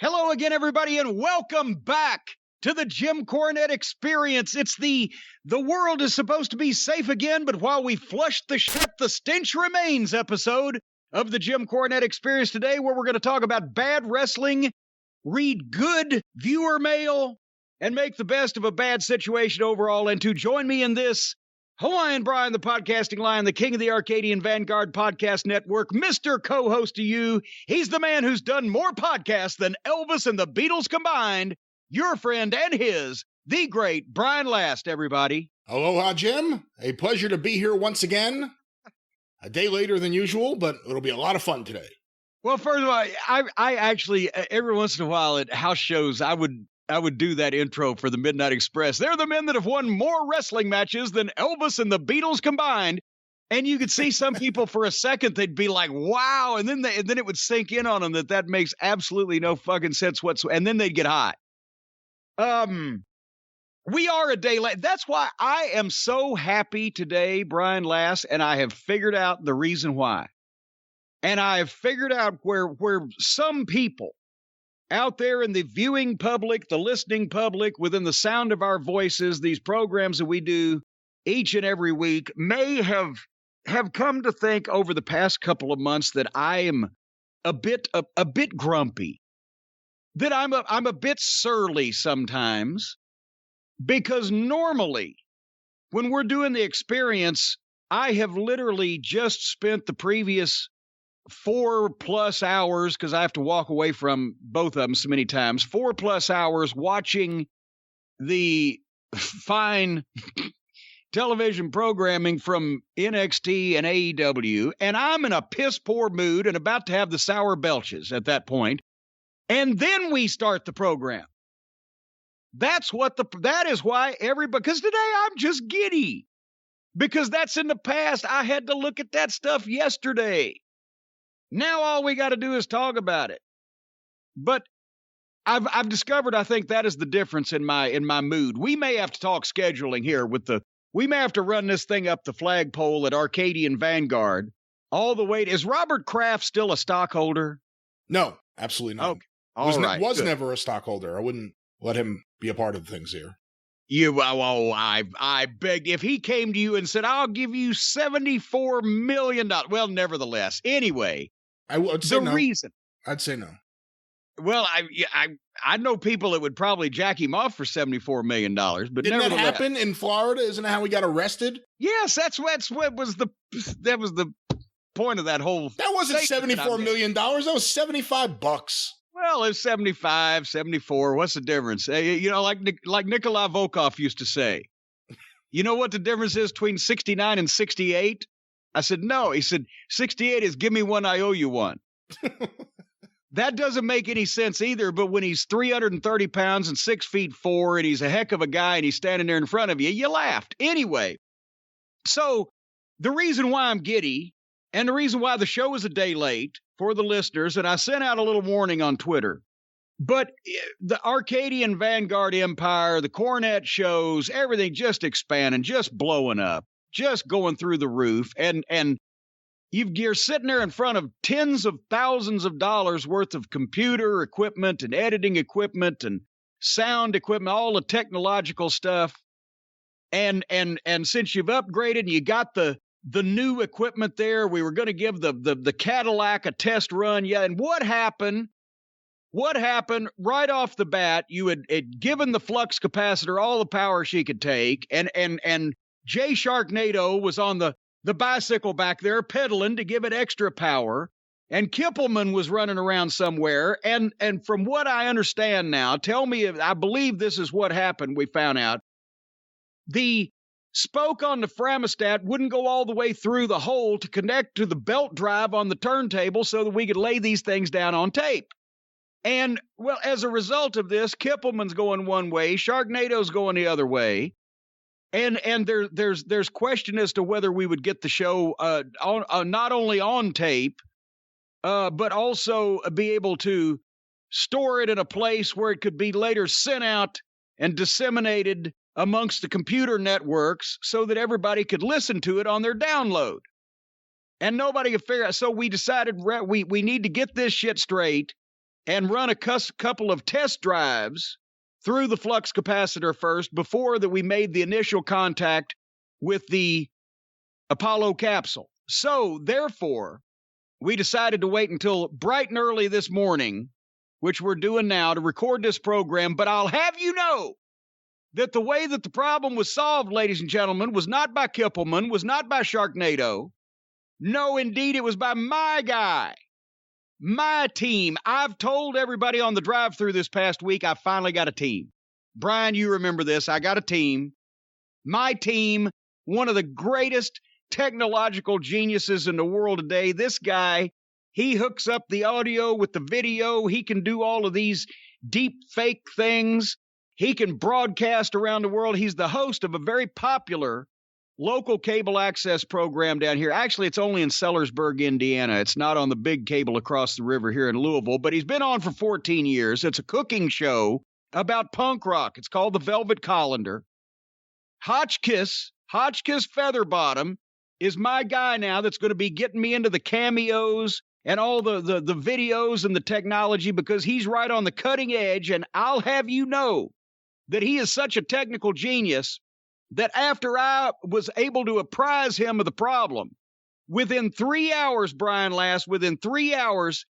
Hello again, everybody, and welcome back to the Jim Cornette Experience. It's the world is supposed to be safe again, but while we flush the ship, the stench remains episode of the Jim Cornette Experience today, where we're going to talk about bad wrestling, read good viewer mail, and make the best of a bad situation overall. And to join me in this, Hawaiian Brian, the podcasting lion, the king of the Arcadian Vanguard Podcast Network, Mr. Co-host to you. He's the man who's done more podcasts than Elvis and the Beatles combined. Your friend and his, the great Brian Last, everybody. Aloha, Jim. A pleasure to be here once again. A day later than usual, but it'll be a lot of fun today. Well, first of all, I actually, every once in a while at house shows, I would do that intro for the Midnight Express. They're the men that have won more wrestling matches than Elvis and the Beatles combined. And you could see some people for a second, they'd be like, wow. And then it would sink in on them that makes absolutely no fucking sense whatsoever. And then they'd get hot. We are a day late. That's why I am so happy today, Brian Last, and I have figured out the reason why. And I have figured out where some people out there in the viewing public, the listening public, within the sound of our voices, these programs that we do each and every week may have come to think over the past couple of months that I am a bit grumpy, that I'm a bit surly sometimes, because normally when we're doing the experience, I have literally just spent the previous 4+ hours, because I have to walk away from both of them so many times, 4+ hours watching the fine television programming from NXT and AEW, and I'm in a piss poor mood and about to have the sour belches at that point. And then we start the program. That is why because today I'm just giddy, because that's in the past. I had to look at that stuff yesterday. Now all we got to do is talk about it. But I've discovered, I think that is the difference in my mood. We may have to talk scheduling here we may have to run this thing up the flagpole at Arcadian Vanguard all the way. Is Robert Kraft still a stockholder? No, absolutely not. Okay. Was never a stockholder. I wouldn't let him be a part of things here. I begged, if he came to you and said, I'll give you $74 million. Well, nevertheless, anyway, I would say no. Reason. I'd say no. Well, I know people that would probably jack him off for $74 million, but didn't that happen in Florida? Isn't that how he got arrested? Yes, that was the point of that whole. That wasn't $74 million. That was $75. Well, it's 75, 74. What's the difference? You know, like Nikolai Volkov used to say, you know what the difference is between 69 and 68? I said, no. He said, 68 is give me one, I owe you one. That doesn't make any sense either. But when he's 330 pounds and 6'4", and he's a heck of a guy and he's standing there in front of you, you laughed. Anyway, so the reason why I'm giddy and the reason why the show is a day late for the listeners, and I sent out a little warning on Twitter, but the Arcadian Vanguard Empire, the Cornette shows, everything just expanding, just blowing up, just going through the roof. And you're sitting there in front of tens of thousands of dollars worth of computer equipment and editing equipment and sound equipment, all the technological stuff. And since you've upgraded and you got the new equipment there, we were going to give the Cadillac a test run. Yeah. And what happened right off the bat? You had given the flux capacitor all the power she could take. And Jay Sharknado was on the bicycle back there pedaling to give it extra power. And Kippelman was running around somewhere. And from what I understand now, tell me if I believe this is what happened. We found out the spoke on the thermostat wouldn't go all the way through the hole to connect to the belt drive on the turntable so that we could lay these things down on tape. And, well, as a result of this, Kippelman's going one way, Sharknado's going the other way. And there's question as to whether we would get the show not only on tape, but also be able to store it in a place where it could be later sent out and disseminated amongst the computer networks so that everybody could listen to it on their download. And nobody could figure out. So we decided we need to get this shit straight. and run a couple of test drives through the flux capacitor first before that we made the initial contact with the Apollo capsule. So, therefore, we decided to wait until bright and early this morning, which we're doing now, to record this program. But I'll have you know that the way that the problem was solved, ladies and gentlemen, was not by Kippelman, was not by Sharknado. No, indeed, it was by my guy, my team. I've told everybody on the drive-through this past week, I finally got a team. Brian, you remember this. I got a team. My team, one of the greatest technological geniuses in the world today. This guy, he hooks up the audio with the video. He can do all of these deep fake things. He can broadcast around the world. He's the host of a very popular local cable access program down here. Actually, it's only in Sellersburg, Indiana. It's not on the big cable across the river here in Louisville, but he's been on for 14 years. It's a cooking show about punk rock. It's called The Velvet Colander. Hotchkiss Featherbottom is my guy now that's going to be getting me into the cameos and all the videos and the technology, because he's right on the cutting edge. And I'll have you know that he is such a technical genius that after I was able to apprise him of the problem, within 3 hours, Brian Last, within 3 hours,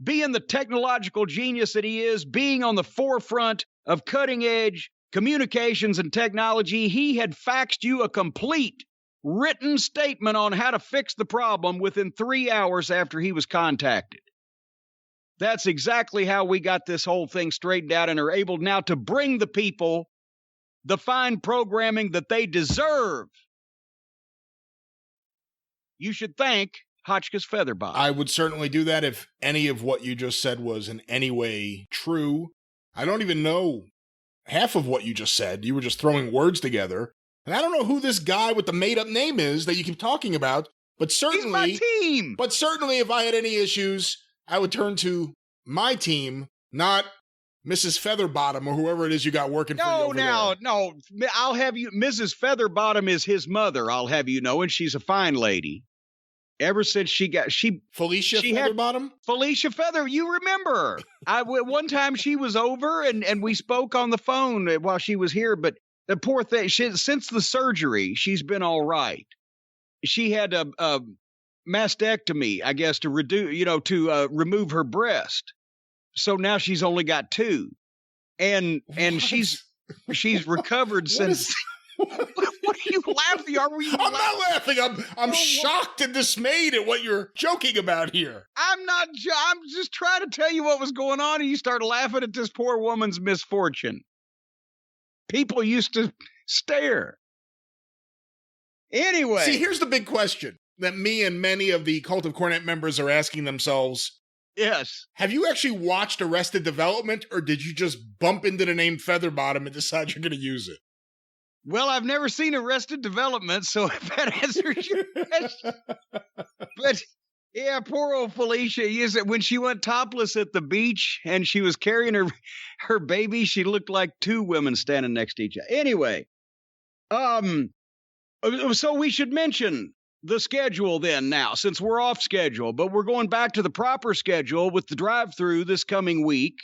being the technological genius that he is, being on the forefront of cutting edge communications and technology, he had faxed you a complete written statement on how to fix the problem within 3 hours after he was contacted. That's exactly how we got this whole thing straightened out and are able now to bring the people the fine programming that they deserve. You should thank Hotchkiss Featherbottom. I would certainly do that if any of what you just said was in any way true. I don't even know half of what you just said. You were just throwing words together. And I don't know who this guy with the made-up name is that you keep talking about, but certainly, he's my team. But certainly if I had any issues, I would turn to my team, not Mrs. Featherbottom or whoever it is you got working for you over there. No. I'll have you. Mrs. Featherbottom is his mother, I'll have you know, and she's a fine lady. Ever since Felicia Featherbottom? Felicia Feather, you remember. One time she was over and we spoke on the phone while she was here, but the poor thing, since the surgery, she's been all right. She had a mastectomy, I guess, to remove her breast. So now she's only got 2, and she's recovered since. What are you laughing? I'm not laughing. I'm shocked and dismayed at what you're joking about here. I'm not. I'm just trying to tell you what was going on, and you start laughing at this poor woman's misfortune. People used to stare. Anyway. See, here's the big question that me and many of the Cult of Cornette members are asking themselves. Yes. Have you actually watched Arrested Development, or did you just bump into the name Featherbottom and decide you're going to use it? Well, I've never seen Arrested Development, so if that answers your question. But, yeah, poor old Felicia. When she went topless at the beach and she was carrying her baby, she looked like 2 women standing next to each other. Anyway, so we should mention the schedule then now, since we're off schedule, but we're going back to the proper schedule with the drive-through this coming week,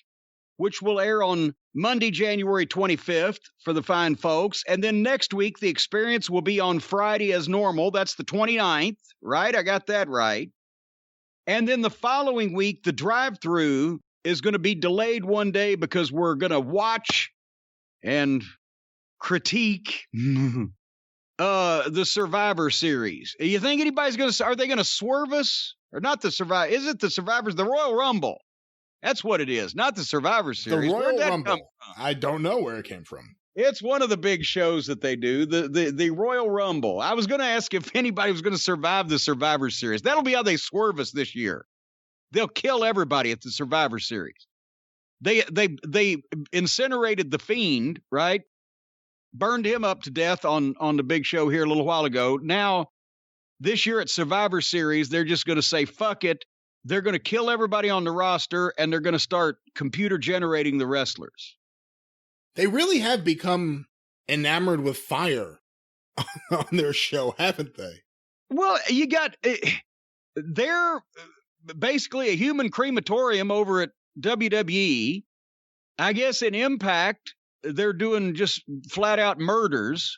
which will air on Monday, January 25th for the fine folks. And then next week, the experience will be on Friday as normal. That's the 29th, right? I got that right. And then the following week, the drive-through is going to be delayed one day because we're going to watch and critique the Survivor Series. You think anybody's going to, are they going to swerve us? Or not the Survivor? Is it the Survivors? The Royal Rumble. That's what it is, not the Survivor Series. The Royal Rumble. I don't know where it came from. It's one of the big shows that they do, the Royal Rumble. I was going to ask if anybody was going to survive the Survivor Series. That'll be how they swerve us this year. They'll kill everybody at the Survivor Series. They incinerated the Fiend, right? Burned him up to death on the big show here a little while ago. Now, this year at Survivor Series, they're just going to say, fuck it. They're going to kill everybody on the roster, and they're going to start computer generating the wrestlers. They really have become enamored with fire on their show, haven't they? Well, they're basically a human crematorium over at WWE, I guess in Impact, they're doing just flat out murders.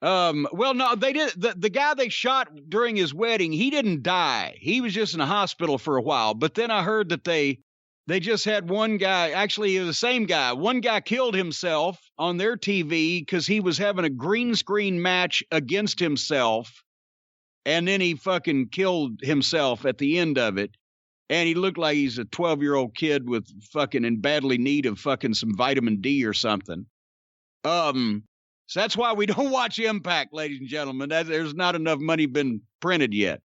Well, no, they did. The guy they shot during his wedding, he didn't die. He was just in a hospital for a while. But then I heard that they just had one guy, actually the same guy. One guy killed himself on their TV because he was having a green screen match against himself. And then he fucking killed himself at the end of it. And he looked like he's a 12-year-old kid with fucking in badly need of fucking some vitamin D or something. So that's why we don't watch Impact, ladies and gentlemen. There's not enough money been printed yet.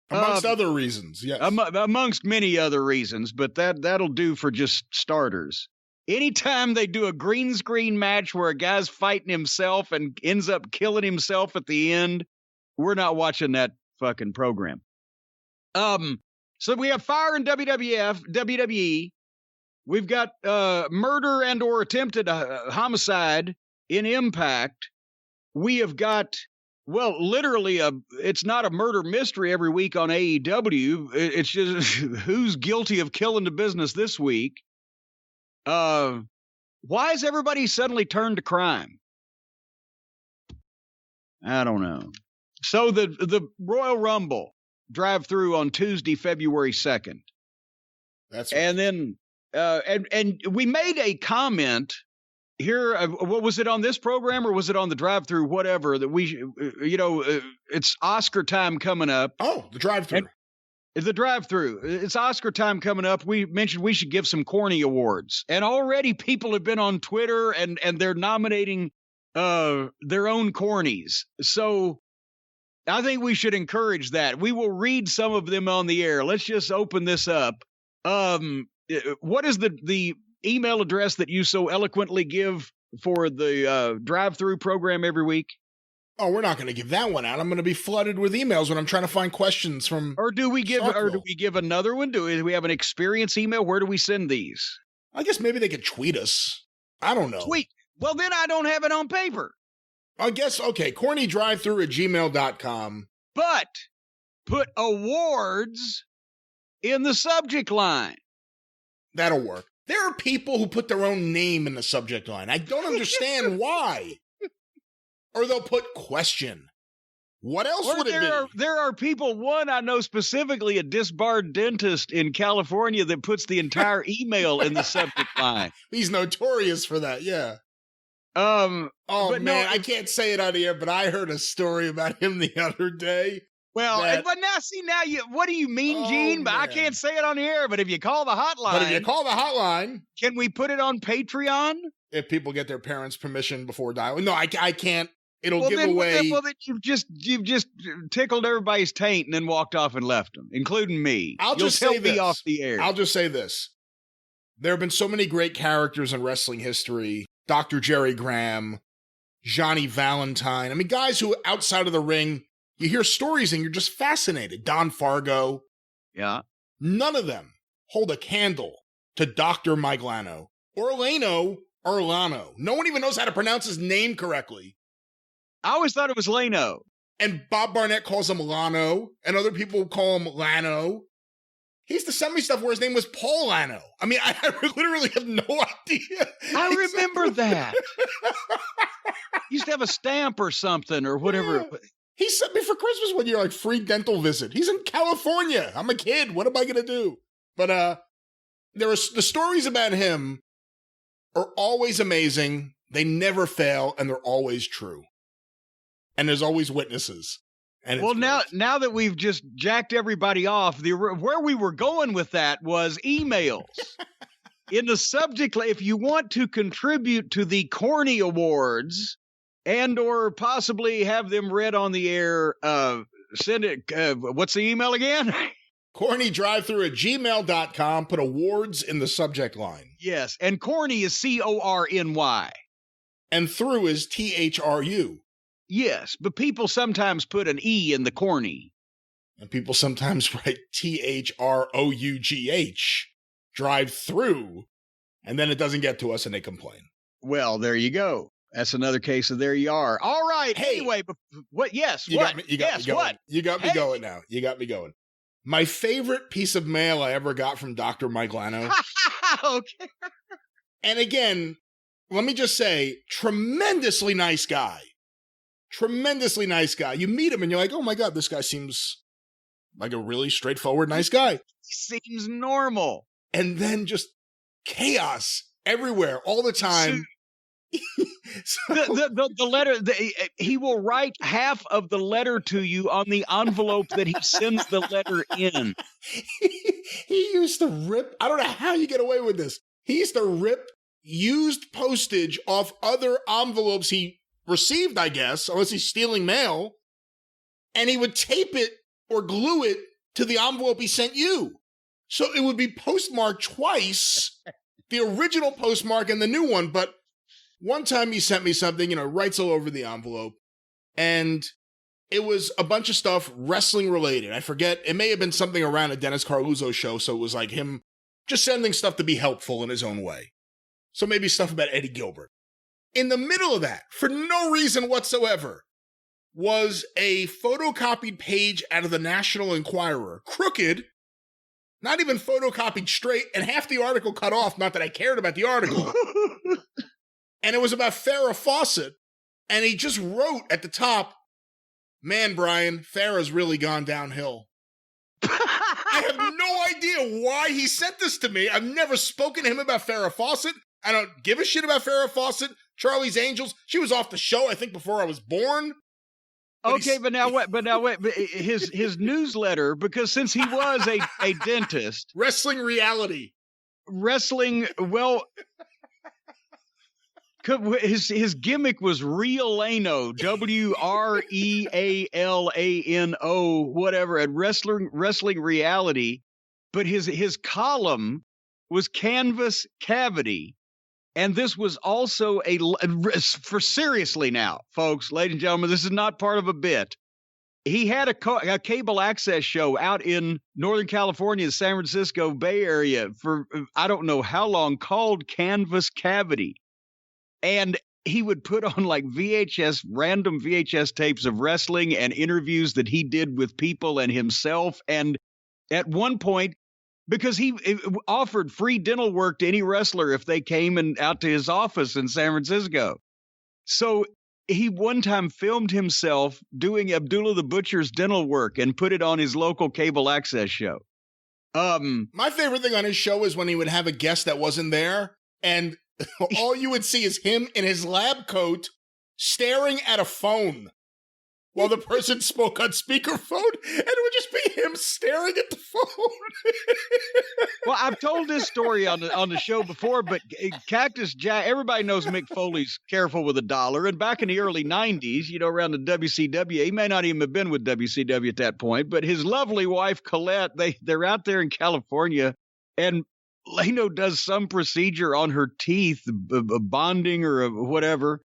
Amongst other reasons, yes. Amongst many other reasons, but that'll do for just starters. Anytime they do a green screen match where a guy's fighting himself and ends up killing himself at the end, we're not watching that fucking program. So we have fire in WWE. We've got murder and or attempted homicide in Impact. We have got, well, literally it's not a murder mystery every week on AEW. It's just who's guilty of killing the business this week. Why has everybody suddenly turned to crime? I don't know. So the Royal Rumble drive-through on Tuesday, February 2nd. That's right. And then and we made a comment here. What was it on this program or was it on the drive-through? Whatever that we, it's Oscar time coming up. Oh, the drive-through. The drive-through. It's Oscar time coming up. We mentioned we should give some Corny awards, and already people have been on Twitter and they're nominating their own Cornies. So I think we should encourage that. We will read some of them on the air. Let's just open this up. What is the email address that you so eloquently give for the drive-through program every week? Oh, we're not going to give that one out. I'm going to be flooded with emails when I'm trying to find questions from. Or do we give another one? Do we have an experience email? Where do we send these? I guess maybe they could tweet us. I don't know. Tweet. Well, then I don't have it on paper. I guess, okay, cornydrivethrough@gmail.com. But put awards in the subject line. That'll work. There are people who put their own name in the subject line. I don't understand why. Or they'll put question. What else would it be? There are people, one I know specifically, a disbarred dentist in California that puts the entire email in the subject line. He's notorious for that, yeah. Man, I can't say it on the air, but I heard a story about him the other day. Well, but now what do you mean, Gene? But I can't say it on the air, but if you call the hotline. Can we put it on Patreon? If people get their parents' permission before dialing. No, I can't. It'll give away. Well, then you've just tickled everybody's taint and then walked off and left them, including me. I'll just say this. Off the air. I'll just say this. There have been so many great characters in wrestling history. Dr. Jerry Graham, Johnny Valentine. I mean, guys who outside of the ring, you hear stories and you're just fascinated. Don Fargo. Yeah. None of them hold a candle to Dr. Michelano. Orlano. No one even knows how to pronounce his name correctly. I always thought it was Lano. And Bob Barnett calls him Lano, and other people call him Lano. He used to send me stuff where his name was Paul Lano. I mean, I literally have no idea. I remember that. He used to have a stamp or something or whatever. Yeah. He sent me for Christmas one year, like, free dental visit. He's in California. I'm a kid. What am I going to do? But the stories about him are always amazing. They never fail, and they're always true. And there's always witnesses. And well, now that we've just jacked everybody off, where we were going with that was emails. In the subject, if you want to contribute to the Corny Awards and or possibly have them read on the air, send it. What's the email again? cornydrivethrough@gmail.com. Put awards in the subject line. Yes, and Corny is CORNY. And through is THRU. Yes, but people sometimes put an E in the Corny. And people sometimes write THROUGH, drive through, and then it doesn't get to us and they complain. Well, there you go. That's another case of there you are. All right. Hey, anyway, what? Yes. You what? Got me going. What? You got me going now. You got me going. My favorite piece of mail I ever got from Dr. Michelano Okay. And again, let me just say, tremendously nice guy. Tremendously nice guy. You meet him and you're like, oh my God, this guy seems like a really straightforward, nice guy. Seems normal. And then just chaos everywhere all the time. The letter, he will write half of the letter to you on the envelope that he sends the letter in. He used to rip, I don't know how you get away with this. He used to rip used postage off other envelopes he received, I guess, unless he's stealing mail, and he would tape it or glue it to the envelope he sent you. So it would be postmarked twice, the original postmark and the new one, but one time he sent me something, writes all over the envelope, and it was a bunch of stuff wrestling related. I forget, it may have been something around a Dennis Carluzzo show, so it was like him just sending stuff to be helpful in his own way. So maybe stuff about Eddie Gilbert. In the middle of that, for no reason whatsoever, was a photocopied page out of the National Enquirer. Crooked, not even photocopied straight, and half the article cut off, not that I cared about the article. And it was about Farrah Fawcett, and he just wrote at the top, man, Brian, Farrah's really gone downhill. I have no idea why he sent this to me. I've never spoken to him about Farrah Fawcett. I don't give a shit about Farrah Fawcett. Charlie's Angels, she was off the show, I think, before I was born. But now wait. His newsletter, because since he was a dentist. Wrestling reality. Well, his gimmick was Realano, WREALANO, whatever, at wrestling reality. But his column was Canvas Cavity. And this was also for seriously now, folks, ladies and gentlemen, this is not part of a bit. He had a cable access show out in Northern California, the San Francisco Bay Area for I don't know how long, called Canvas Cavity. And he would put on like random VHS tapes of wrestling and interviews that he did with people and himself. And at one point, because he offered free dental work to any wrestler if they came out to his office in San Francisco. So he one time filmed himself doing Abdullah the Butcher's dental work and put it on his local cable access show. My favorite thing on his show is when he would have a guest that wasn't there, and all you would see is him in his lab coat staring at a phone while the person spoke on speakerphone, and it would just be him staring at the phone. Well, I've told this story on the show before, but Cactus Jack, everybody knows Mick Foley's careful with a dollar, and back in the early 90s, around the WCW, he may not even have been with WCW at that point, but his lovely wife, Colette, they're out there in California, and Leno does some procedure on her teeth, bonding or whatever,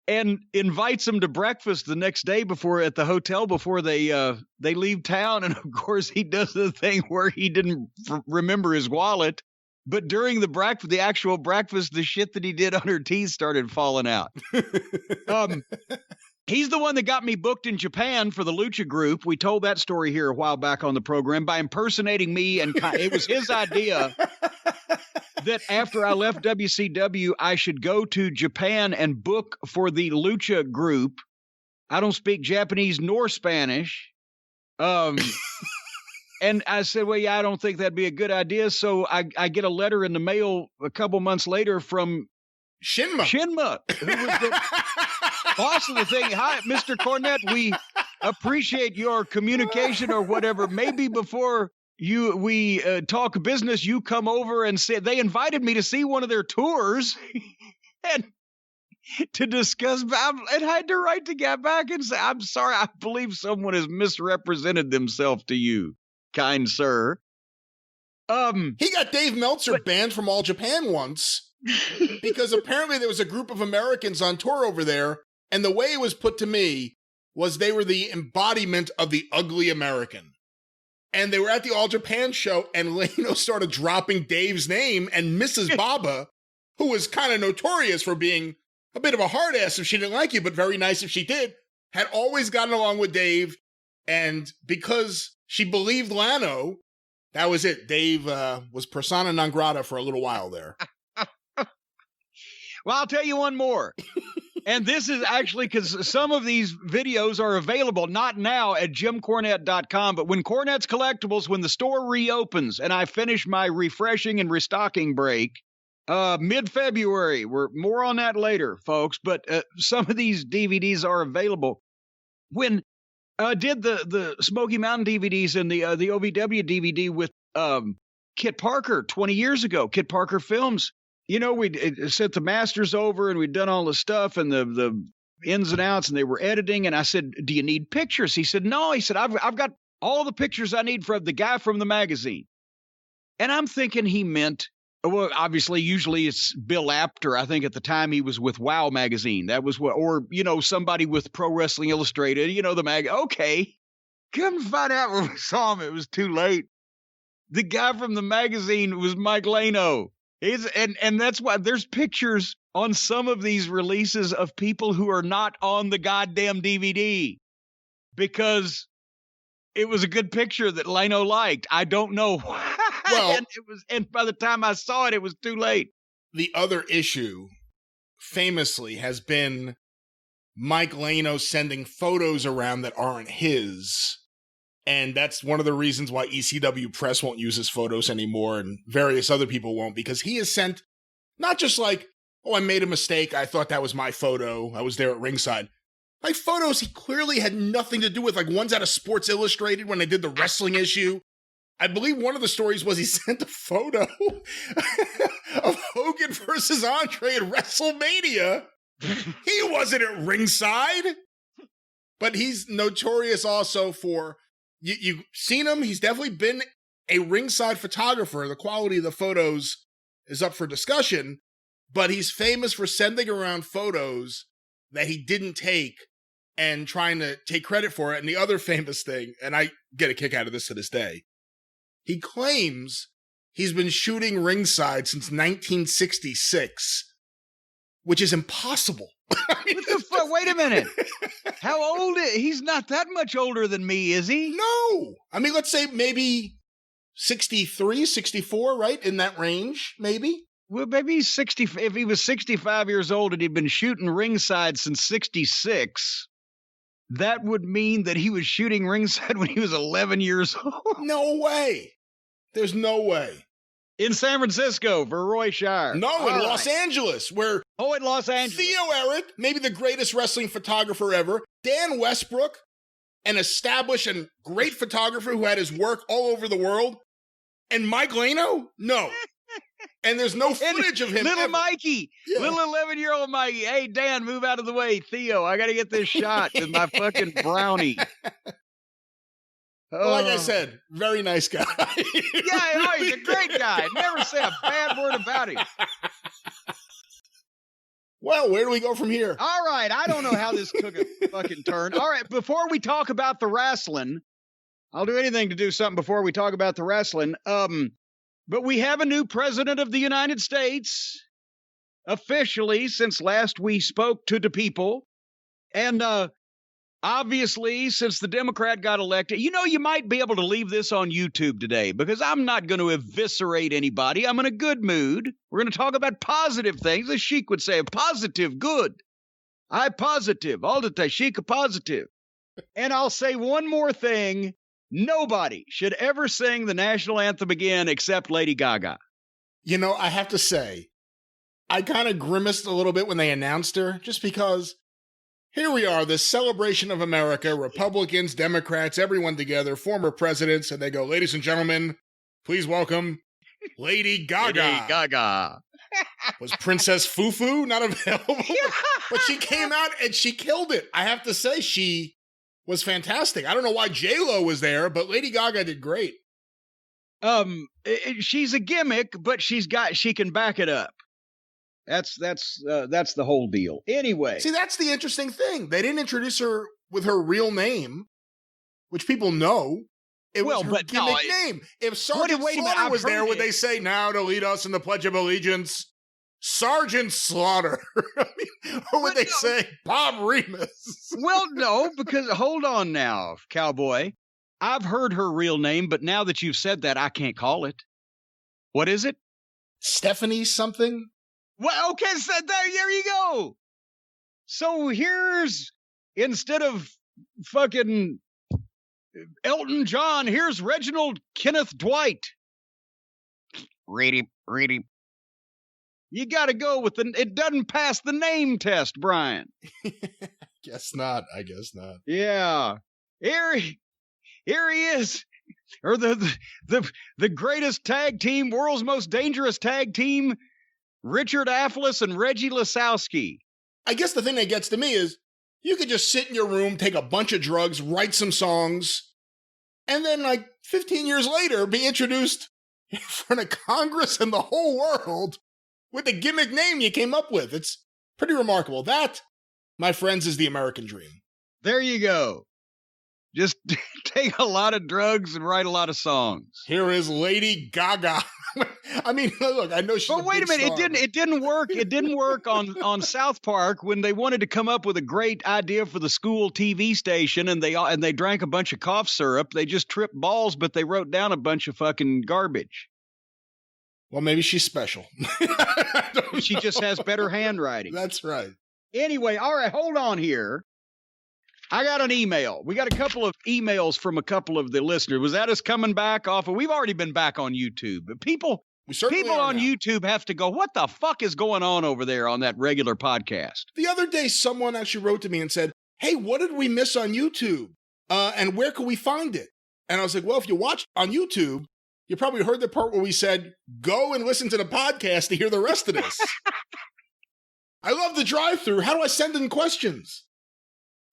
and invites him to breakfast the next day at the hotel before they leave town. And of course, he does the thing where he didn't remember his wallet. But during the actual breakfast, the shit that he did on her teeth started falling out. He's the one that got me booked in Japan for the Lucha Group. We told that story here a while back on the program by impersonating me. And it was his idea that after I left WCW, I should go to Japan and book for the Lucha Group. I don't speak Japanese nor Spanish. And I said, well, yeah, I don't think that'd be a good idea. So I get a letter in the mail a couple months later from Shinma, who was the boss of the thing. Hi, Mr. Cornette, we appreciate your communication or whatever. Maybe before we talk business, you come over and say, they invited me to see one of their tours and to discuss, and I had to write to get back and say, I'm sorry, I believe someone has misrepresented themselves to you, kind sir. He got Dave Meltzer banned from All Japan once because apparently there was a group of Americans on tour over there, and the way it was put to me was they were the embodiment of the ugly American. And they were at the All Japan show, and Leno started dropping Dave's name, and Mrs. Baba, who was kind of notorious for being a bit of a hard ass if she didn't like you, but very nice if she did, had always gotten along with Dave. And because she believed Lano, That was it. Dave was persona non grata for a little while there. Well, I'll tell you one more. And this is actually because some of these videos are available, not now at jimcornette.com, but when Cornette's Collectibles, when the store reopens and I finish my refreshing and restocking break, mid-February, we're more on that later, folks, but some of these DVDs are available. When did the Smoky Mountain DVDs and the OVW DVD with Kit Parker 20 years ago, Kit Parker Films. You know, we sent the masters over and we'd done all the stuff and the ins and outs, and they were editing. And I said, "Do you need pictures?" He said, "No." He said, I've got all the pictures I need from the guy from the magazine." And I'm thinking he meant, well, obviously, usually it's Bill Apter. I think at the time he was with Wow magazine. That was what, or, you know, somebody with Pro Wrestling Illustrated, you know, the mag. Okay. Come find out when we saw him. It was too late. The guy from the magazine was Michelano. And that's why there's pictures on some of these releases of people who are not on the goddamn DVD because it was a good picture that Lano liked. I don't know why. Well, and by the time I saw it, it was too late. The other issue, famously, has been Mike Lano sending photos around that aren't his. And that's one of the reasons why ECW Press won't use his photos anymore and various other people won't, because he has sent not just like, oh, I made a mistake, I thought that was my photo, I was there at ringside. Like photos he clearly had nothing to do with, like one's out of Sports Illustrated when they did the wrestling issue. I believe one of the stories was he sent a photo of Hogan versus Andre at WrestleMania. He wasn't at ringside. But he's notorious also for, you've seen him, he's definitely been a ringside photographer. The quality of the photos is up for discussion, but he's famous for sending around photos that he didn't take and trying to take credit for it. And the other famous thing, and I get a kick out of this to this day, he claims he's been shooting ringside since 1966, which is impossible. I mean, what the fuck? Wait a minute. How old is he? He's not that much older than me, is he? No. I mean, let's say maybe 63, 64, right? In that range, maybe? Well, maybe he's 60. If he was 65 years old and he'd been shooting ringside since 66, that would mean that he was shooting ringside when he was 11 years old. No way. There's no way. In San Francisco for Roy Shire. No, in Los Angeles, where... Oh, in Los Angeles. Theo Eric, maybe the greatest wrestling photographer ever. Dan Westbrook, an established and great photographer who had his work all over the world. And Mike Lano? No. And there's no footage of him. Little Mikey. Yeah. Little 11-year-old Mikey. Hey, Dan, move out of the way. Theo, I got to get this shot with my fucking brownie. Well, like I said, very nice guy. Yeah, he's a great guy. Never say a bad word about him. Well, where do we go from here? All right, I don't know how this took a fucking turn. All right, before we talk about the wrestling, I'll do anything to do something before we talk about the wrestling. But we have a new president of the United States, officially, since last we spoke to the people. And obviously, since the Democrat got elected, you know, you might be able to leave this on YouTube today because I'm not going to eviscerate anybody. I'm in a good mood. We're going to talk about positive things. As Sheik would say, positive, good. I positive. All the time, Sheik a positive. And I'll say one more thing. Nobody should ever sing the national anthem again except Lady Gaga. You know, I have to say, I kind of grimaced a little bit when they announced her, just because here we are, this celebration of America, Republicans, Democrats, everyone together, former presidents, and they go, ladies and gentlemen, please welcome Lady Gaga. Lady Gaga. Was Princess Fufu not available? But she came out and she killed it. I have to say, she was fantastic. I don't know why J-Lo was there, but Lady Gaga did great. She's a gimmick, but she can back it up. That's the whole deal. Anyway. See, that's the interesting thing. They didn't introduce her with her real name, which people know. It was her gimmick name. If Sergeant Slaughter was there, would they say, now to lead us in the Pledge of Allegiance, Sergeant Slaughter? I mean, or would they say Bob Remus? Well, no, because hold on now, cowboy. I've heard her real name, but now that you've said that, I can't call it. What is it? Stephanie something? Well, okay, so there you go. So here's, instead of fucking Elton John, here's Reginald Kenneth Dwight. Read him. You got to go with it doesn't pass the name test, Brian. Guess not. Yeah. Here he is. Or the greatest tag team, world's most dangerous tag team, Richard Aphlis and Reggie Lasowski. I guess the thing that gets to me is you could just sit in your room, take a bunch of drugs, write some songs, and then like 15 years later be introduced in front of Congress and the whole world with the gimmick name you came up with. It's pretty remarkable. That, my friends, is the American dream. There you go. Just take a lot of drugs and write a lot of songs. Here is Lady Gaga. I mean, look, I know she's. But wait a minute, it didn't work. It didn't work on South Park when they wanted to come up with a great idea for the school TV station, and they drank a bunch of cough syrup. They just tripped balls, but they wrote down a bunch of fucking garbage. Well, maybe she's special. She just has better handwriting. That's right. Anyway, all right, hold on here. I got an email. We got a couple of emails from a couple of the listeners. Was that us coming back off of? We've already been back on YouTube, but people on YouTube have to go, what the fuck is going on over there on that regular podcast? The other day, someone actually wrote to me and said, hey, what did we miss on YouTube? And where can we find it? And I was like, well, if you watch on YouTube, you probably heard the part where we said, go and listen to the podcast to hear the rest of this. I love the drive-thru. How do I send in questions?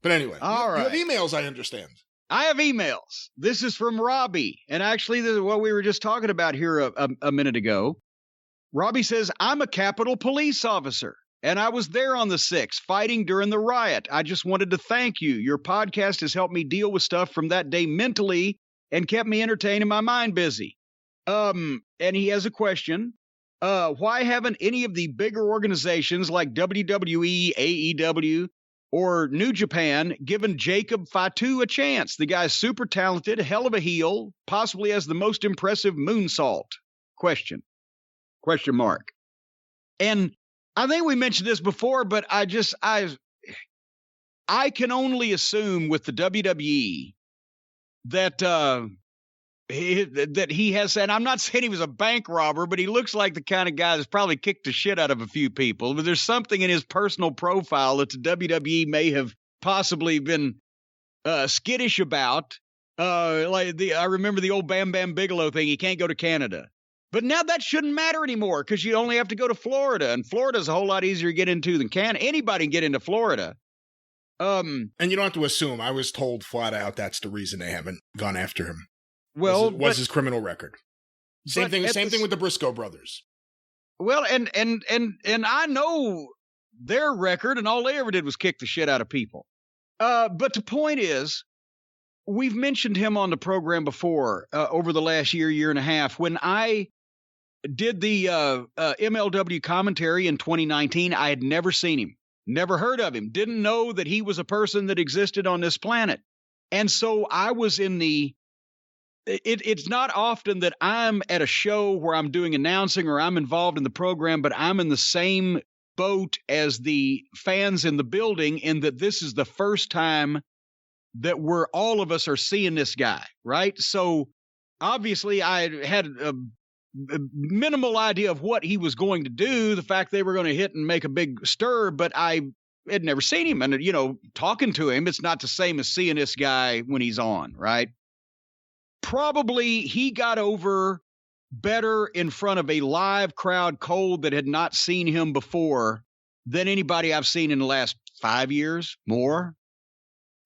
But anyway, all right. You have emails, I understand. I have emails. This is from Robbie. And actually, this is what we were just talking about here a minute ago. Robbie says, I'm a Capitol Police officer, and I was there on the 6th, fighting during the riot. I just wanted to thank you. Your podcast has helped me deal with stuff from that day mentally and kept me entertained and my mind busy. And he has a question. Why haven't any of the bigger organizations like WWE, AEW, or New Japan given Jacob Fatu a chance? The guy's super talented, hell of a heel, possibly has the most impressive moonsault. Question mark. And I think we mentioned this before, but I can only assume with the WWE that he has, and I'm not saying he was a bank robber, but he looks like the kind of guy that's probably kicked the shit out of a few people. But there's something in his personal profile that the WWE may have possibly been skittish about. I remember the old Bam Bam Bigelow thing. He can't go to Canada. But now that shouldn't matter anymore because you only have to go to Florida, and Florida's a whole lot easier to get into than Canada. Anybody can get into Florida. And you don't have to assume. I was told flat out that's the reason they haven't gone after him. Well, was his criminal record. Same thing with the Briscoe brothers. Well, and I know their record, and all they ever did was kick the shit out of people. But the point is, we've mentioned him on the program before over the last year and a half. When I did the MLW commentary in 2019, I had never seen him, never heard of him, didn't know that he was a person that existed on this planet. And so I was in the It's not often that I'm at a show where I'm doing announcing or I'm involved in the program, but I'm in the same boat as the fans in the building in that this is the first time that all of us are seeing this guy, right? So obviously I had a minimal idea of what he was going to do, the fact they were going to hit and make a big stir, but I had never seen him. And, talking to him, it's not the same as seeing this guy when he's on, right? Probably he got over better in front of a live crowd cold that had not seen him before than anybody I've seen in the last 5 years, more.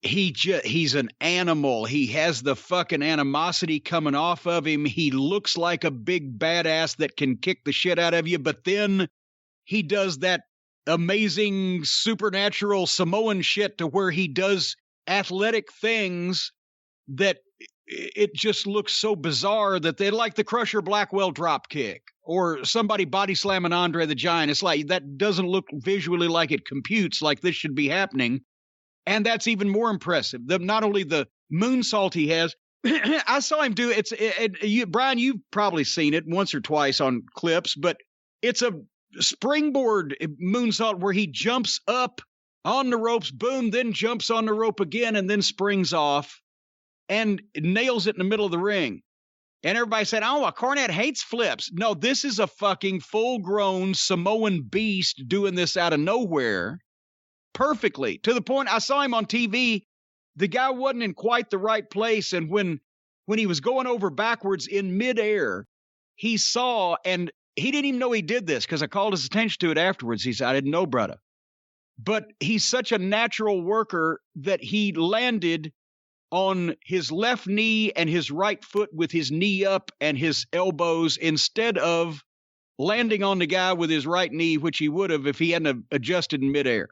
He's an animal. He has the fucking animosity coming off of him. He looks like a big badass that can kick the shit out of you, but then he does that amazing supernatural Samoan shit to where he does athletic things that it just looks so bizarre that they like the Crusher Blackwell drop kick or somebody body slamming Andre the Giant. It's like that doesn't look visually like it computes like this should be happening. And that's even more impressive. Not only the moonsault he has, I saw him do it. Brian, you've probably seen it once or twice on clips, but it's a springboard moonsault where he jumps up on the ropes, boom, then jumps on the rope again, and then springs off and nails it in the middle of the ring. And everybody said, oh, Cornette hates flips. No, this is a fucking full-grown Samoan beast doing this out of nowhere perfectly. To the point, I saw him on TV. The guy wasn't in quite the right place, and when he was going over backwards in midair, he saw, and he didn't even know he did this because I called his attention to it afterwards. He said, I didn't know, brother. But he's such a natural worker that he landed on his left knee and his right foot with his knee up and his elbows instead of landing on the guy with his right knee, which he would have if he hadn't adjusted in midair.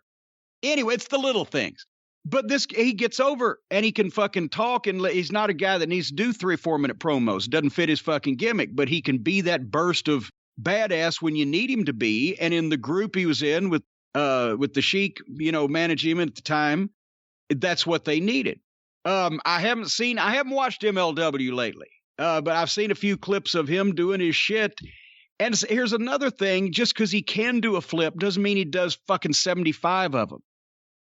Anyway, it's the little things. But he gets over and he can fucking talk, and he's not a guy that needs to do 3 or 4 minute promos. Doesn't fit his fucking gimmick, but he can be that burst of badass when you need him to be. And in the group he was in with the Sheik, managing him at the time, that's what they needed. I haven't watched MLW lately, but I've seen a few clips of him doing his shit. And here's another thing, just because he can do a flip doesn't mean he does fucking 75 of them.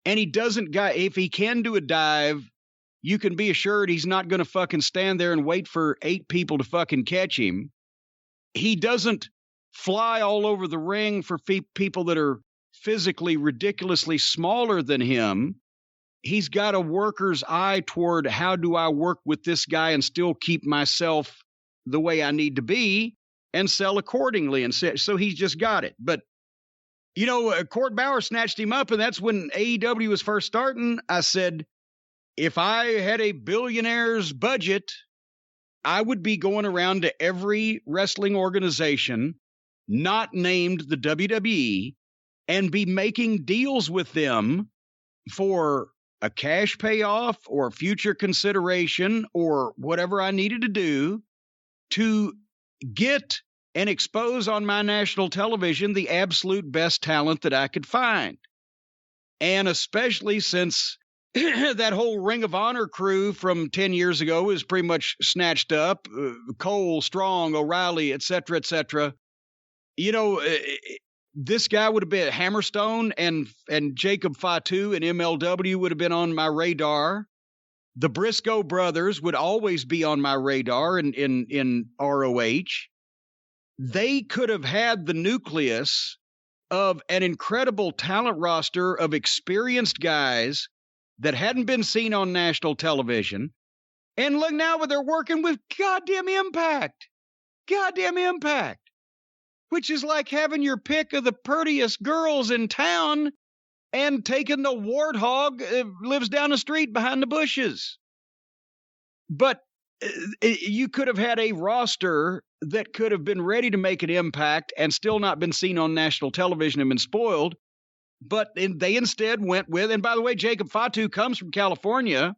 And he doesn't if he can do a dive, you can be assured he's not going to fucking stand there and wait for 8 people to fucking catch him. He doesn't fly all over the ring for people that are physically ridiculously smaller than him. He's got a worker's eye toward how do I work with this guy and still keep myself the way I need to be and sell accordingly. And so he's just got it. But Court Bauer snatched him up, and that's when AEW was first starting. I said, if I had a billionaire's budget, I would be going around to every wrestling organization not named the WWE and be making deals with them for a cash payoff or future consideration or whatever I needed to do to get and expose on my national television the absolute best talent that I could find. And especially since that whole Ring of Honor crew from 10 years ago is pretty much snatched up, Cole, Strong, O'Reilly, et cetera, this guy would have been Hammerstone and Jacob Fatu and MLW would have been on my radar. The Briscoe brothers would always be on my radar in ROH. They could have had the nucleus of an incredible talent roster of experienced guys that hadn't been seen on national television. And look now, they're working with goddamn Impact, which is like having your pick of the prettiest girls in town and taking the warthog lives down the street behind the bushes. But you could have had a roster that could have been ready to make an impact and still not been seen on national television and been spoiled. But they instead went with, and by the way, Jacob Fatu comes from California,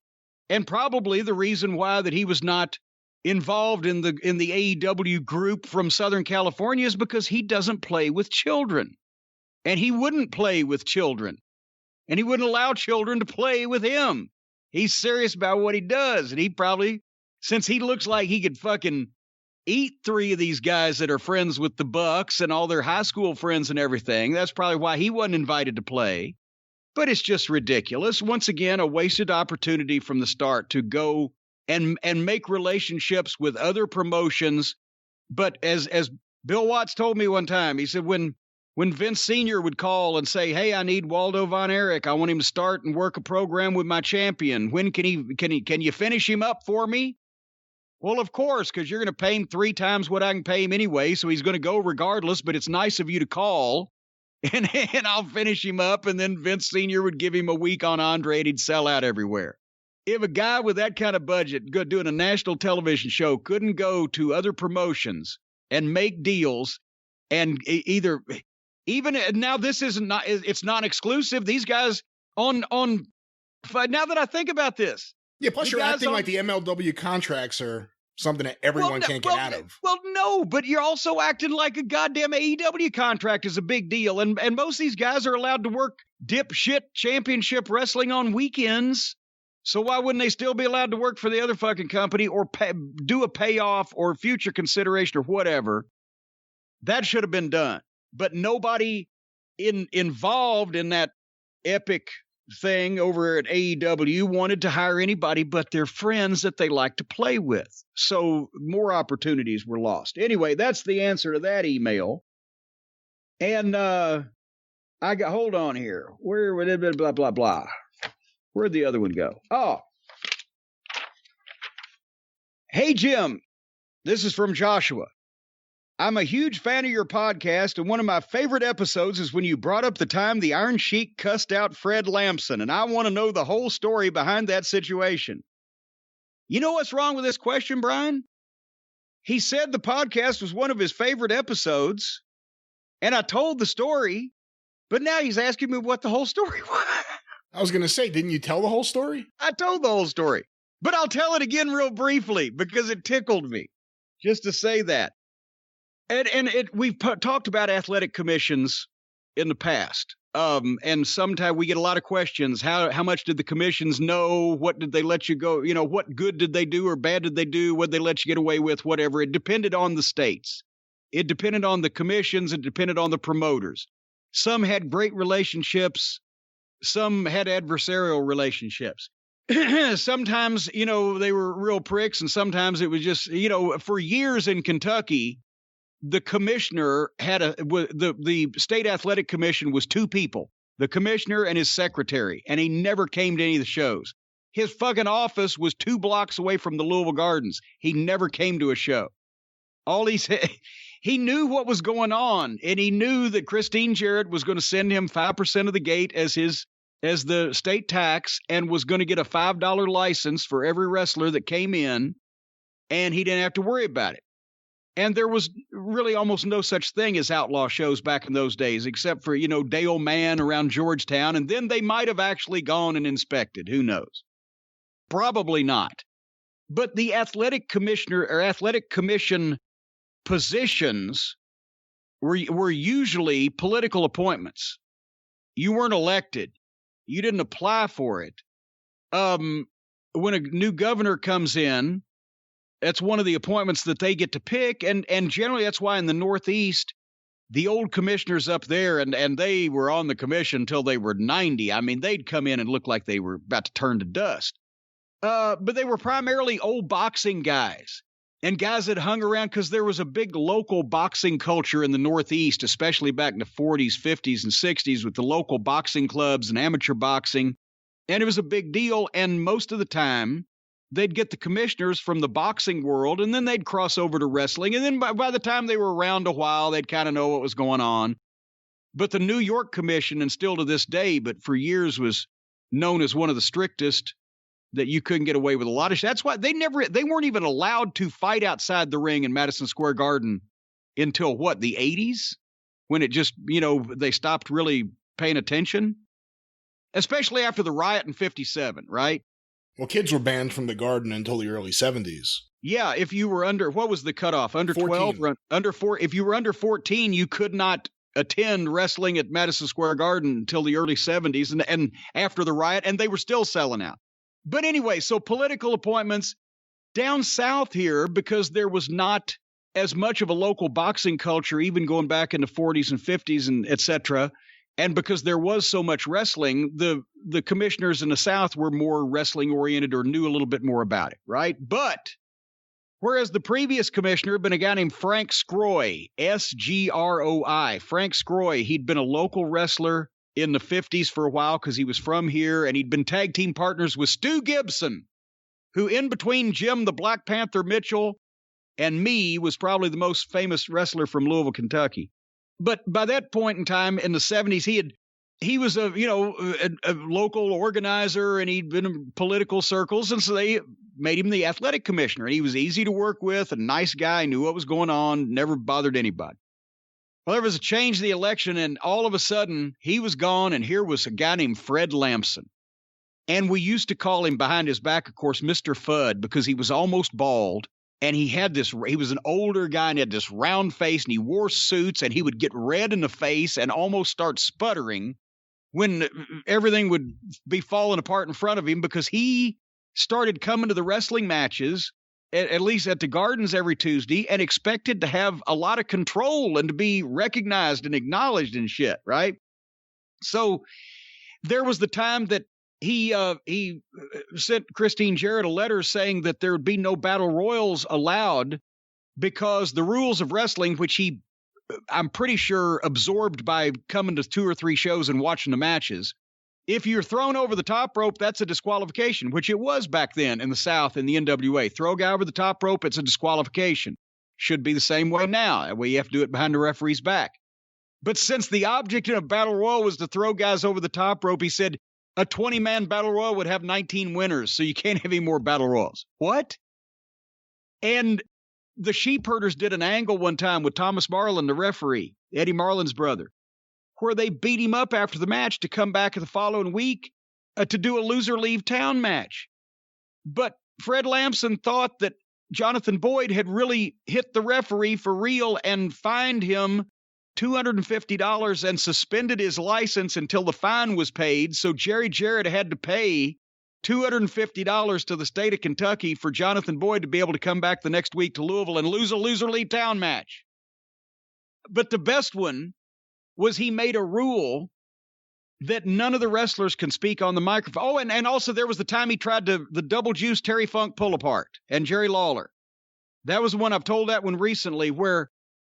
and probably the reason why that he was not involved in the AEW group from Southern California is because he doesn't play with children. And he wouldn't play with children. And he wouldn't allow children to play with him. He's serious about what he does. And he probably, since he looks like he could fucking eat 3 of these guys that are friends with the Bucks and all their high school friends and everything, that's probably why he wasn't invited to play. But it's just ridiculous. Once again, a wasted opportunity from the start to go and make relationships with other promotions. But as Bill Watts told me one time, he said when Vince Sr. would call and say, hey, I need Waldo Von Erich. I want him to start and work a program with my champion. When can you finish him up for me? Well, of course, because you're going to pay him 3 times what I can pay him anyway. So he's going to go regardless, but it's nice of you to call and I'll finish him up. And then Vince Sr. would give him a week on Andre and he'd sell out everywhere. If a guy with that kind of budget doing a national television show couldn't go to other promotions and make deals and even now this it's not exclusive. These guys on now that I think about this. Yeah, plus you're acting like the MLW contracts are something that everyone can't get out of. Well, no, but you're also acting like a goddamn AEW contract is a big deal. And most of these guys are allowed to work dipshit championship wrestling on weekends. So why wouldn't they still be allowed to work for the other fucking company or do a payoff or future consideration or whatever? That should have been done. But nobody involved in that epic thing over at AEW wanted to hire anybody but their friends that they like to play with. So more opportunities were lost. Anyway, that's the answer to that email. And hold on here. Where blah blah blah. Where'd the other one go? Oh. Hey Jim, this is from Joshua. I'm a huge fan of your podcast, and one of my favorite episodes is when you brought up the time the Iron Sheik cussed out Fred Lamson, and I want to know the whole story behind that situation. You know what's wrong with this question, Brian? He said the podcast was one of his favorite episodes, and I told the story, but now he's asking me what the whole story was. I was going to say, didn't you tell the whole story? I told the whole story, but I'll tell it again real briefly because it tickled me just to say that. And we've talked about athletic commissions in the past. And sometimes we get a lot of questions. How much did the commissions know? What did they let you go? You know, what good did they do or bad did they do? What did they let you get away with? Whatever. It depended on the states. It depended on the commissions. It depended on the promoters. Some had great relationships. Some had adversarial relationships. Sometimes, you know, they were real pricks. And sometimes it was just, you know, for years in Kentucky, the commissioner had the state athletic commission was two people, the commissioner and his secretary, and he never came to any of the shows. His fucking office was 2 blocks away from the Louisville Gardens. He never came to a show. All he said, he knew what was going on, and he knew that Christine Jarrett was going to send him 5% of the gate as the state tax, and was going to get a $5 license for every wrestler that came in, and he didn't have to worry about it. And there was really almost no such thing as outlaw shows back in those days, except for, you know, Dale Mann around Georgetown. And then they might have actually gone and inspected. Who knows? Probably not. But the athletic commissioner or athletic commission positions were usually political appointments. You weren't elected. You didn't apply for it. When a new governor comes in, that's one of the appointments that they get to pick. And generally that's why in the Northeast, the old commissioners up there, and they were on the commission until they were 90. I mean, they'd come in and look like they were about to turn to dust. But they were primarily old boxing guys and guys that hung around because there was a big local boxing culture in the Northeast, especially back in the 40s, 50s, and 60s with the local boxing clubs and amateur boxing. And it was a big deal. And most of the time, they'd get the commissioners from the boxing world, and then they'd cross over to wrestling. And then by the time they were around a while, they'd kind of know what was going on. But the New York Commission, and still to this day, but for years was known as one of the strictest, that you couldn't get away with a lot of shit. That's why they weren't even allowed to fight outside the ring in Madison Square Garden until what, the 80s? When it just, you know, they stopped really paying attention. Especially after the riot in 57, right? Well, kids were banned from the Garden until the early 70s. Yeah, if you were under, what was the cutoff? Under 12 or under 4? If you were under 14, you could not attend wrestling at Madison Square Garden until the early 70s and after the riot, and they were still selling out. But anyway, so political appointments down south here, because there was not as much of a local boxing culture, even going back in the 40s and 50s and et cetera. And because there was so much wrestling, the commissioners in the South were more wrestling oriented or knew a little bit more about it, right? But whereas the previous commissioner had been a guy named Frank Scroy, S-G-R-O-I, Frank Scroy, he'd been a local wrestler in the 50s for a while because he was from here, and he'd been tag team partners with Stu Gibson, who in between Jim the Black Panther Mitchell and me was probably the most famous wrestler from Louisville, Kentucky. But by that point in time in the 70s, he was a local organizer, and he'd been in political circles. And so they made him the athletic commissioner, and he was easy to work with, a nice guy, knew what was going on, never bothered anybody. Well, there was a change in the election, and all of a sudden he was gone. And here was a guy named Fred Lamson. And we used to call him behind his back, of course, Mr. Fudd, because he was almost bald. And he was an older guy, and he had this round face, and he wore suits, and he would get red in the face and almost start sputtering when everything would be falling apart in front of him, because he started coming to the wrestling matches, at least at the Gardens every Tuesday, and expected to have a lot of control and to be recognized and acknowledged and shit, right? So there was the time that he sent Christine Jarrett a letter saying that there would be no battle royals allowed because the rules of wrestling, which he, I'm pretty sure, absorbed by coming to 2 or 3 shows and watching the matches. If you're thrown over the top rope, that's a disqualification, which it was back then in the South in the NWA. Throw a guy over the top rope, it's a disqualification. Should be the same way now. That way you have to do it behind the referee's back. But since the object in a battle royal was to throw guys over the top rope, he said a 20-man battle royal would have 19 winners, so you can't have any more battle royals. What? And the Sheep Herders did an angle one time with Thomas Marlin, the referee, Eddie Marlin's brother, where they beat him up after the match to come back the following week to do a loser leave town match. But Fred Lamson thought that Jonathan Boyd had really hit the referee for real and fined him $250 and suspended his license until the fine was paid. So Jerry Jarrett had to pay $250 to the state of Kentucky for Jonathan Boyd to be able to come back the next week to Louisville and lose a loser leave town match. But the best one was he made a rule that none of the wrestlers can speak on the microphone. Oh, and also there was the time he tried the double juice Terry Funk pull apart and Jerry Lawler. That was the one, I've told that one recently, where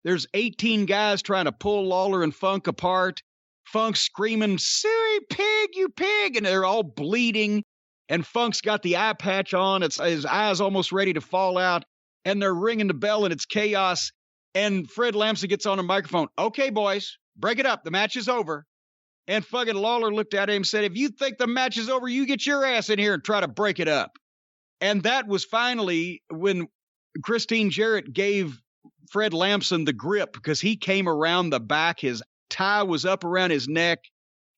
there's 18 guys trying to pull Lawler and Funk apart. Funk screaming, "Silly pig, you pig!" And they're all bleeding. And Funk's got the eye patch on. His eye's almost ready to fall out. And they're ringing the bell and it's chaos. And Fred Lamson gets on a microphone. "Okay, boys, break it up. The match is over." And fucking Lawler looked at him and said, "If you think the match is over, you get your ass in here and try to break it up." And that was finally when Christine Jarrett gave Fred Lamson the grip, because he came around the back. His tie was up around his neck.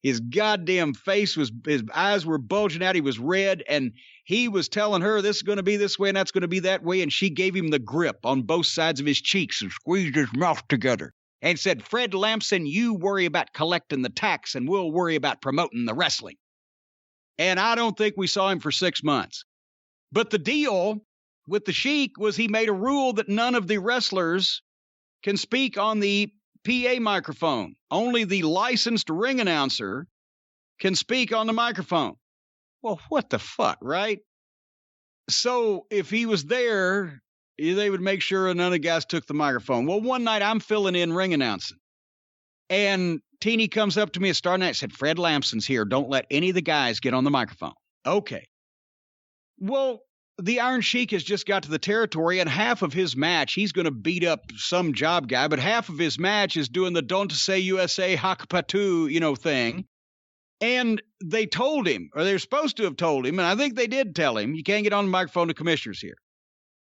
His goddamn face his eyes were bulging out. He was red, and he was telling her this is going to be this way and that's going to be that way. And she gave him the grip on both sides of his cheeks and squeezed his mouth together and said, "Fred Lamson, you worry about collecting the tax and we'll worry about promoting the wrestling." And I don't think we saw him for 6 months. But the deal with the Sheik was he made a rule that none of the wrestlers can speak on the PA microphone. Only the licensed ring announcer can speak on the microphone. Well, what the fuck, right? So if he was there, they would make sure none of the guys took the microphone. Well, one night I'm filling in ring announcing. And Teeny comes up to me at Star Night and said, "Fred Lamson's here. Don't let any of the guys get on the microphone." Okay. Well, the Iron Sheik has just got to the territory, and half of his match, he's going to beat up some job guy, but half of his match is doing the "Don't Say USA Jacob Fatu," thing. And they told him, or they're supposed to have told him, and I think they did tell him, "You can't get on the microphone, the commissioner's here."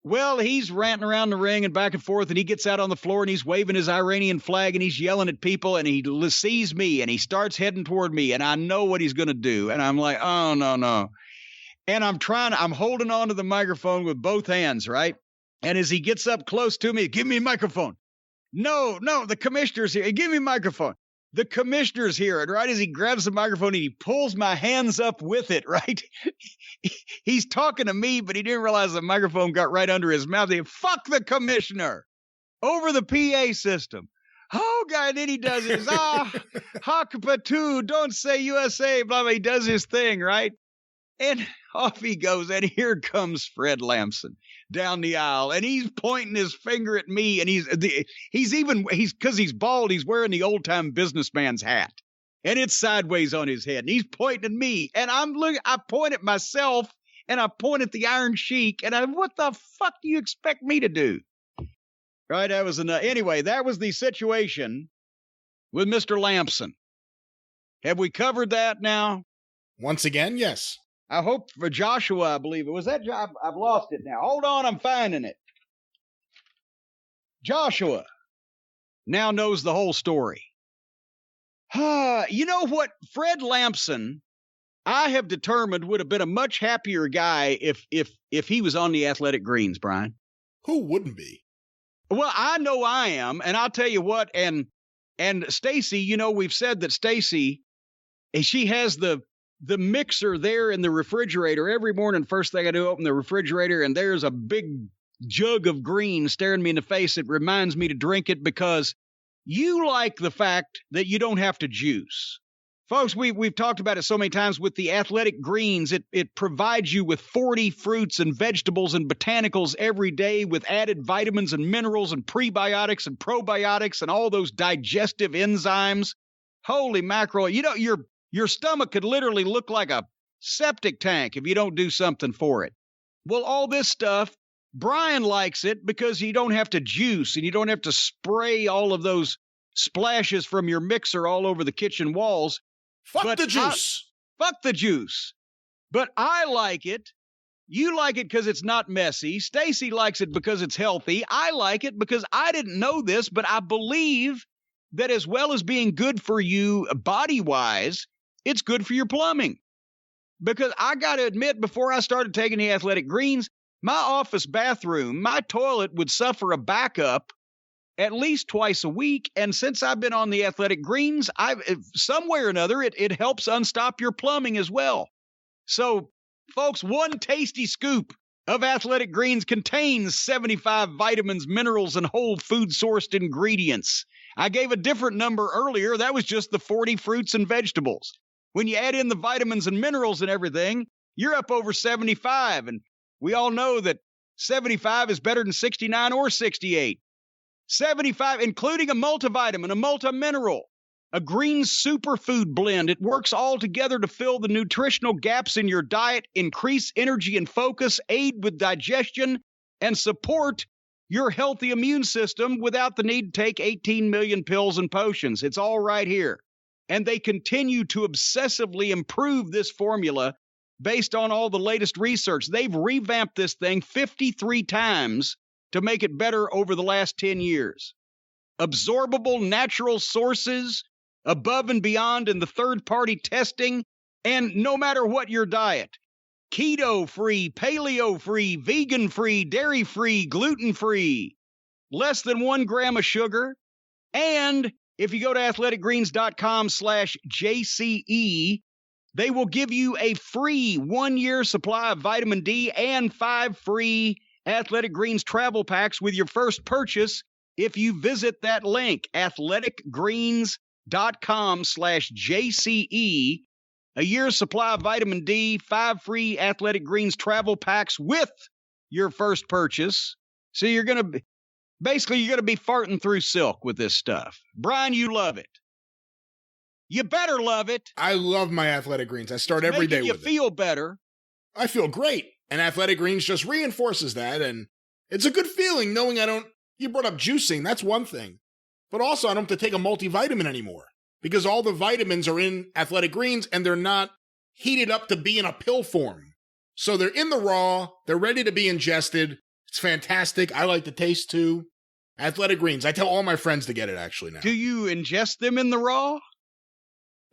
Well, he's ranting around the ring and back and forth, and he gets out on the floor and he's waving his Iranian flag and he's yelling at people, and he sees me and he starts heading toward me, and I know what he's going to do. And I'm like, oh, no. And I'm holding on to the microphone with both hands, right? And as he gets up close to me, "Give me a microphone." No, the commissioner's here. "Give me a microphone." The commissioner's here. And right as he grabs the microphone, and he pulls my hands up with it, right? He's talking to me, but he didn't realize the microphone got right under his mouth. He, "Fuck the commissioner," over the PA system. Oh, God, and then he does his, Hakapatu, "Don't say USA," blah, blah. He does his thing, right? And off he goes, and here comes Fred Lamson down the aisle, and he's pointing his finger at me, and he's because he's bald, he's wearing the old-time businessman's hat, and it's sideways on his head, and he's pointing at me, and I point at myself, and I point at the Iron Sheik, and what the fuck do you expect me to do? Right, that was enough. Anyway, that was the situation with Mr. Lamson. Have we covered that now? Once again, yes. I hope for Joshua, I believe it was that job. I've lost it now. Hold on, I'm finding it. Joshua now knows the whole story. You know what? Fred Lamson, I have determined, would have been a much happier guy if he was on the athletic greens, Brian. Who wouldn't be? Well, I know I am, and I'll tell you what, and Stacy, we've said that Stacy And she has the mixer there in the refrigerator. Every morning, first thing I do, open the refrigerator, and there's a big jug of green staring me in the face. It reminds me to drink it because you like the fact that you don't have to juice. Folks, we've talked about it so many times with the Athletic Greens. It provides you with 40 fruits and vegetables and botanicals every day with added vitamins and minerals and prebiotics and probiotics and all those digestive enzymes. Holy mackerel. You know, your stomach could literally look like a septic tank if you don't do something for it. Well, all this stuff, Brian likes it because you don't have to juice and you don't have to spray all of those splashes from your mixer all over the kitchen walls. Fuck the juice. Fuck the juice. But I like it. You like it because it's not messy. Stacy likes it because it's healthy. I like it because I didn't know this, but I believe that as well as being good for you body-wise, it's good for your plumbing. Because I got to admit, before I started taking the Athletic Greens, my office bathroom, my toilet would suffer a backup at least twice a week. And since I've been on the Athletic Greens, some way or another, it helps unstop your plumbing as well. So, folks, one tasty scoop of Athletic Greens contains 75 vitamins, minerals, and whole food-sourced ingredients. I gave a different number earlier. That was just the 40 fruits and vegetables. When you add in the vitamins and minerals and everything, you're up over 75. And we all know that 75 is better than 69 or 68. 75, including a multivitamin, a multimineral, a green superfood blend. It works all together to fill the nutritional gaps in your diet, increase energy and focus, aid with digestion, and support your healthy immune system without the need to take 18 million pills and potions. It's all right here. And they continue to obsessively improve this formula based on all the latest research. They've revamped this thing 53 times to make it better over the last 10 years. Absorbable natural sources above and beyond in the third-party testing, and no matter what your diet, keto-free, paleo-free, vegan-free, dairy-free, gluten-free, less than 1 gram of sugar, and if you go to athleticgreens.com/JCE, they will give you a free 1-year supply of vitamin D and 5 free Athletic Greens travel packs with your first purchase if you visit that link, athleticgreens.com/JCE. A year's supply of vitamin D, 5 free Athletic Greens travel packs with your first purchase. So you're going to be farting through silk with this stuff. Brian, you love it. You better love it. I love my Athletic Greens. I start every day with it. You feel better. I feel great. And Athletic Greens just reinforces that. And it's a good feeling knowing you brought up juicing. That's one thing. But also I don't have to take a multivitamin anymore because all the vitamins are in Athletic Greens and they're not heated up to be in a pill form. So they're in the raw. They're ready to be ingested. It's fantastic. I like the taste too. Athletic Greens. I tell all my friends to get it actually now. Do you ingest them in the raw?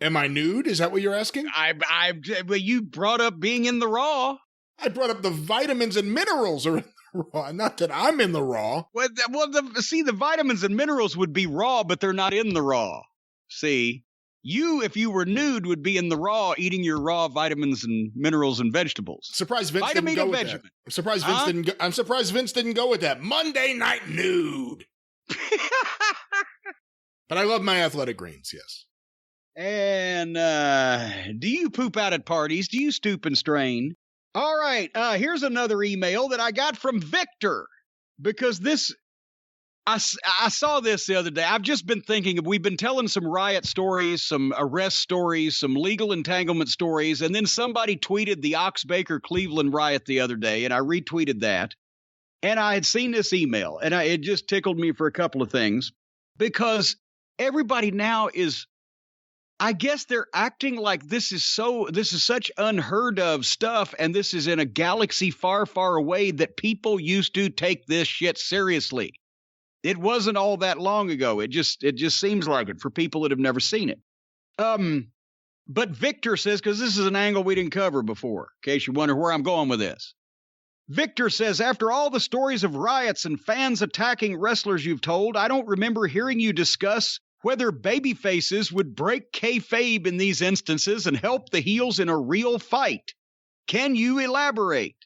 Am I nude? Is that what you're asking? Well, you brought up being in the raw. I brought up the vitamins and minerals are in the raw. Not that I'm in the raw. The vitamins and minerals would be raw, but they're not in the raw. See, if you were nude, would be in the raw, eating your raw vitamins and minerals and vegetables. Surprised Vince didn't go with that. I'm surprised Vince didn't go with that. Monday Night Nude. But I love my Athletic Greens, yes. And do you poop out at parties? Do you stoop and strain? All right, here's another email that I got from Victor, because I saw this the other day. I've just been thinking, we've been telling some riot stories, some arrest stories, some legal entanglement stories, and then somebody tweeted the Ox Baker Cleveland riot the other day, and I retweeted that. And I had seen this email, and it just tickled me for a couple of things, because everybody now I guess they're acting like this is such unheard of stuff, and this is in a galaxy far, far away that people used to take this shit seriously. It wasn't all that long ago. It just seems like it for people that have never seen it. But Victor says, because this is an angle we didn't cover before, in case you wonder where I'm going with this. Victor says, after all the stories of riots and fans attacking wrestlers you've told, I don't remember hearing you discuss whether babyfaces would break kayfabe in these instances and help the heels in a real fight. Can you elaborate?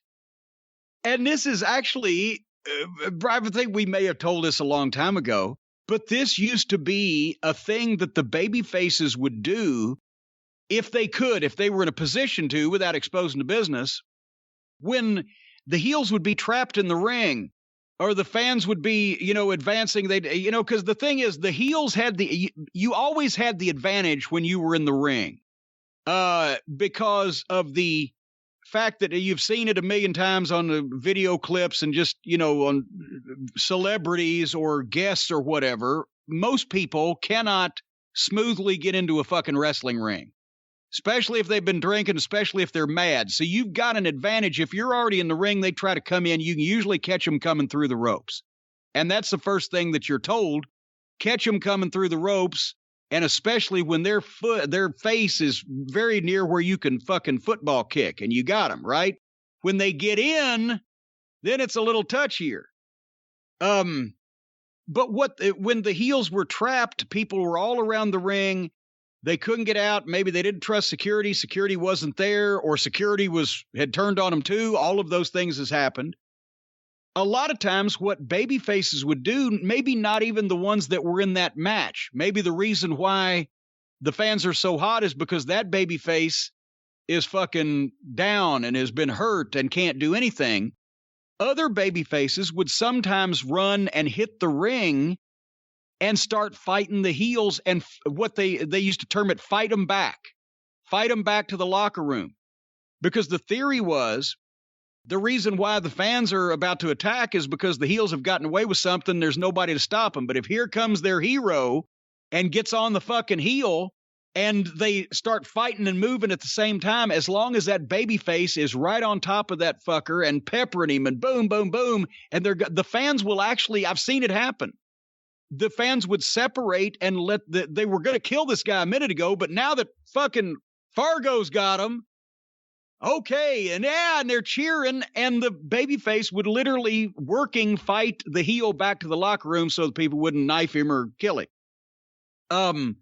And this is actually, I think we may have told this a long time ago, but this used to be a thing that the babyfaces would do if they could, if they were in a position to, without exposing the business, when the heels would be trapped in the ring or the fans would be, advancing, because the thing is, the heels had you always had the advantage when you were in the ring because of the fact that you've seen it a million times on the video clips and just, on celebrities or guests or whatever. Most people cannot smoothly get into a fucking wrestling ring, especially if they've been drinking, especially if they're mad. So you've got an advantage. If you're already in the ring, they try to come in. You can usually catch them coming through the ropes. And that's the first thing that you're told. Catch them coming through the ropes. And especially when their face is very near where you can fucking football kick, and you got them, right? When they get in, then it's a little touchier. But when the heels were trapped, people were all around the ring. They couldn't get out. Maybe they didn't trust security. Security wasn't there, or security had turned on them too. All of those things has happened. A lot of times what baby faces would do, maybe not even the ones that were in that match. Maybe the reason why the fans are so hot is because that baby face is fucking down and has been hurt and can't do anything. Other baby faces would sometimes run and hit the ring and start fighting the heels, and what they used to term it, fight them back to the locker room. Because the theory was, the reason why the fans are about to attack is because the heels have gotten away with something. There's nobody to stop them. But if here comes their hero and gets on the fucking heel and they start fighting and moving at the same time, as long as that baby face is right on top of that fucker and peppering him and boom, boom, boom, and the fans will actually, I've seen it happen. The fans would separate and they were going to kill this guy a minute ago, but now that fucking Fargo's got him, okay, and they're cheering, and the babyface would literally fight the heel back to the locker room so that people wouldn't knife him or kill him.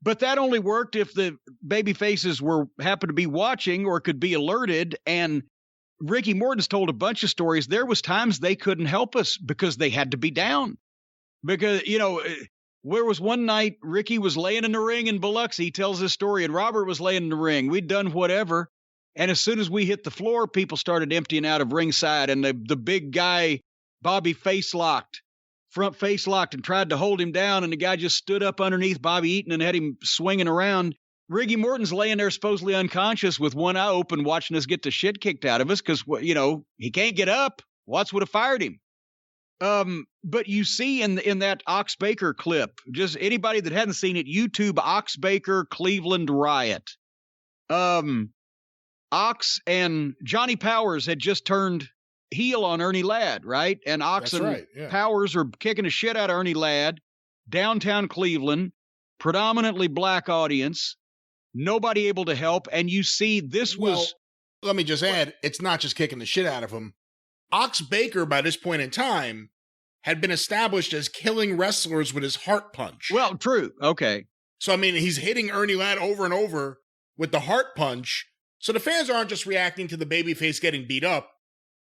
But that only worked if the babyfaces happened to be watching or could be alerted. And Ricky Morton's told a bunch of stories. There was times they couldn't help us because they had to be down. Because, where was one night Ricky was laying in the ring in Biloxi, he tells this story, and Robert was laying in the ring. We'd done whatever. And as soon as we hit the floor, people started emptying out of ringside, and the big guy, Bobby, front face locked and tried to hold him down, and the guy just stood up underneath Bobby Eaton and had him swinging around. Ricky Morton's laying there supposedly unconscious with one eye open watching us get the shit kicked out of us because, he can't get up. Watts would have fired him. But you see in that Ox Baker clip, just anybody that hadn't seen it, YouTube Ox Baker Cleveland Riot. Ox and Johnny Powers had just turned heel on Ernie Ladd, right? And Ox and Powers are kicking the shit out of Ernie Ladd, downtown Cleveland, predominantly black audience, nobody able to help. And you see let me just add, it's not just kicking the shit out of him. Ox Baker, by this point in time, had been established as killing wrestlers with his heart punch. Well, true. Okay. So, I mean, he's hitting Ernie Ladd over and over with the heart punch. So the fans aren't just reacting to the babyface getting beat up.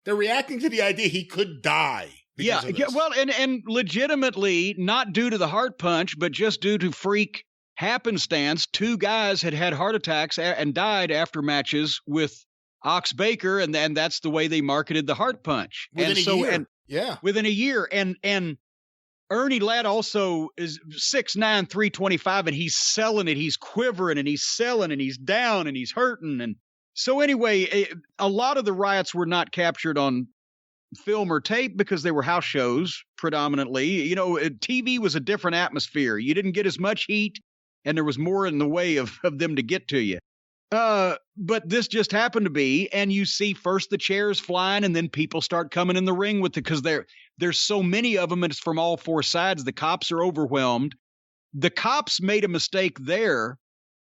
They're reacting to the idea he could die. Yeah. Well, and legitimately, not due to the heart punch, but just due to freak happenstance, two guys had heart attacks and died after matches with Ox Baker, and that's the way they marketed the heart punch. Within a year. And Ernie Ladd also is 6'9", 325, and he's selling it. He's quivering, and he's selling, and he's down, and he's hurting. And so anyway, a lot of the riots were not captured on film or tape because they were house shows predominantly. TV was a different atmosphere. You didn't get as much heat, and there was more in the way of them to get to you. But this just happened to be, and you see first the chairs flying, and then people start coming in the ring with it because there's so many of them, and it's from all four sides. The cops are overwhelmed. The cops made a mistake there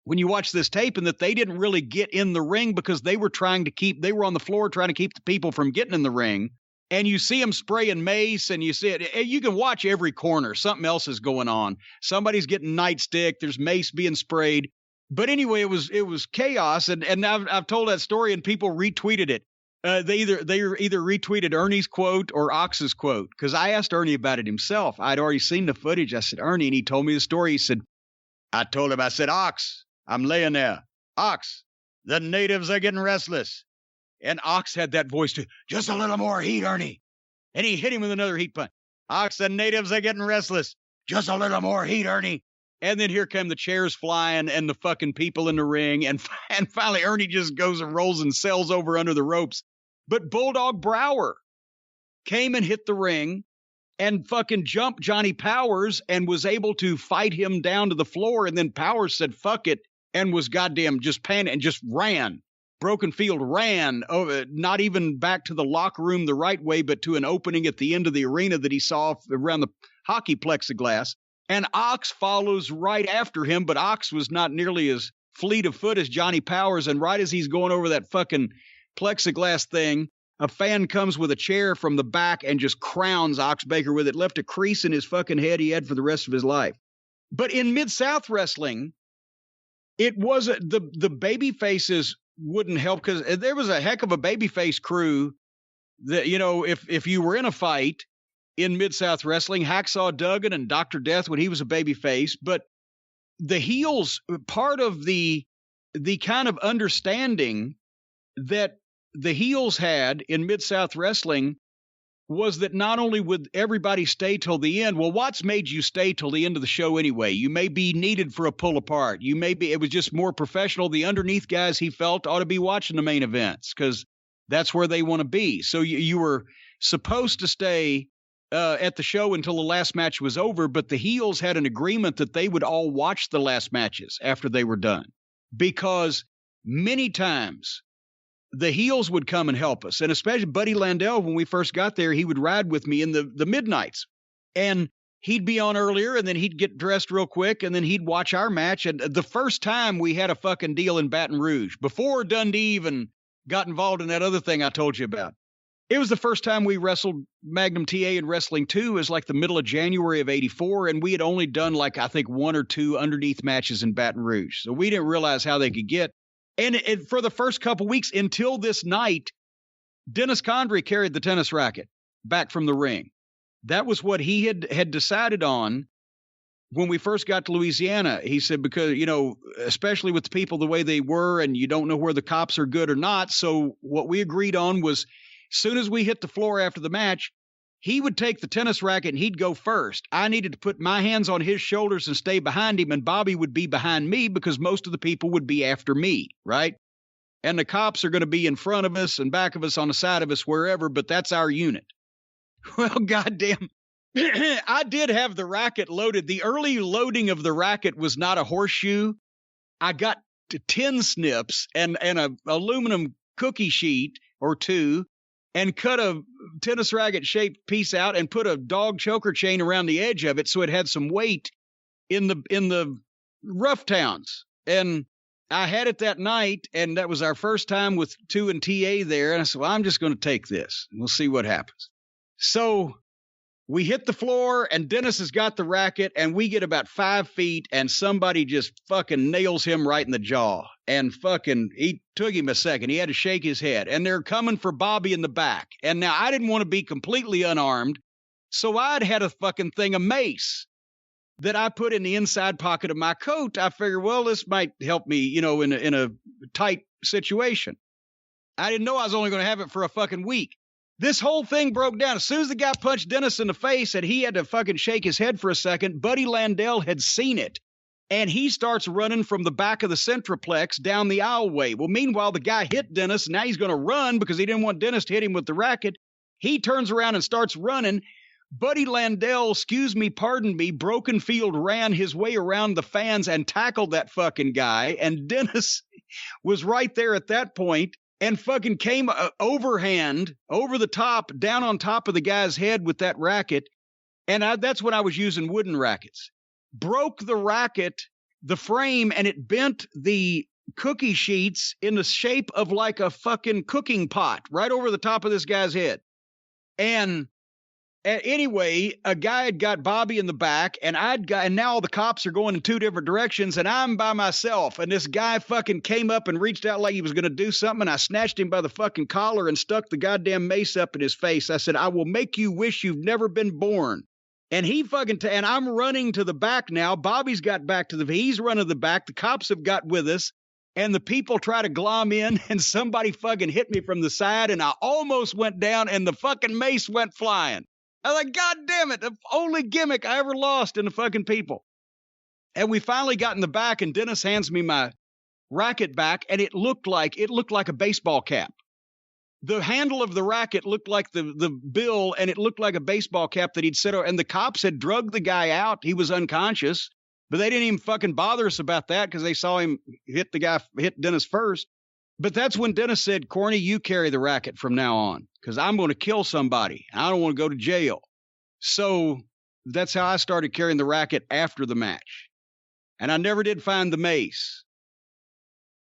when you watch this tape, in that they didn't really get in the ring because they were on the floor trying to keep the people from getting in the ring. and you see them spraying mace, and you see it. You can watch every corner. Something else is going on. Somebody's getting nightstick. There's mace being sprayed. But anyway, it was chaos, and I've told that story, and people retweeted it. They either retweeted Ernie's quote or Ox's quote, because I asked Ernie about it himself. I'd already seen the footage. I said, Ernie, and he told me the story. He said, I told him, I said, Ox, I'm laying there. Ox, the natives are getting restless. And Ox had that voice too. Just a little more heat, Ernie. And he hit him with another heat punch. Ox, the natives are getting restless. Just a little more heat, Ernie. And then here come the chairs flying and the fucking people in the ring. And finally, Ernie just goes and rolls and sails over under the ropes. But Bulldog Brower came and hit the ring and fucking jumped Johnny Powers and was able to fight him down to the floor. And then Powers said, fuck it, and was goddamn just panicked and just ran. Broken Field ran over, not even back to the locker room the right way, but to an opening at the end of the arena that he saw around the hockey plexiglass. And Ox follows right after him, but Ox was not nearly as fleet of foot as Johnny Powers. And right as he's going over that fucking plexiglass thing, a fan comes with a chair from the back and just crowns Ox Baker with it, left a crease in his fucking head he had for the rest of his life. But in Mid-South Wrestling, it wasn't the baby faces wouldn't help, because there was a heck of a babyface crew that, you know, if you were in a fight in Mid-South Wrestling, Hacksaw Duggan and Dr. Death when he was a babyface, but the heels, part of the kind of understanding that the heels had in Mid-South Wrestling was that not only would everybody stay till the end, well, Watts made you stay till the end of the show anyway. You may be needed for a pull apart. It was just more professional. The underneath guys, he felt, ought to be watching the main events because that's where they want to be. So you were supposed to stay at the show until the last match was over, but the heels had an agreement that they would all watch the last matches after they were done, because many times the heels would come and help us. And especially Buddy Landell, when we first got there, he would ride with me in the midnights. And he'd be on earlier, and then he'd get dressed real quick, and then he'd watch our match. And the first time we had a fucking deal in Baton Rouge, before Dundee even got involved in that other thing I told you about, it was the first time we wrestled Magnum TA in Wrestling 2. It was like the middle of January of 84, and we had only done like, I think, 1 or 2 underneath matches in Baton Rouge. So we didn't realize how they could get. And for the first couple weeks until this night, Dennis Condrey carried the tennis racket back from the ring. That was what he had decided on when we first got to Louisiana. He said, because, you know, especially with the people the way they were, and you don't know where the cops are good or not. So what we agreed on was, as soon as we hit the floor after the match, he would take the tennis racket and he'd go first. I needed to put my hands on his shoulders and stay behind him, and Bobby would be behind me because most of the people would be after me, right? And the cops are going to be in front of us and back of us, on the side of us, wherever, but that's our unit. Well, goddamn, I did have the racket loaded. The early loading of the racket was not a horseshoe. I got 10 snips and an aluminum cookie sheet or 2, and cut a tennis racket shaped piece out and put a dog choker chain around the edge of it so it had some weight in the rough towns. And I had it that night, and that was our first time with 2 and TA there. And I said, well, I'm just going to take this, and we'll see what happens. So we hit the floor, and Dennis has got the racket, and we get about 5 feet, and somebody just fucking nails him right in the jaw. And fucking, he took him a second. He had to shake his head. And they're coming for Bobby in the back. And now I didn't want to be completely unarmed, so I'd had a fucking thing of mace that I put in the inside pocket of my coat. I figured, well, this might help me, you know, in a tight situation. I didn't know I was only going to have it for a fucking week. This whole thing broke down. As soon as the guy punched Dennis in the face and he had to fucking shake his head for a second, Buddy Landell had seen it. And he starts running from the back of the Centroplex down the aisleway. Well, meanwhile, the guy hit Dennis. Now he's going to run because he didn't want Dennis to hit him with the racket. He turns around and starts running. Buddy Landell, pardon me, Broken Field ran his way around the fans and tackled that fucking guy. And Dennis was right there at that point and fucking came overhand, over the top, down on top of the guy's head with that racket. And that's when I was using wooden rackets. Broke the racket, the frame, and it bent the cookie sheets in the shape of like a fucking cooking pot right over the top of this guy's head. And anyway, a guy had got Bobby in the back, and now all the cops are going in two different directions, and I'm by myself. And this guy fucking came up and reached out like he was going to do something, and I snatched him by the fucking collar and stuck the goddamn mace up in his face. I said, I will make you wish you've never been born. And he fucking, and I'm running to the back now. Bobby's got back he's running to the back. The cops have got with us. And the people try to glom in, and somebody fucking hit me from the side, and I almost went down, and the fucking mace went flying. I was like, God damn it, the only gimmick I ever lost in the fucking people. And we finally got in the back, and Dennis hands me my racket back, and it looked like a baseball cap. The handle of the racket looked like the bill, and it looked like a baseball cap that he'd set over. And the cops had drugged the guy out. He was unconscious. But they didn't even fucking bother us about that because they saw him hit Dennis first. But that's when Dennis said, Corny, you carry the racket from now on because I'm going to kill somebody. I don't want to go to jail. So that's how I started carrying the racket after the match. And I never did find the mace.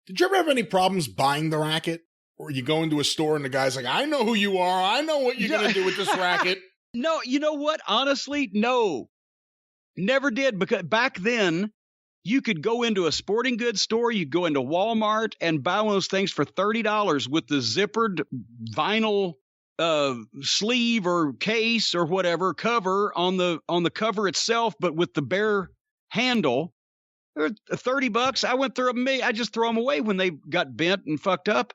Did you ever have any problems buying the racket? Or you go into a store and the guy's like, I know who you are. I know what you're going to do with this racket. No, you know what? Honestly, no. Never did, because back then you could go into a sporting goods store, you'd go into Walmart and buy one of those things for $30 with the zippered vinyl sleeve or case or whatever cover on the cover itself, but with the bare handle. $30. I went through I just throw them away when they got bent and fucked up.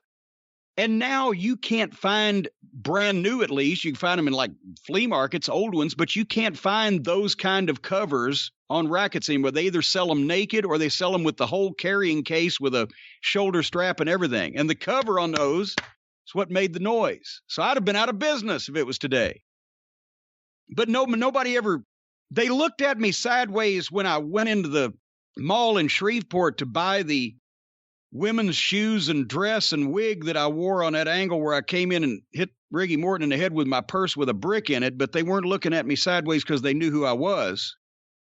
And now you can't find brand new, at least. You can find them in like flea markets, old ones, but you can't find those kind of covers on rackets anymore. They either sell them naked or they sell them with the whole carrying case with a shoulder strap and everything. And the cover on those is what made the noise. So I'd have been out of business if it was today. But nobody ever, they looked at me sideways when I went into the mall in Shreveport to buy the women's shoes and dress and wig that I wore on that angle where I came in and hit Riggy Morton in the head with my purse with a brick in it, but they weren't looking at me sideways because they knew who I was.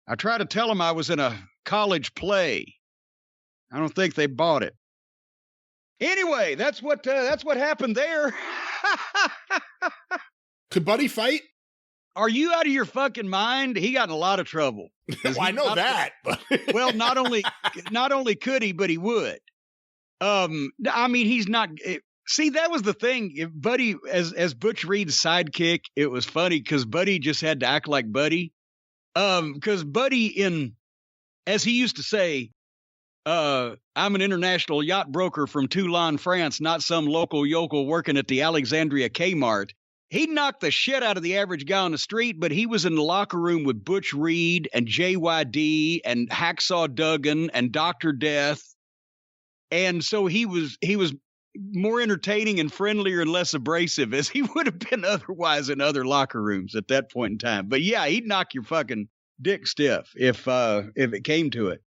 I tried to tell them I was in a college play. I don't think they bought it. Anyway, that's what happened there. Could Buddy fight? Are you out of your fucking mind? He got in a lot of trouble. Well, I know that. Well, not only could he, but he would. I mean, he's not. See, that was the thing. If Buddy, as Butch Reed's sidekick, it was funny because Buddy just had to act like Buddy. Because Buddy, as he used to say, I'm an international yacht broker from Toulon, France, not some local yokel working at the Alexandria Kmart. He knocked the shit out of the average guy on the street, but he was in the locker room with Butch Reed and JYD and Hacksaw Duggan and Dr. Death. And so he was more entertaining and friendlier and less abrasive as he would have been otherwise in other locker rooms at that point in time. But yeah, he'd knock your fucking dick stiff if it came to it.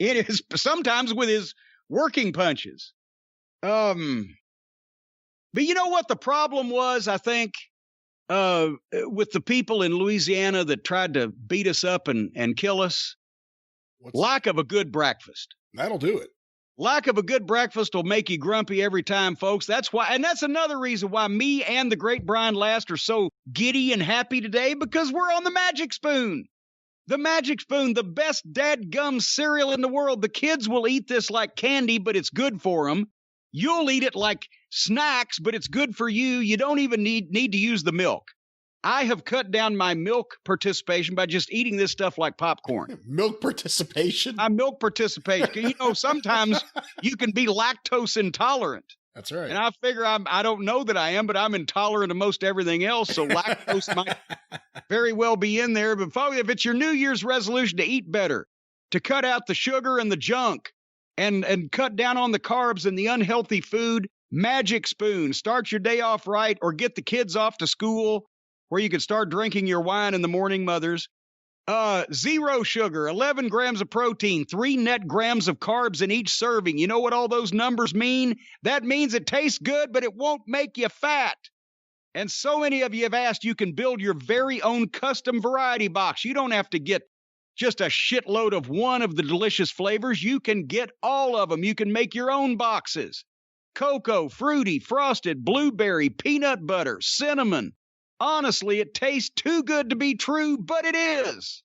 It is sometimes with his working punches. But you know what the problem was, I think, with the people in Louisiana that tried to beat us up and kill us? Lack of a good breakfast. That'll do it. Lack of a good breakfast will make you grumpy every time, folks. That's why, and that's another reason why me and the great Brian Last are so giddy and happy today, because we're on the Magic Spoon. The Magic Spoon, the best dadgum cereal in the world. The kids will eat this like candy, but it's good for them. You'll eat it like snacks, but it's good for you. You don't even need to use the milk. I have cut down my milk participation by just eating this stuff like popcorn. Milk participation? Milk participation. You know, sometimes you can be lactose intolerant. That's right. And I figure I don't know that I am, but I'm intolerant to most everything else. So lactose might very well be in there. But folks, if it's your New Year's resolution to eat better, to cut out the sugar and the junk, and cut down on the carbs and the unhealthy food, Magic Spoon. Start your day off right, or get the kids off to school where you can start drinking your wine in the morning, mothers. 0 sugar, 11 grams of protein, 3 net grams of carbs in each serving. You know what all those numbers mean? That means it tastes good, but it won't make you fat. And so many of you have asked, you can build your very own custom variety box. You don't have to get just a shitload of one of the delicious flavors. You can get all of them. You can make your own boxes. Cocoa, fruity, frosted, blueberry, peanut butter, cinnamon, Honestly, it tastes too good to be true, but it is.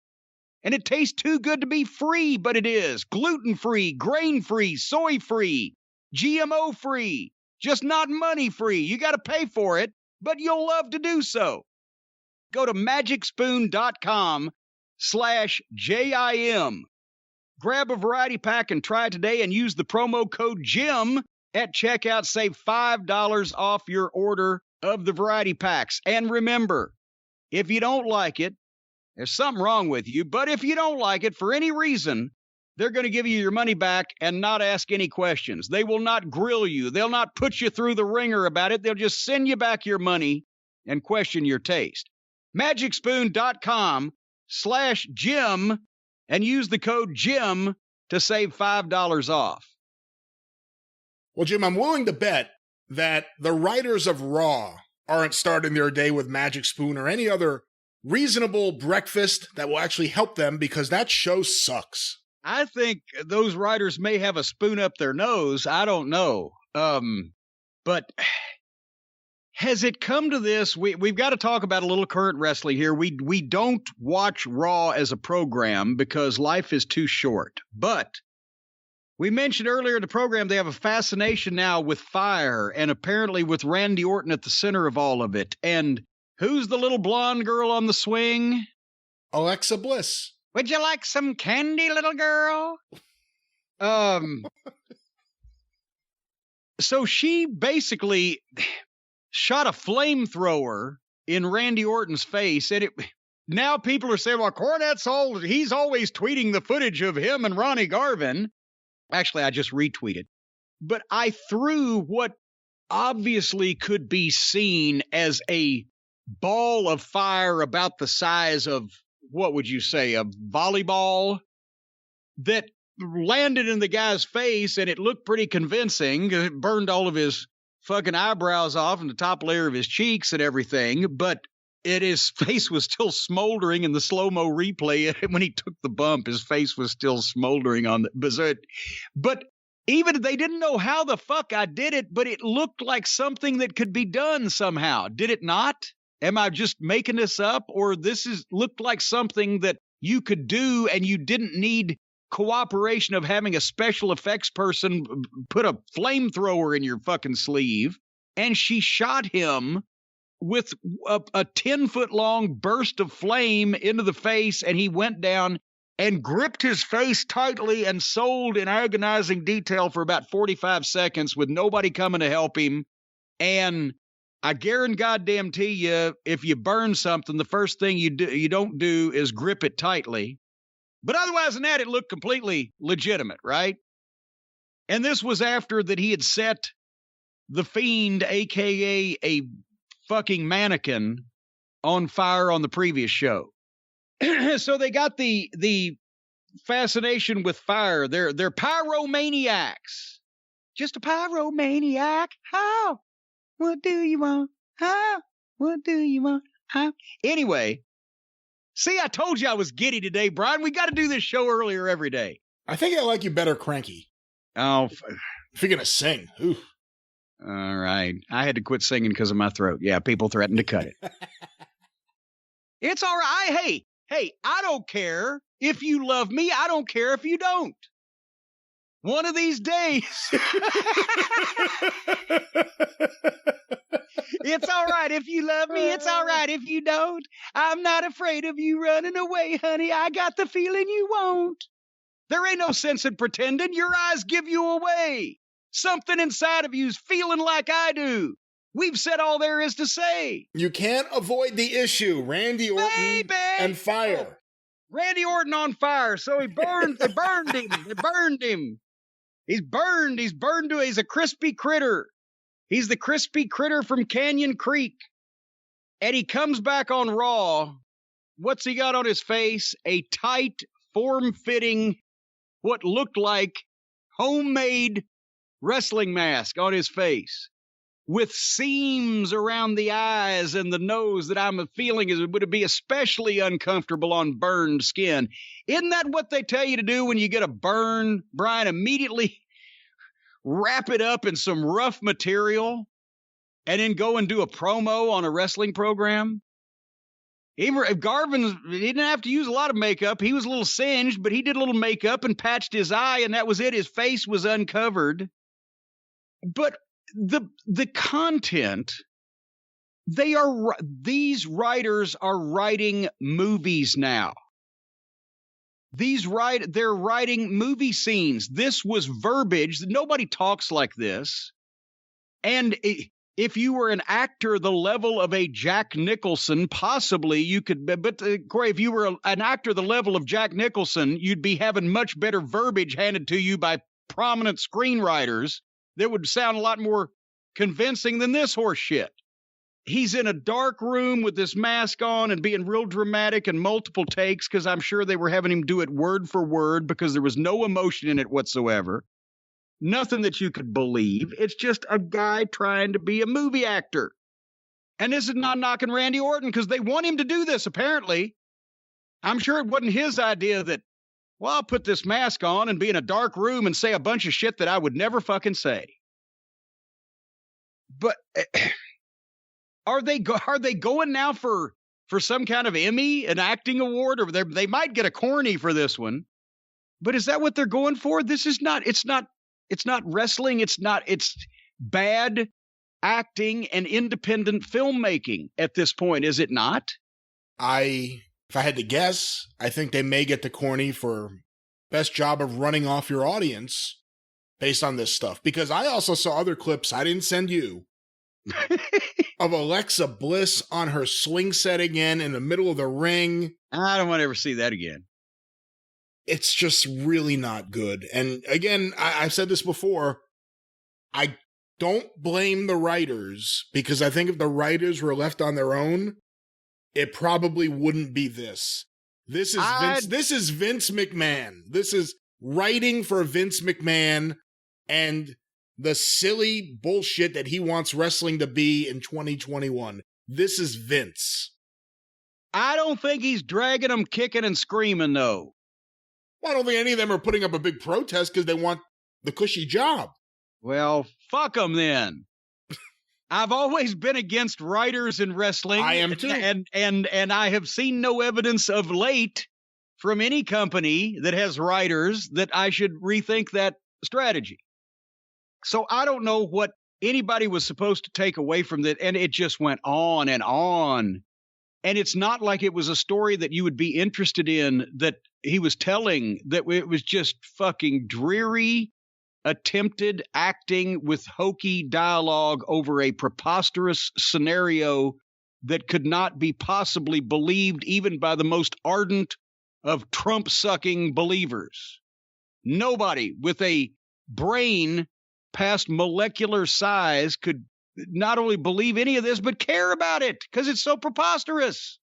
And it tastes too good to be free, but it is. Gluten-free, grain-free, soy-free, GMO-free, just not money-free. You got to pay for it, but you'll love to do so. Go to magicspoon.com/JIM. Grab a variety pack and try it today and use the promo code JIM at checkout. Save $5 off your order of the variety packs. And remember, if you don't like it, there's something wrong with you. But if you don't like it for any reason, they're going to give you your money back and not ask any questions. They will not grill you. They'll not put you through the ringer about it. They'll just send you back your money and question your taste. magicspoon.com/Jim and use the code JIM to save $5 off. Well, Jim, I'm willing to bet that the writers of Raw aren't starting their day with Magic Spoon or any other reasonable breakfast that will actually help them, because that show sucks. I think those writers may have a spoon up their nose. I don't know. But has it come to this? We've got to talk about a little current wrestling here. We don't watch Raw as a program because life is too short. But we mentioned earlier in the program they have a fascination now with fire, and apparently with Randy Orton at the center of all of it. And who's the little blonde girl on the swing? Alexa Bliss. Would you like some candy, little girl? So she basically shot a flamethrower in Randy Orton's face, and now people are saying, well, he's always tweeting the footage of him and Ronnie Garvin. Actually, I just retweeted. But I threw what obviously could be seen as a ball of fire about the size of, what would you say, a volleyball, that landed in the guy's face, and it looked pretty convincing. It burned all of his fucking eyebrows off and the top layer of his cheeks and everything, but his face was still smoldering in the slow-mo replay. When he took the bump, his face was still smoldering on the bizarre. But even they didn't know how the fuck I did it, but it looked like something that could be done somehow. Did it not? Am I just making this up? Or looked like something that you could do and you didn't need cooperation of having a special effects person put a flamethrower in your fucking sleeve? And she shot him with a 10-foot long burst of flame into the face, and he went down and gripped his face tightly and sold in agonizing detail for about 45 seconds with nobody coming to help him. And I guarantee you, if you burn something, the first thing you don't do is grip it tightly. But otherwise than that, it looked completely legitimate, right? And this was after that he had set the Fiend, a.k.a. a fucking mannequin, on fire on the previous show. So they got the fascination with fire. They're pyromaniacs. Just a pyromaniac. How? What do you want? How? What do you want? How? Anyway, see, I told you I was giddy today, Brian. We got to do this show earlier every day. I think I like you better cranky. Oh. If you're going to sing. Oof. All right. I had to quit singing because of my throat. Yeah, people threatened to cut it. It's all right. Hey, I don't care if you love me. I don't care if you don't. One of these days. It's all right if you love me. It's all right if you don't. I'm not afraid of you running away, honey. I got the feeling you won't. There ain't no sense in pretending. Your eyes give you away. Something inside of you's feeling like I do. We've said all there is to say. You can't avoid the issue. Randy Orton and fire. Oh, Randy Orton on fire. So they burned him. He's burned. He's a crispy critter. He's the crispy critter from Canyon Creek. And he comes back on Raw. What's he got on his face? A tight, form-fitting, what looked like homemade wrestling mask on his face, with seams around the eyes and the nose that I'm feeling would be especially uncomfortable on burned skin. Isn't that what they tell you to do when you get a burn, Brian? Immediately wrap it up in some rough material and then go and do a promo on a wrestling program? Even Garvin, he didn't have to use a lot of makeup. He was a little singed, but he did a little makeup and patched his eye, and that was it. His face was uncovered. But the content, these writers are writing movies now. They're writing movie scenes. This was verbiage. Nobody talks like this. And if you were an actor the level of a Jack Nicholson, possibly you could, but Corey, if you were an actor the level of Jack Nicholson, you'd be having much better verbiage handed to you by prominent screenwriters that would sound a lot more convincing than this horse shit. He's in a dark room with this mask on and being real dramatic and multiple takes because I'm sure they were having him do it word for word because there was no emotion in it whatsoever. Nothing that you could believe. It's just a guy trying to be a movie actor. And this is not knocking Randy Orton because they want him to do this, apparently. I'm sure it wasn't his idea that, well, I'll put this mask on and be in a dark room and say a bunch of shit that I would never fucking say. But are they going now for some kind of Emmy, an acting award, or they might get a Corny for this one? But is that what they're going for? This is not. It's not wrestling. It's bad acting and independent filmmaking at this point, is it not? If I had to guess, I think they may get the Corny for best job of running off your audience based on this stuff. Because I also saw other clips I didn't send you of Alexa Bliss on her swing set again in the middle of the ring. I don't want to ever see that again. It's just really not good. And again, I've said this before, I don't blame the writers because I think if the writers were left on their own, it probably wouldn't be this. This is Vince McMahon. This is writing for Vince McMahon and the silly bullshit that he wants wrestling to be in 2021. This is Vince. I don't think he's dragging them kicking and screaming, though. Well, I don't think any of them are putting up a big protest because they want the cushy job. Well, fuck them then. I've always been against writers in wrestling. I am too. And I have seen no evidence of late from any company that has writers that I should rethink that strategy. So I don't know what anybody was supposed to take away from that. And it just went on and on. And it's not like it was a story that you would be interested in that he was telling, that it was just fucking dreary, attempted acting with hokey dialogue over a preposterous scenario that could not be possibly believed even by the most ardent of Trump-sucking believers. Nobody with a brain past molecular size could not only believe any of this, but care about it because it's so preposterous.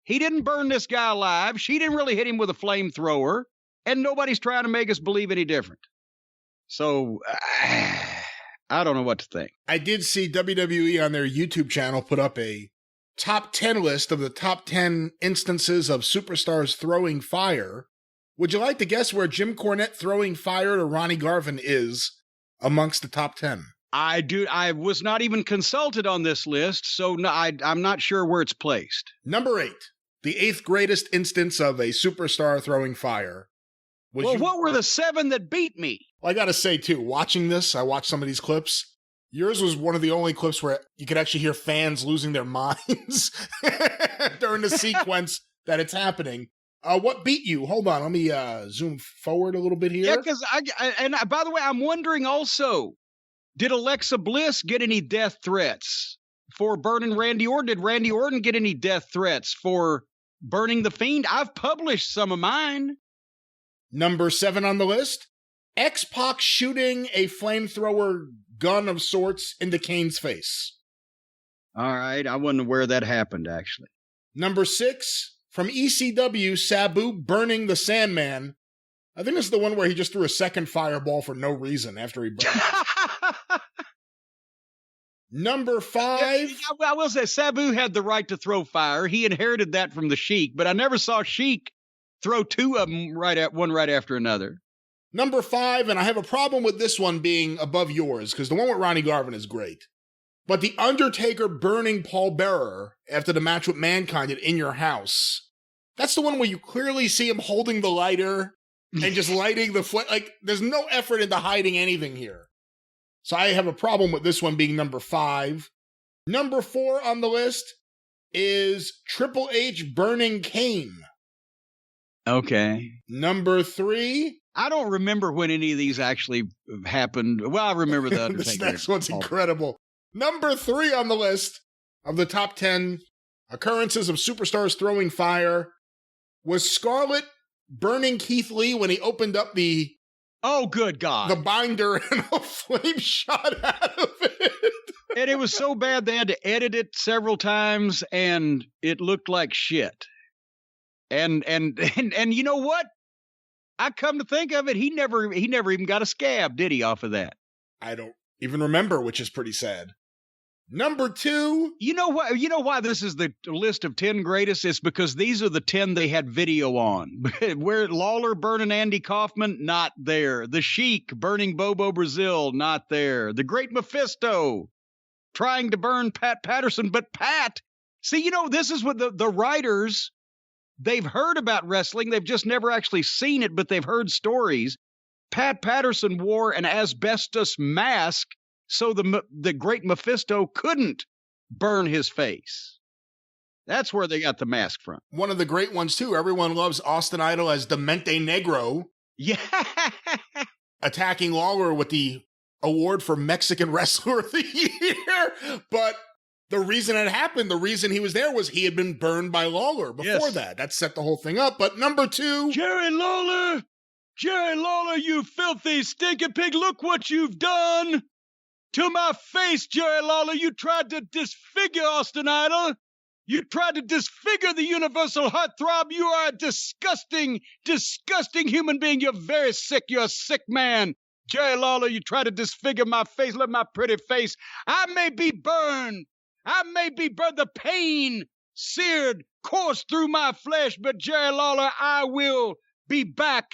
He didn't burn this guy alive. She didn't really hit him with a flamethrower, and nobody's trying to make us believe any different. So, I don't know what to think. I did see WWE on their YouTube channel put up a top 10 list of the top 10 instances of superstars throwing fire. Would you like to guess where Jim Cornette throwing fire to Ronnie Garvin is amongst the top 10? I do. I was not even consulted on this list, so no, I'm not sure where it's placed. Number 8, the 8th greatest instance of a superstar throwing fire. Well, what were the 7 that beat me? Well, I got to say, too, watching this, I watched some of these clips. Yours was one of the only clips where you could actually hear fans losing their minds during the sequence that it's happening. What beat you? Hold on, let me zoom forward a little bit here. Yeah, because by the way, I'm wondering also, did Alexa Bliss get any death threats for burning Randy Orton? Did Randy Orton get any death threats for burning The Fiend? I've published some of mine. Number 7 on the list, X-Pac shooting a flamethrower gun of sorts into Kane's face. All right, I wasn't aware that happened, actually. Number 6, from ECW, Sabu burning the Sandman. I think this is the one where he just threw a second fireball for no reason after he burned it. Number 5. I will say, Sabu had the right to throw fire. He inherited that from the Sheik, but I never saw Sheik throw 2 of them one right after another. Number 5, and I have a problem with this one being above yours, because the one with Ronnie Garvin is great. But The Undertaker burning Paul Bearer after the match with Mankind at In Your House, that's the one where you clearly see him holding the lighter and just lighting the flame. Like, there's no effort into hiding anything here. So I have a problem with this one being number 5. Number 4 on the list is Triple H burning Kane. Okay. Number 3. I don't remember when any of these actually happened. Well, I remember the Undertaker. This next one's incredible. Number 3 on the list of the top 10 occurrences of superstars throwing fire was Scarlett burning Keith Lee when he opened up the good God, the binder and a flame shot out of it. And it was so bad they had to edit it several times, and it looked like shit. And you know what? I come to think of it, he never even got a scab, did he, off of that? I don't even remember, which is pretty sad. Number 2. You know what? You know why this is the list of 10 greatest? It's because these are the 10 they had video on. Where Lawler burning Andy Kaufman, not there. The Sheik burning Bobo Brazil, not there. The Great Mephisto trying to burn Pat Patterson, but Pat, see, you know, this is what the writers, they've heard about wrestling. They've just never actually seen it, but they've heard stories. Pat Patterson wore an asbestos mask so the Great Mephisto couldn't burn his face. That's where they got the mask from. One of the great ones, too. Everyone loves Austin Idol as Demente Negro. Yeah. Attacking Lawler with the award for Mexican Wrestler of the Year. But the reason it happened, the reason he was there was he had been burned by Lawler before that. That set the whole thing up. But number 2. Jerry Lawler, you filthy stinking pig. Look what you've done to my face, Jerry Lawler. You tried to disfigure Austin Idol. You tried to disfigure the universal heartthrob. You are a disgusting, disgusting human being. You're very sick. You're a sick man. Jerry Lawler, you tried to disfigure my face. Look at my pretty face. I may be burned. The pain seared, coursed through my flesh. But Jerry Lawler, I will be back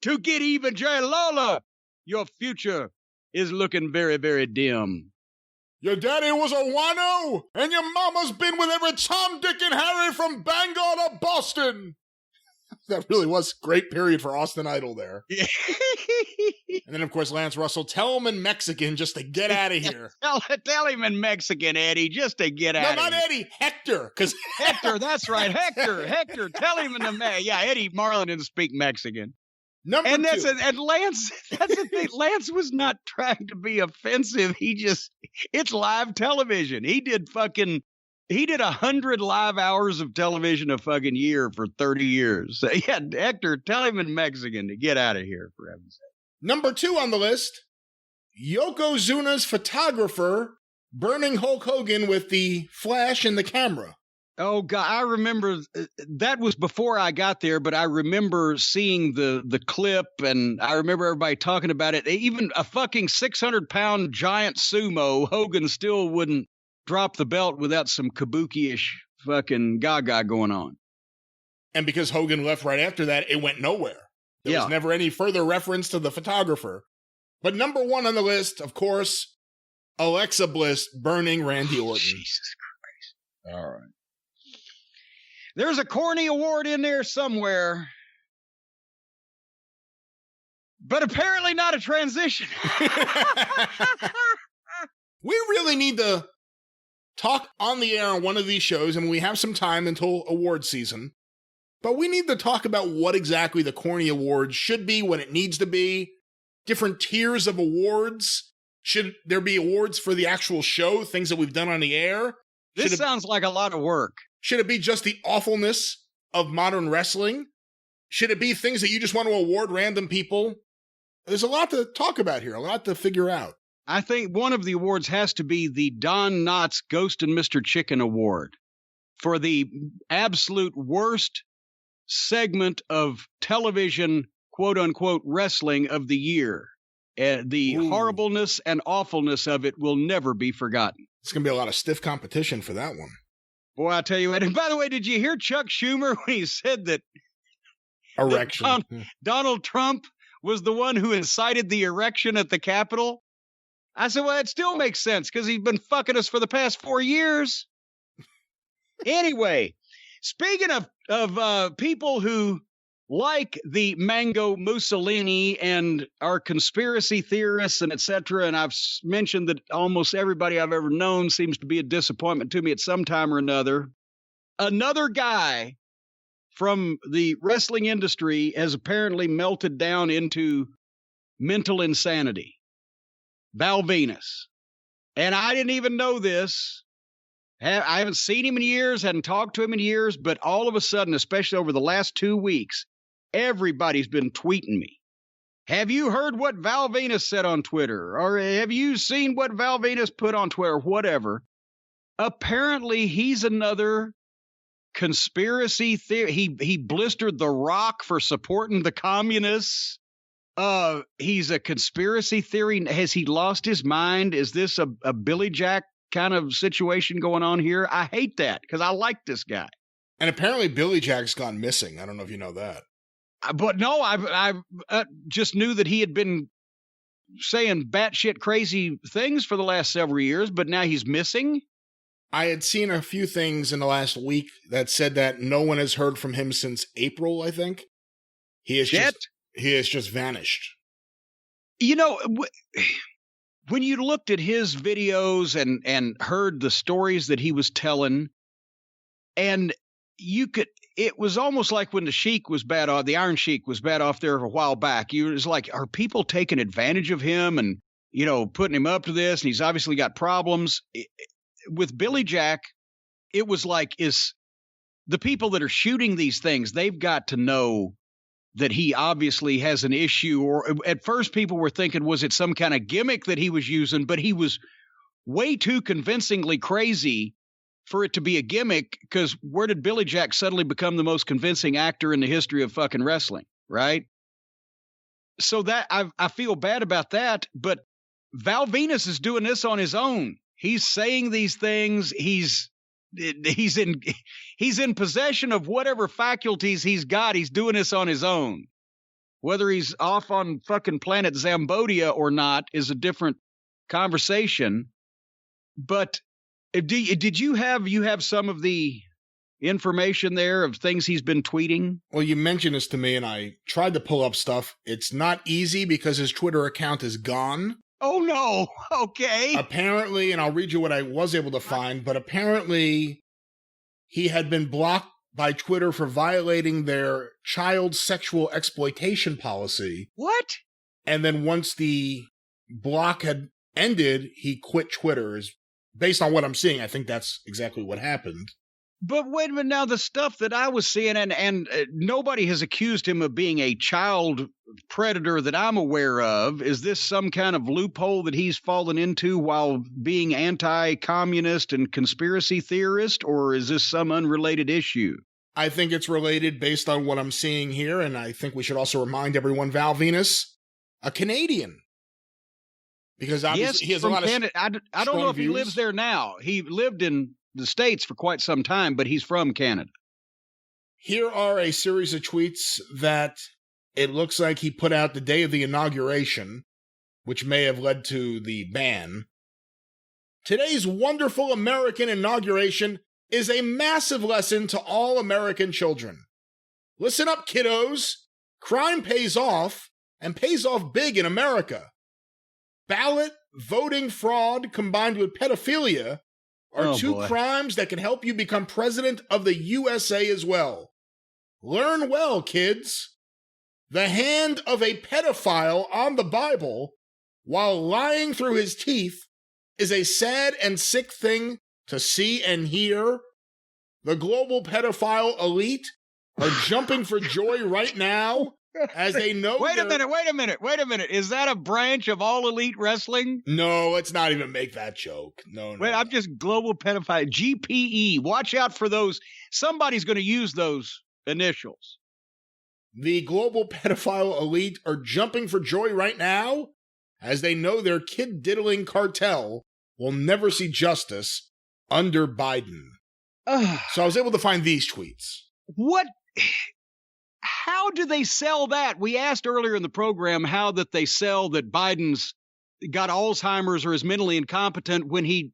to get even. Jerry Lawler, your future is looking very, very dim. Your daddy was a wino, and your mama's been with every Tom, Dick, and Harry from Bangor to Boston. That really was a great period for Austin Idol there. And then, of course, Lance Russell, tell him in Mexican just to get out of here. Tell him in Mexican, Eddie, just to get out of here. No, not Eddie, Hector. Hector, that's right, Hector, tell him in the yeah, Eddie Marlin didn't speak Mexican. Number 2. And Lance, that's the thing. Lance was not trying to be offensive. It's live television. He did 100 live hours of television a fucking year for 30 years. So, yeah, Hector, tell him in Mexican to get out of here, for heaven's sake. Number 2 on the list, Yokozuna's photographer burning Hulk Hogan with the flash and the camera. Oh, God, I remember that was before I got there, but I remember seeing the clip, and I remember everybody talking about it. Even a fucking 600-pound giant sumo, Hogan still wouldn't drop the belt without some kabuki-ish fucking gaga going on. And because Hogan left right after that, it went nowhere. There was never any further reference to the photographer. But number 1 on the list, of course, Alexa Bliss burning Randy Orton. Jesus Christ. All right. There's a Corny award in there somewhere, but apparently not a transition. We really need to talk on the air on one of these shows, and we have some time until award season, but we need to talk about what exactly the Corny Awards should be, what it needs to be, different tiers of awards. Should there be awards for the actual show, things that we've done on the air? This sounds like a lot of work. Should it be just the awfulness of modern wrestling? Should it be things that you just want to award random people? There's a lot to talk about here, a lot to figure out. I think one of the awards has to be the Don Knotts Ghost and Mr. Chicken Award for the absolute worst segment of television, quote-unquote, wrestling of the year. The horribleness and awfulness of it will never be forgotten. It's going to be a lot of stiff competition for that one. Boy, I tell you what. And by the way, did you hear Chuck Schumer when he said that erection? Donald Trump was the one who incited the erection at the Capitol? I said, well, it still makes sense because he's been fucking us for the past 4 years. Anyway, speaking of people who like the Mango Mussolini and are conspiracy theorists and etc., and I've mentioned that almost everybody I've ever known seems to be a disappointment to me at some time or another. Another guy from the wrestling industry has apparently melted down into mental insanity. Val Venis. And I didn't even know this. I haven't seen him in years, hadn't talked to him in years, but all of a sudden, especially over the last 2 weeks, everybody's been tweeting me. Have you heard what Val Venis said on Twitter? Or have you seen what Val Venis put on Twitter? Whatever. Apparently, he's another conspiracy theory. He blistered The Rock for supporting the communists. He's a conspiracy theory. Has he lost his mind? Is this a Billy Jack kind of situation going on here? I hate that because I like this guy. And apparently Billy Jack's gone missing. I don't know if you know that. But no, I just knew that he had been saying batshit crazy things for the last several years, but now he's missing. I had seen a few things in the last week that said that no one has heard from him since April, I think. He has just vanished. You know, when you looked at his videos and heard the stories that he was telling, and it was almost like when the Sheik was bad off, the Iron Sheik was bad off there a while back. You was like, are people taking advantage of him and, you know, putting him up to this? And he's obviously got problems. With Billy Jack, it was like, is the people that are shooting these things, they've got to know that he obviously has an issue. Or at first people were thinking, was it some kind of gimmick that he was using? But he was way too convincingly crazy for it to be a gimmick, because where did Billy Jack suddenly become the most convincing actor in the history of fucking wrestling, right? So that I feel bad about that, but Val Venis is doing this on his own. He's saying these things. He's in possession of whatever faculties he's got. He's doing this on his own. Whether he's off on fucking planet Zambodia or not is a different conversation. But did you have some of the information there of things he's been tweeting? Well, you mentioned this to me, and I tried to pull up stuff. It's not easy because his Twitter account is gone. Oh, no. Okay. Apparently, and I'll read you what I was able to find, but apparently he had been blocked by Twitter for violating their child sexual exploitation policy. What? And then once the block had ended, he quit Twitter. Based on what I'm seeing, I think that's exactly what happened. But wait a minute, now the stuff that I was seeing, and nobody has accused him of being a child predator that I'm aware of. Is this some kind of loophole that he's fallen into while being anti-communist and conspiracy theorist, or is this some unrelated issue? I think it's related based on what I'm seeing here, and I think we should also remind everyone Val Venis, a Canadian. Because obviously he has a lot of Canada. I don't know if he lives there now. He lived in the States for quite some time, but he's from Canada. Here are a series of tweets that it looks like he put out the day of the inauguration, which may have led to the ban. Today's wonderful American inauguration is a massive lesson to all American children. Listen up, kiddos. Crime pays off, and pays off big in America. Ballot voting fraud combined with pedophilia are two crimes that can help you become president of the USA as well. Learn well, kids. The hand of a pedophile on the Bible while lying through his teeth is a sad and sick thing to see and hear. The global pedophile elite are jumping for joy right now as they know. Wait a minute. Is that a branch of All Elite Wrestling? No, let's not even make that joke. No. Wait, I'm just global pedophile. GPE. Watch out for those. Somebody's going to use those initials. The global pedophile elite are jumping for joy right now as they know their kid-diddling cartel will never see justice under Biden. So I was able to find these tweets. What? How do they sell that? We asked earlier in the program how that they sell that Biden's got Alzheimer's or is mentally incompetent when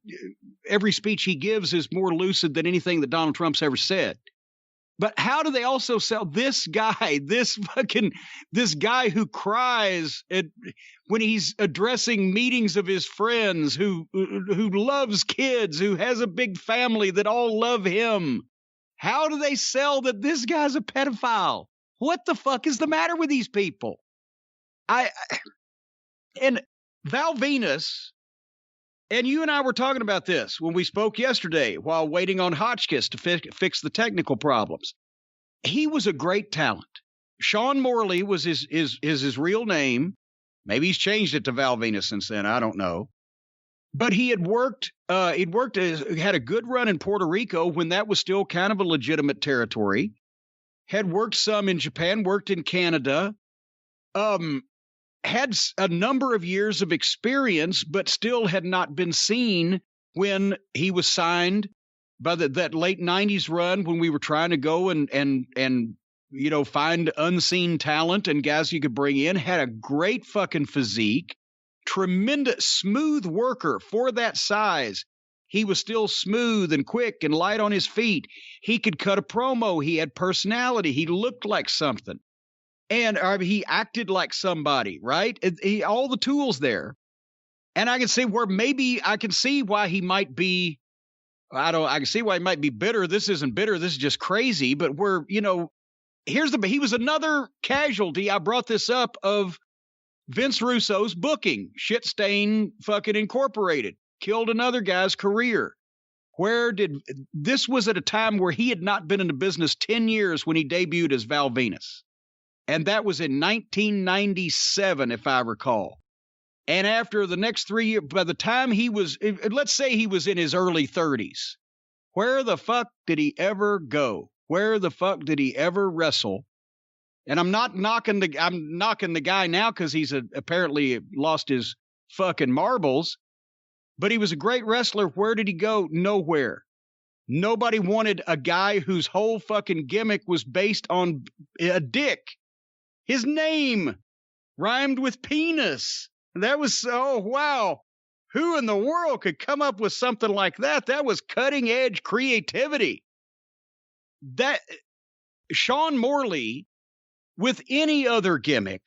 every speech he gives is more lucid than anything that Donald Trump's ever said. But how do they also sell this guy, this guy who cries when he's addressing meetings of his friends, who loves kids, who has a big family that all love him? How do they sell that this guy's a pedophile? What the fuck is the matter with these people? And Val Venus, and you and I were talking about this when we spoke yesterday while waiting on Hotchkiss to fix the technical problems. He was a great talent. Sean Morley was his real name. Maybe he's changed it to Val Venus since then. I don't know. But he had had a good run in Puerto Rico when that was still kind of a legitimate territory. Had worked some in Japan, worked in Canada. Had a number of years of experience, but still had not been seen when he was signed by that late 90s run when we were trying to go and find unseen talent and guys you could bring in. Had a great fucking physique, tremendous smooth worker for that size. He was still smooth and quick and light on his feet. He could cut a promo. He had personality. He looked like something. And he acted like somebody, right? All the tools there. And I can see why he might be, I can see why he might be bitter. This isn't bitter. This is just crazy. But he was another casualty. I brought this up of Vince Russo's booking. Shit stain fucking Incorporated. Killed another guy's career. This was at a time where he had not been in the business 10 years when he debuted as Val Venus. And that was in 1997, if I recall. And after the next 3 years, by the time let's say he was in his early 30s, where the fuck did he ever go? Where the fuck did he ever wrestle? And I'm knocking the guy now because he's apparently lost his fucking marbles. But he was a great wrestler. Where did he go? Nowhere. Nobody wanted a guy whose whole fucking gimmick was based on a dick. His name rhymed with penis. That was, oh, wow. Who in the world could come up with something like that? That was cutting edge creativity. That Sean Morley, with any other gimmick,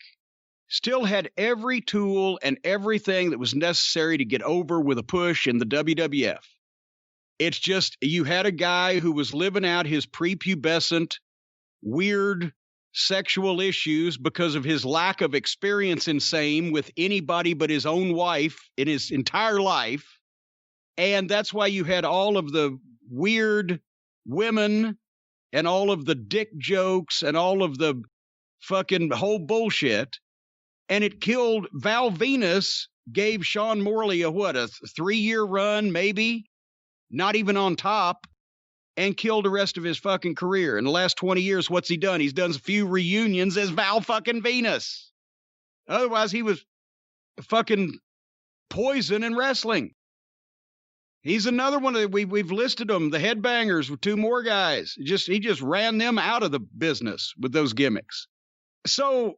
still had every tool and everything that was necessary to get over with a push in the WWF. It's just you had a guy who was living out his prepubescent, weird sexual issues because of his lack of experience in same with anybody but his own wife in his entire life. And that's why you had all of the weird women and all of the dick jokes and all of the fucking whole bullshit. And it killed Val Venus, gave Sean Morley a 3-year run, maybe, not even on top, and killed the rest of his fucking career. In the last 20 years, what's he done? He's done a few reunions as Val fucking Venus. Otherwise, he was fucking poison in wrestling. He's another one that we've listed them, the headbangers with 2 more guys. He just ran them out of the business with those gimmicks. So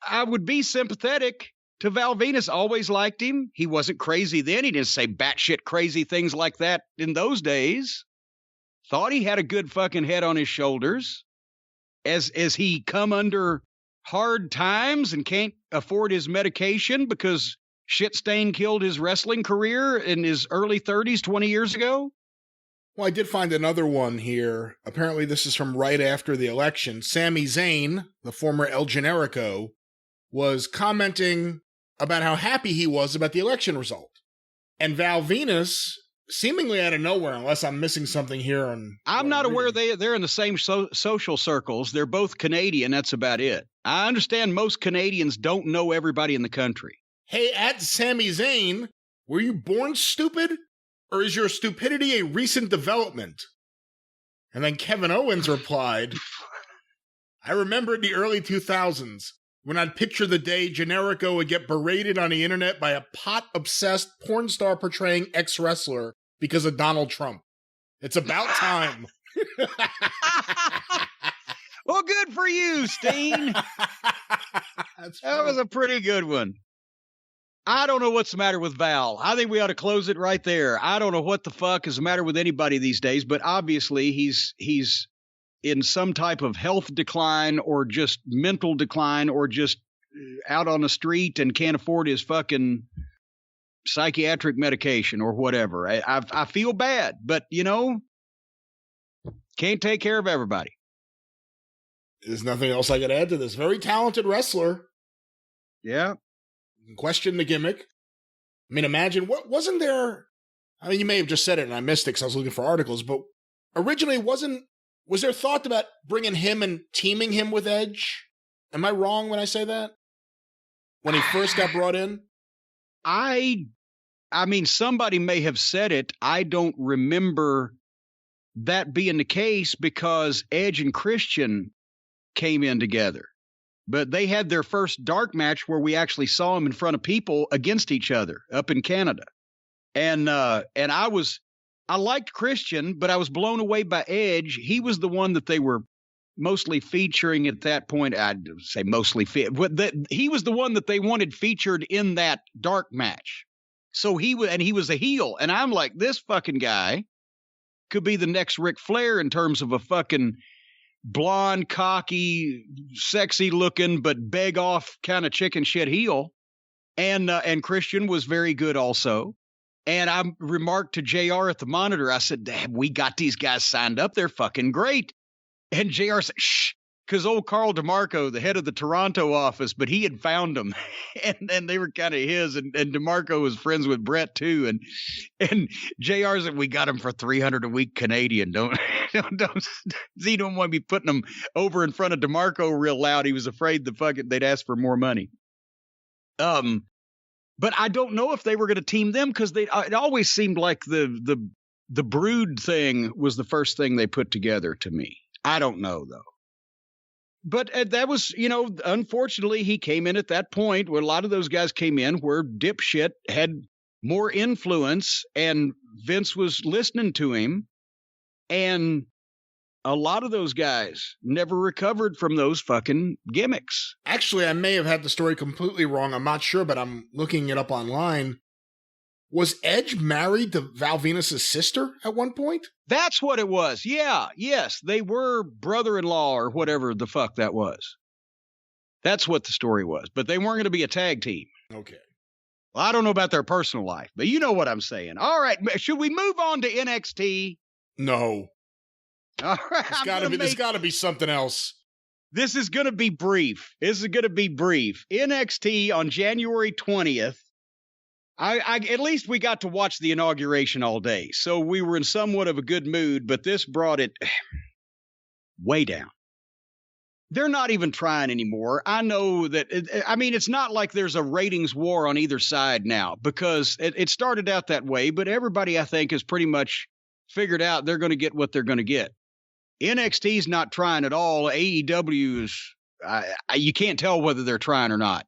I would be sympathetic to Val Venus. Always liked him. He wasn't crazy then. He didn't say batshit crazy things like that in those days. Thought he had a good fucking head on his shoulders as he come under hard times and can't afford his medication because shit stain killed his wrestling career in his early 30s 20 years ago. Well, I did find another one here. Apparently this is from right after the election. Sami Zayn, the former El Generico, was commenting about how happy he was about the election result. And Val Venus, seemingly out of nowhere, unless I'm missing something here. I'm not aware they're in the same social circles. They're both Canadian. That's about it. I understand most Canadians don't know everybody in the country. Hey, at Sami Zayn, were you born stupid? Or is your stupidity a recent development? And then Kevin Owens replied, I remember in the early 2000s when I'd picture the day Generico would get berated on the internet by a pot-obsessed porn star portraying ex-wrestler because of Donald Trump. It's about time. Well, good for you, Steen. That was a pretty good one. I don't know what's the matter with Val. I think we ought to close it right there. I don't know what the fuck is the matter with anybody these days, but obviously he's in some type of health decline or just mental decline or just out on the street and can't afford his fucking psychiatric medication or whatever. I feel bad, but can't take care of everybody. There's nothing else I could add to this. Very talented wrestler. Yeah. Question the gimmick. I mean, imagine wasn't there? I mean, you may have just said it and I missed it because I was looking for articles, but originally was there thought about bringing him and teaming him with Edge? Am I wrong when I say that? When he first got brought in? I mean, somebody may have said it. I don't remember that being the case because Edge and Christian came in together. But they had their first dark match where we actually saw them in front of people against each other up in Canada. And I liked Christian, but I was blown away by Edge. He was the one that they were mostly featuring at that point. I'd say mostly he was the one that they wanted featured in that dark match. So he was a heel. And I'm like, this fucking guy could be the next Ric Flair in terms of a fucking blonde, cocky, sexy looking, but beg off kind of chicken shit heel. And Christian was very good also. And I remarked to JR at the monitor, I said, we got these guys signed up. They're fucking great. And JR said, shh, because old Carl DeMarco, the head of the Toronto office, but he had found them. And they were kind of his. And DeMarco was friends with Brett too. And JR said, we got them for $300 a week Canadian. Don't he don't want to be putting them over in front of DeMarco real loud. He was afraid they'd ask for more money. But I don't know if they were going to team them because it always seemed like the Brood thing was the first thing they put together to me. I don't know though. But that was, unfortunately he came in at that point where a lot of those guys came in where Dipshit had more influence and Vince was listening to him. And a lot of those guys never recovered from those fucking gimmicks. Actually, I may have had the story completely wrong. I'm not sure, but I'm looking it up online. Was Edge married to Val Venus' sister at one point? That's what it was. Yeah. Yes. They were brother-in-law or whatever the fuck that was. That's what the story was. But they weren't going to be a tag team. Okay. Well, I don't know about their personal life, but you know what I'm saying. All right. Should we move on to NXT? No. All right. There's got to be something else. This is going to be brief. NXT on January 20th. At least we got to watch the inauguration all day, so we were in somewhat of a good mood, but this brought it way down. They're not even trying anymore. I know that, it's not like there's a ratings war on either side now, because it started out that way, but everybody, I think, has pretty much figured out they're going to get what they're going to get. NXT's not trying at all. AEW is, you can't tell whether they're trying or not.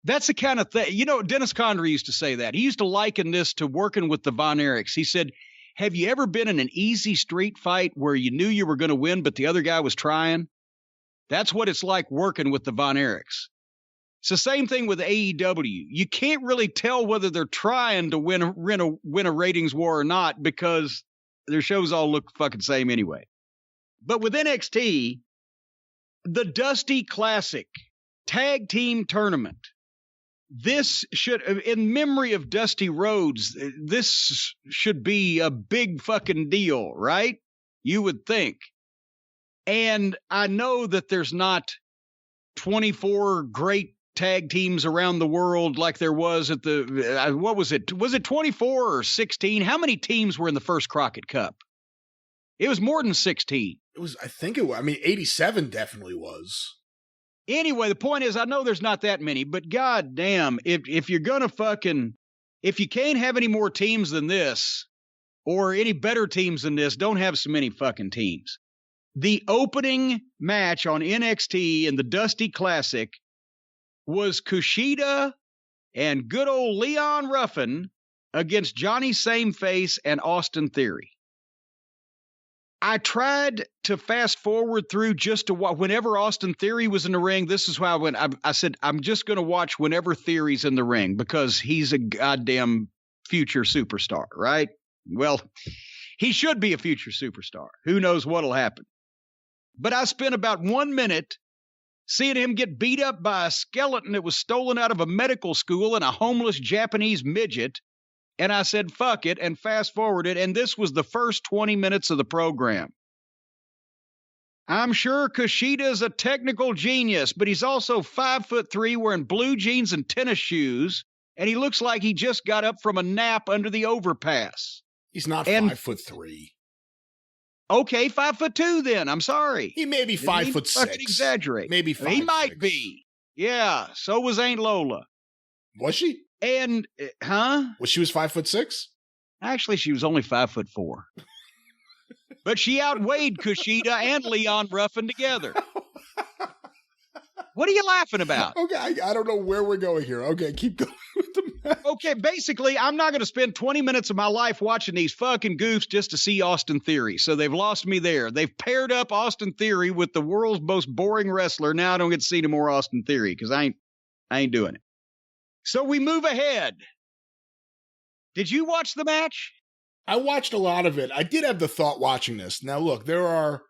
That's the kind of thing, Dennis Condrey used to say that. He used to liken this to working with the Von Erichs. He said, have you ever been in an easy street fight where you knew you were going to win, but the other guy was trying? That's what it's like working with the Von Erichs. It's the same thing with AEW. You can't really tell whether they're trying to win a ratings war or not because their shows all look fucking same anyway. But with NXT, the Dusty Classic Tag Team Tournament, this should, in memory of Dusty Rhodes, this should be a big fucking deal, right? You would think. And I know that there's not 24 great tag teams around the world like there was at the, what was it? Was it 24 or 16? How many teams were in the first Crockett Cup? It was more than 16. It was, 87 definitely was. Anyway, the point is, I know there's not that many, but goddamn, if you're gonna if you can't have any more teams than this, or any better teams than this, don't have so many fucking teams. The opening match on NXT in the Dusty Classic was Kushida and good old Leon Ruffin against Johnny Sameface and Austin Theory. I tried to fast forward through just to watch whenever Austin Theory was in the ring. This is why I went. I said, I'm just going to watch whenever Theory's in the ring because he's a goddamn future superstar, right? Well, he should be a future superstar. Who knows what'll happen? But I spent about 1 minute seeing him get beat up by a skeleton that was stolen out of a medical school and a homeless Japanese midget. And I said, fuck it, and fast forwarded. And this was the first 20 minutes of the program. I'm sure Kushida's a technical genius, but he's also 5'3", wearing blue jeans and tennis shoes. And he looks like he just got up from a nap under the overpass. He's not 5'3". Okay, 5'2" then. I'm sorry. He may be 5'6". Fucking exaggerate. Maybe 5'6". He might be. Yeah, so was Aunt Lola. Was she? And, Was she was 5'6"? Actually, she was only 5'4". But she outweighed Kushida and Leon Ruffin together. What are you laughing about? Okay, I don't know where we're going here. Okay, keep going with the match. Okay, basically, I'm not going to spend 20 minutes of my life watching these fucking goofs just to see Austin Theory. So they've lost me there. They've paired up Austin Theory with the world's most boring wrestler. Now I don't get to see any more Austin Theory because I ain't doing it. So we move ahead. Did you watch the match? I watched a lot of it. I did have the thought watching this. Now, look, there are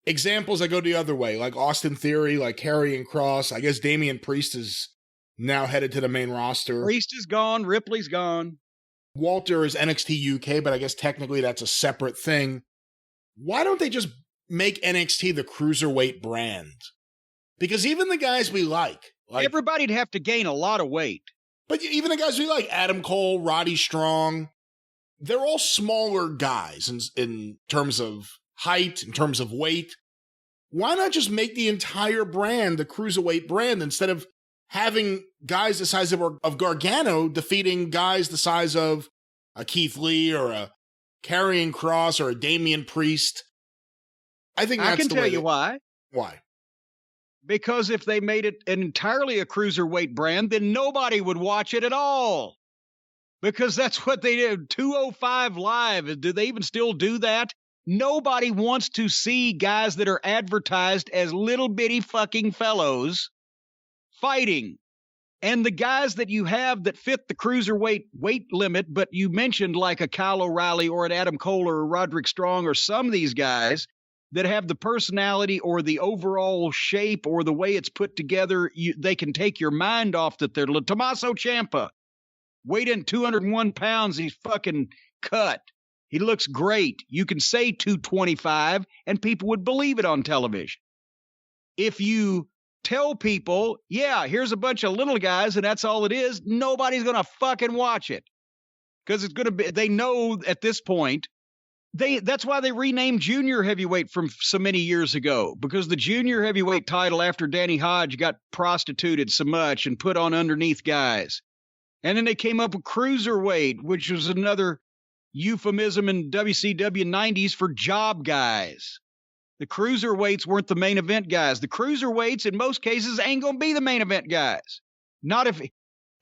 examples that go the other way, like Austin Theory, like Karrion Kross. I guess Damian Priest is now headed to the main roster. Priest is gone. Ripley's gone. Walter is NXT UK, but I guess technically that's a separate thing. Why don't they just make NXT the cruiserweight brand? Because even the guys we like everybody'd have to gain a lot of weight. But even the guys we like, Adam Cole, Roddy Strong, they're all smaller guys in terms of height, in terms of weight. Why not just make the entire brand the cruiserweight brand instead of having guys the size of Gargano defeating guys the size of a Keith Lee or a Karrion Kross or a Damian Priest? I think that's I can tell you why. Why? Because if they made it entirely a cruiserweight brand, then nobody would watch it at all. Because that's what they did. 205 Live, do they even still do that? Nobody wants to see guys that are advertised as little bitty fucking fellows fighting. And the guys that you have that fit the cruiserweight weight limit, but you mentioned like a Kyle O'Reilly or an Adam Cole or a Roderick Strong or some of these guys that have the personality or the overall shape or the way it's put together, they can take your mind off that they're Tommaso Ciampa. Weighed in 201 pounds, he's fucking cut. He looks great. You can say 225 and people would believe it on television. If you tell people, yeah, here's a bunch of little guys and that's all it is, nobody's going to fucking watch it. Because it's going to be, they know at this point, that's why they renamed junior heavyweight from so many years ago, because the junior heavyweight title after Danny Hodge got prostituted so much and put on underneath guys. And then they came up with cruiserweight, which was another euphemism in WCW 90s for job guys. The cruiserweights weren't the main event guys. The cruiserweights in most cases ain't going to be the main event guys. Not if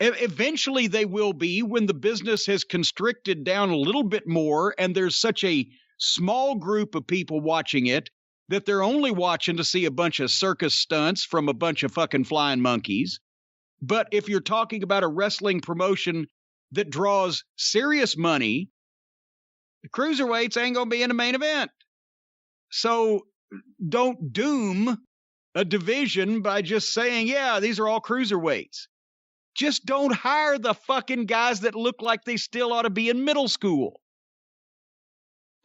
eventually they will be when the business has constricted down a little bit more and there's such a small group of people watching it that they're only watching to see a bunch of circus stunts from a bunch of fucking flying monkeys. But if you're talking about a wrestling promotion that draws serious money, the cruiserweights ain't going to be in the main event. So don't doom a division by just saying, yeah, these are all cruiserweights. Just don't hire the fucking guys that look like they still ought to be in middle school.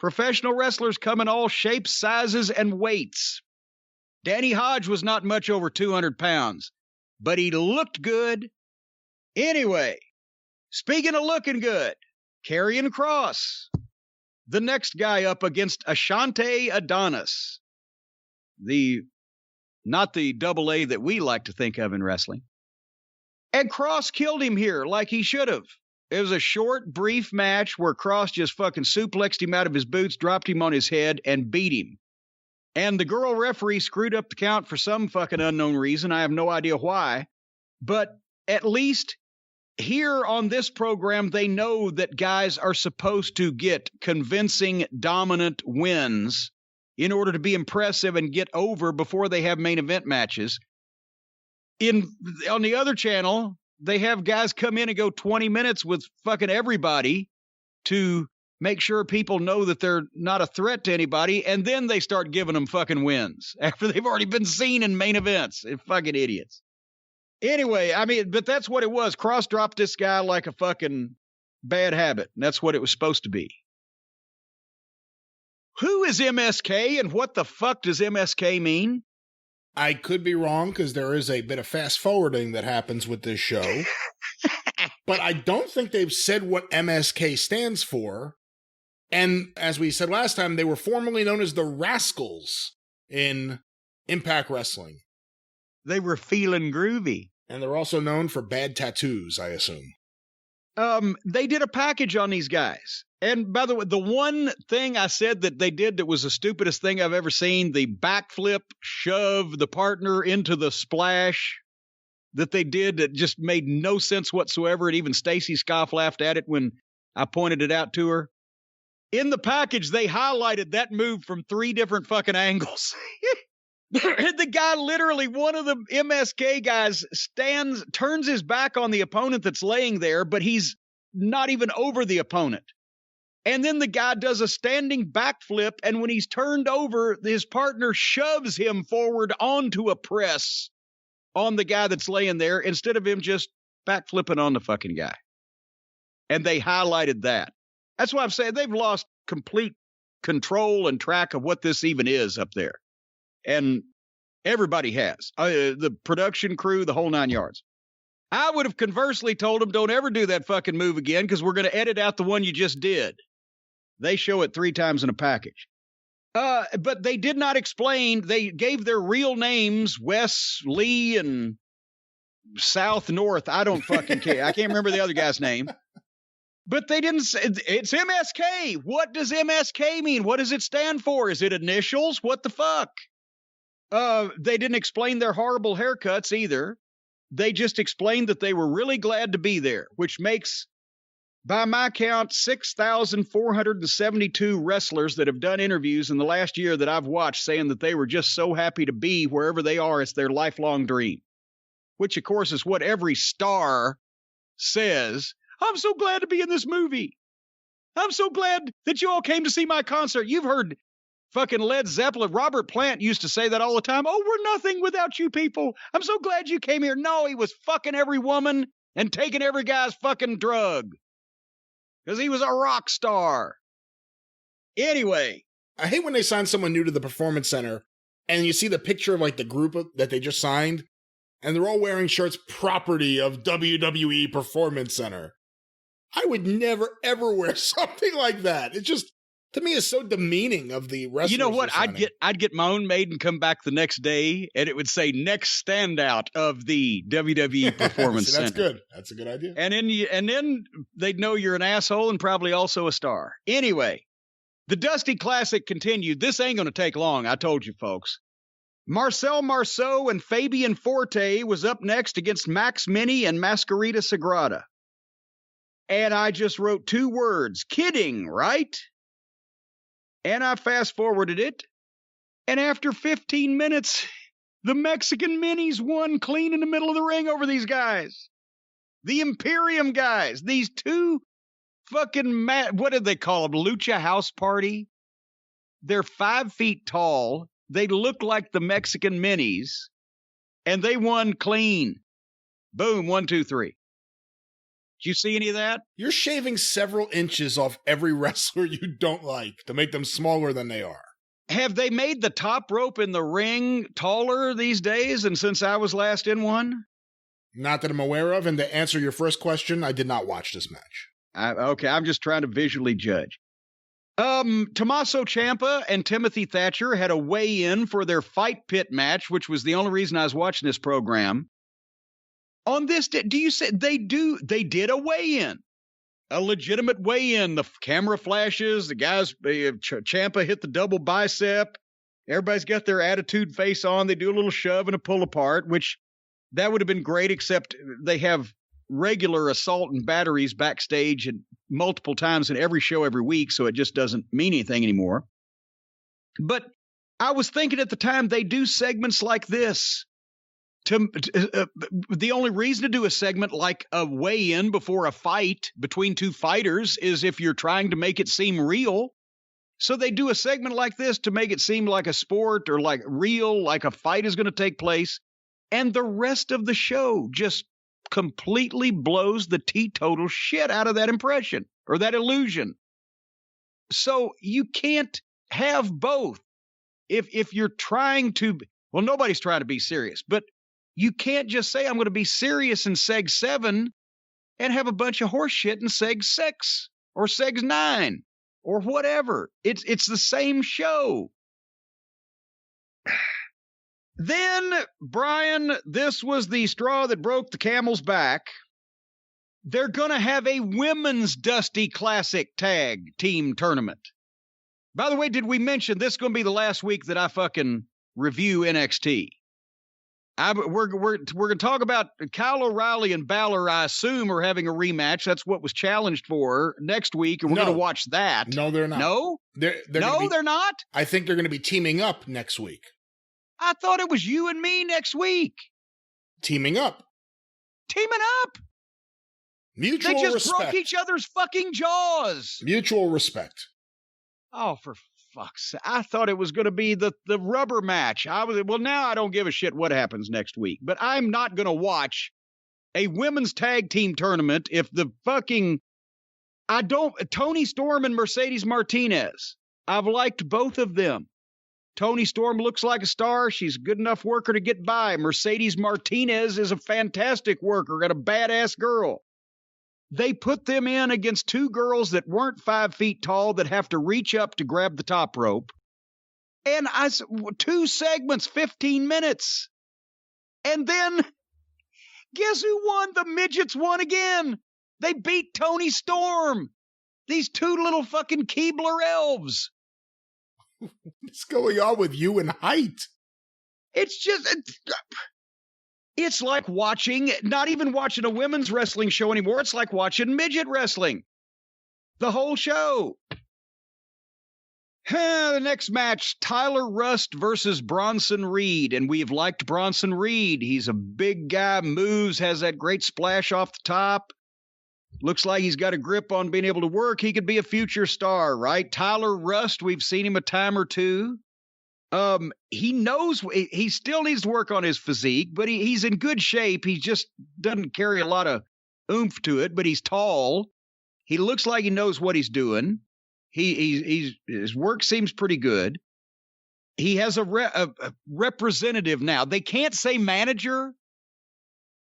Professional wrestlers come in all shapes, sizes, and weights. Danny Hodge was not much over 200 pounds, but he looked good. Anyway, speaking of looking good, Karrion Kross, the next guy up against Ashante Adonis. Not the double A that we like to think of in wrestling. And Kross killed him here like he should have. It was a short, brief match where Kross just fucking suplexed him out of his boots, dropped him on his head, and beat him. And the girl referee screwed up the count for some fucking unknown reason. I have no idea why. But at least here on this program, they know that guys are supposed to get convincing, dominant wins in order to be impressive and get over before they have main event matches. On the other channel, they have guys come in and go 20 minutes with fucking everybody to make sure people know that they're not a threat to anybody, and then they start giving them fucking wins after they've already been seen in main events. They're fucking idiots. Anyway, I mean, but that's what it was. Cross dropped this guy like a fucking bad habit, and that's what it was supposed to be. Who is MSK, and what the fuck does MSK mean? I could be wrong, because there is a bit of fast forwarding that happens with this show. But I don't think they've said what MSK stands for. And as we said last time, they were formerly known as the Rascals in Impact Wrestling. They were feeling groovy. And they're also known for bad tattoos, I assume. They did a package on these guys. And by the way, the one thing I said that they did that was the stupidest thing I've ever seen, the backflip shove the partner into the splash that they did that just made no sense whatsoever. And even Stacy Scoff laughed at it when I pointed it out to her. In the package, they highlighted that move from 3 different fucking angles. The guy literally, one of the MSK guys turns his back on the opponent that's laying there, but he's not even over the opponent. And then the guy does a standing backflip, and when he's turned over, his partner shoves him forward onto a press on the guy that's laying there instead of him just backflipping on the fucking guy. And they highlighted that. That's why I'm saying they've lost complete control and track of what this even is up there. And everybody has. The production crew, the whole 9 yards. I would have conversely told them, don't ever do that fucking move again, because we're going to edit out the one you just did. They show it 3 times in a package. But they did not explain. They gave their real names, Wes, Lee, and South, North. I don't fucking care. I can't remember the other guy's name. But they didn't say, it's MSK. What does MSK mean? What does it stand for? Is it initials? What the fuck? They didn't explain their horrible haircuts either. They just explained that they were really glad to be there, which makes, by my count, 6,472 wrestlers that have done interviews in the last year that I've watched saying that they were just so happy to be wherever they are. It's their lifelong dream, which, of course, is what every star says. I'm so glad to be in this movie. I'm so glad that you all came to see my concert. You've heard fucking Led Zeppelin. Robert Plant used to say that all the time. Oh, we're nothing without you people. I'm so glad you came here. No, he was fucking every woman and taking every guy's fucking drug. Because he was a rock star. Anyway. I hate when they sign someone new to the Performance Center and you see the picture of like the group that they just signed and they're all wearing shirts property of WWE Performance Center. I would never, ever wear something like that. It just, to me, is so demeaning of the wrestlers. You know what? I'd get my own made and come back the next day, and it would say next standout of the WWE Performance See, that's Center. Good. That's a good idea. And then they'd know you're an asshole and probably also a star. Anyway, the Dusty Classic continued. This ain't going to take long, I told you, folks. Marcel Marceau and Fabian Forte was up next against Max Mini and Masquerita Sagrada. And I just wrote 2 words, kidding, right? And I fast-forwarded it. And after 15 minutes, the Mexican Minis won clean in the middle of the ring over these guys. The Imperium guys. These 2 fucking, what did they call them? Lucha House Party? They're 5 feet tall. They look like the Mexican Minis. And they won clean. Boom, 1, 2, 3. Did you see any of that? You're shaving several inches off every wrestler you don't like to make them smaller than they are. Have they made the top rope in the ring taller these days than since I was last in one? Not that I'm aware of. And to answer your first question, I did not watch this match. Okay, I'm just trying to visually judge. Tommaso Ciampa and Timothy Thatcher had a weigh-in for their Fight Pit match, which was the only reason I was watching this program. On this, do you say they did a weigh-in, a legitimate weigh-in? The camera flashes, the guys, Ciampa hit the double bicep. Everybody's got their attitude face on. They do a little shove and a pull apart, which that would have been great, except they have regular assault and batteries backstage and multiple times in every show every week, so it just doesn't mean anything anymore. But I was thinking at the time they do segments like this. The only reason to do a segment like a weigh-in before a fight between two fighters is if you're trying to make it seem real. So they do a segment like this to make it seem like a sport or like real, like a fight is going to take place. And the rest of the show just completely blows the teetotal shit out of that impression or that illusion. So you can't have both. If you're trying to, well, nobody's trying to be serious, but you can't just say, I'm going to be serious in Seg 7 and have a bunch of horse shit in Seg 6 or Seg 9 or whatever. It's the same show. Then, Brian, this was the straw that broke the camel's back. They're going to have a women's Dusty Classic tag team tournament. By the way, did we mention this is going to be the last week that I fucking review NXT? We're going to talk about Kyle O'Reilly and Balor, I assume, are having a rematch. That's what was challenged for next week, and we're going to watch that. No, they're not. No? They're not? I think they're going to be teaming up next week. I thought it was you and me next week. Teaming up. Mutual respect. They just broke each other's fucking jaws. Mutual respect. Oh, for fuck's sake. I thought it was going to be the rubber match. Now I don't give a shit what happens next week. But I'm not going to watch a women's tag team tournament if the fucking... Toni Storm and Mercedes Martinez. I've liked both of them. Toni Storm looks like a star. She's a good enough worker to get by. Mercedes Martinez is a fantastic worker and a badass girl. They put them in against two girls that weren't 5 feet tall that have to reach up to grab the top rope. And 2 segments, 15 minutes. And then, guess who won? The midgets won again. They beat Toni Storm. These two little fucking Keebler elves. What's going on with you and height? It's like not even watching a women's wrestling show anymore. It's like watching midget wrestling. The whole show. The next match, Tyler Rust versus Bronson Reed. And we've liked Bronson Reed. He's a big guy, moves, has that great splash off the top. Looks like he's got a grip on being able to work. He could be a future star, right? Tyler Rust, we've seen him a time or two. He knows he still needs to work on his physique, but he's in good shape. He just doesn't carry a lot of oomph to it, but he's tall. He looks like he knows what he's doing. His work seems pretty good. He has a representative now. They can't say manager.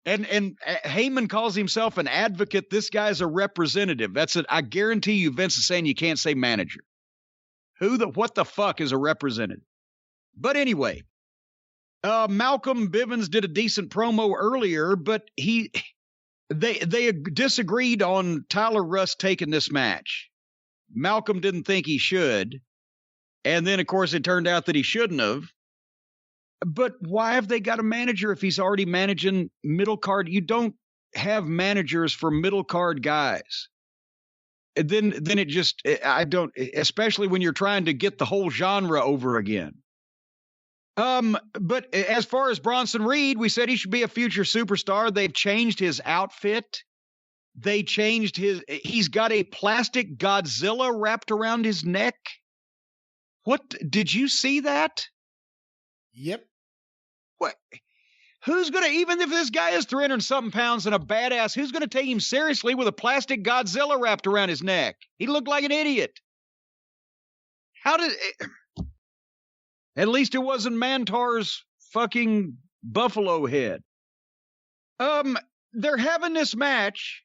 And Heyman calls himself an advocate. This guy's a representative. I guarantee you Vince is saying you can't say manager. What the fuck is a representative? But anyway, Malcolm Bivens did a decent promo earlier, but they disagreed on Tyler Rust taking this match. Malcolm didn't think he should. And then, of course, it turned out that he shouldn't have. But why have they got a manager if he's already managing middle card? You don't have managers for middle card guys. And then it just, I don't, especially when you're trying to get the whole genre over again. But as far as Bronson Reed, we said he should be a future superstar. They've changed his outfit. He's got a plastic Godzilla wrapped around his neck. What, did you see that? Yep. What? Who's going to, even if this guy is 300-something pounds and a badass, who's going to take him seriously with a plastic Godzilla wrapped around his neck? He looked like an idiot. At least it wasn't Mantar's fucking buffalo head. They're having this match,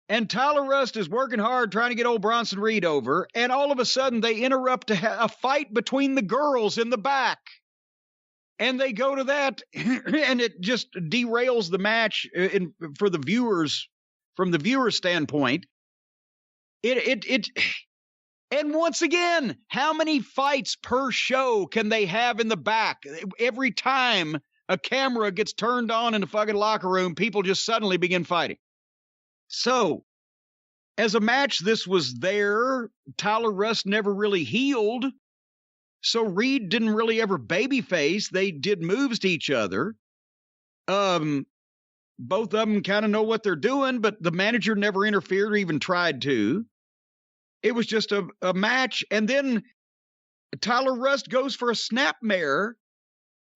and Tyler Rust is working hard trying to get old Bronson Reed over, and all of a sudden they interrupt a fight between the girls in the back. And they go to that, and it just derails the match for the viewers, from the viewer standpoint. And once again, how many fights per show can they have in the back? Every time a camera gets turned on in the fucking locker room, people just suddenly begin fighting. So, as a match, this was there. Tyler Rust never really healed. So Reed didn't really ever babyface. They did moves to each other. Both of them kind of know what they're doing, but the manager never interfered or even tried to. It was just a match. And then Tyler Rust goes for a snapmare.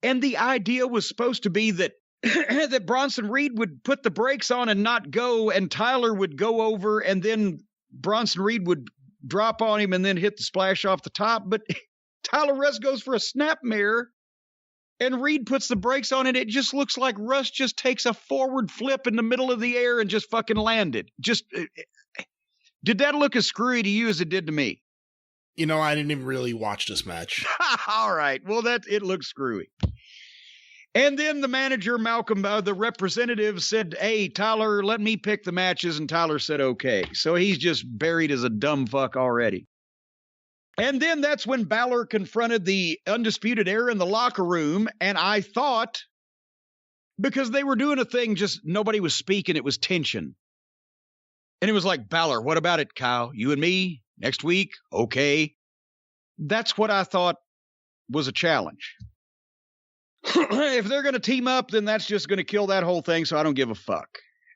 And the idea was supposed to be that that Bronson Reed would put the brakes on and not go, and Tyler would go over, and then Bronson Reed would drop on him and then hit the splash off the top. But Tyler Rust goes for a snapmare, and Reed puts the brakes on, and it just looks like Rust just takes a forward flip in the middle of the air and just fucking landed. Did that look as screwy to you as it did to me? You know, I didn't even really watch this match. All right. Well, it looked screwy. And then the manager, Malcolm, the representative, said, hey, Tyler, let me pick the matches. And Tyler said, okay. So he's just buried as a dumb fuck already. And then that's when Balor confronted the Undisputed Era in the locker room. And I thought, because they were doing a thing, just nobody was speaking, it was tension. And it was like, Balor, what about it, Kyle? You and me? Next week? Okay. That's what I thought was a challenge. If they're going to team up, then that's just going to kill that whole thing, so I don't give a fuck.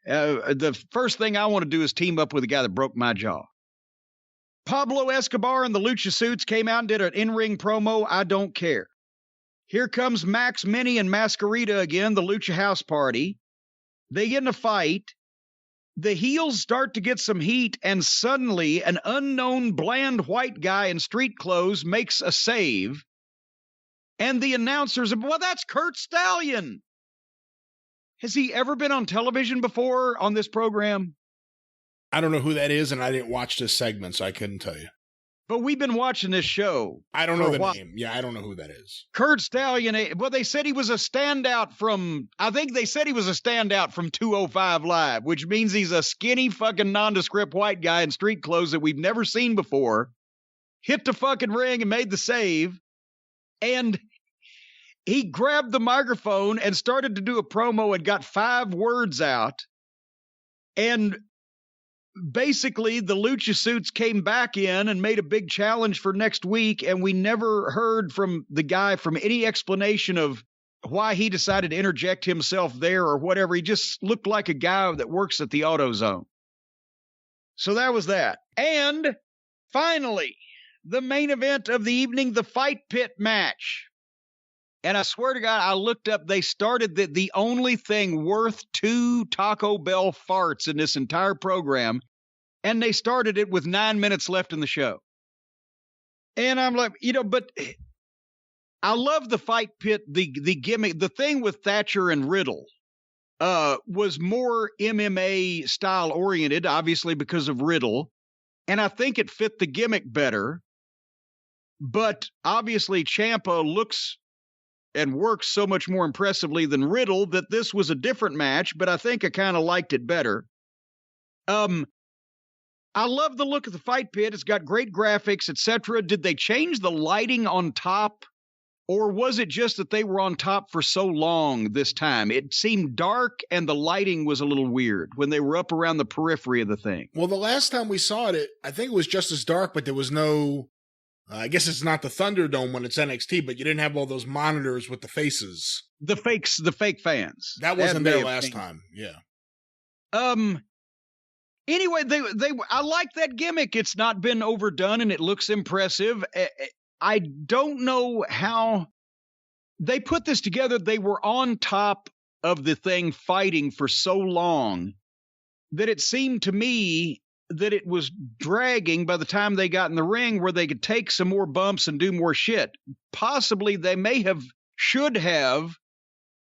The first thing I want to do is team up with a guy that broke my jaw. Pablo Escobar and the Lucha Suits came out and did an in-ring promo. I don't care. Here comes Max Mini and Masquerita again, the Lucha House Party. They get in a fight. The heels start to get some heat, and suddenly an unknown bland white guy in street clothes makes a save. And the announcers, well, that's Kurt Stallion. Has he ever been on television before on this program? I don't know who that is, and I didn't watch this segment, so I couldn't tell you. But we've been watching this show. I don't know the name. Yeah, I don't know who that is. Kurt Stallion. Well, they said he was a standout from, I think they said he was a standout from 205 Live, which means he's a skinny fucking nondescript white guy in street clothes that we've never seen before. Hit the fucking ring and made the save. And he grabbed the microphone and started to do a promo and got 5 words out. And basically, the Lucha Suits came back in and made a big challenge for next week, and we never heard from the guy from any explanation of why he decided to interject himself there or whatever. He just looked like a guy that works at the AutoZone. So that was that. And finally, the main event of the evening, the Fight Pit match. And I swear to God, I looked up, they started the only thing worth 2 Taco Bell farts in this entire program, and they started it with 9 minutes left in the show. And I'm like, but I love the Fight Pit, the gimmick. The thing with Thatcher and Riddle was more MMA style oriented, obviously because of Riddle, and I think it fit the gimmick better. But obviously Ciampa looks and works so much more impressively than Riddle that this was a different match, but I think I kind of liked it better. I love the look of the Fight Pit. It's got great graphics, etc. Did they change the lighting on top, or was it just that they were on top for so long this time? It seemed dark, and the lighting was a little weird when they were up around the periphery of the thing. Well, the last time we saw it, I think it was just as dark, but there was no... I guess it's not the Thunderdome when it's NXT, but you didn't have all those monitors with the faces. The fake fans. That wasn't there last time. Yeah. Anyway, I like that gimmick. It's not been overdone and it looks impressive. I don't know how they put this together. They were on top of the thing fighting for so long that it seemed to me that it was dragging by the time they got in the ring where they could take some more bumps and do more shit. Possibly they should have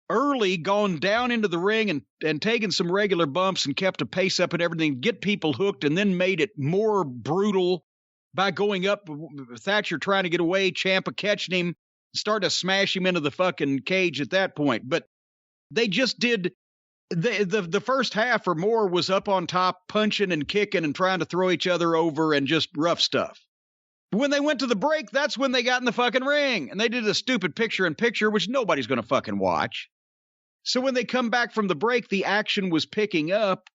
early gone down into the ring and taken some regular bumps and kept a pace up and everything, get people hooked, and then made it more brutal by going up, Thatcher trying to get away, Ciampa catching him, start to smash him into the fucking cage at that point. But they just did... The first half or more was up on top, punching and kicking and trying to throw each other over and just rough stuff. When they went to the break, that's when they got in the fucking ring. And they did a stupid picture-in-picture, which nobody's going to fucking watch. So when they come back from the break, the action was picking up.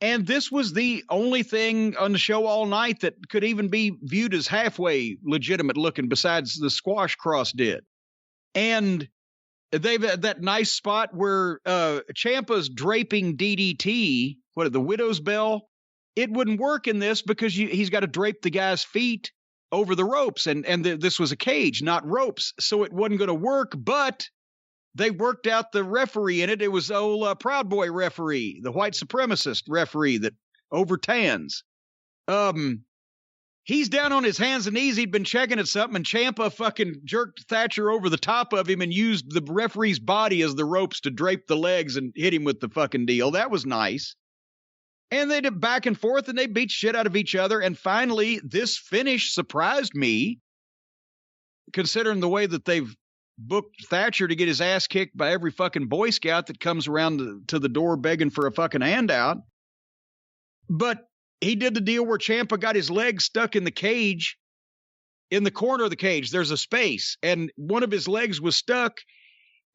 And this was the only thing on the show all night that could even be viewed as halfway legitimate looking besides the squash Cross did. And they've had that nice spot where Ciampa's draping DDT, the widow's bell. It wouldn't work in this because he's got to drape the guy's feet over the ropes. And this was a cage, not ropes. So it wasn't going to work, but they worked out the referee in it. It was old Proud Boy referee, the white supremacist referee that overtans. He's down on his hands and knees. He'd been checking at something, and Ciampa fucking jerked Thatcher over the top of him and used the referee's body as the ropes to drape the legs and hit him with the fucking deal. That was nice. And they did back and forth, and they beat shit out of each other. And finally, this finish surprised me, considering the way that they've booked Thatcher to get his ass kicked by every fucking Boy Scout that comes around to the door begging for a fucking handout. But he did the deal where Ciampa got his legs stuck in the cage, in the corner of the cage. There's a space, and one of his legs was stuck,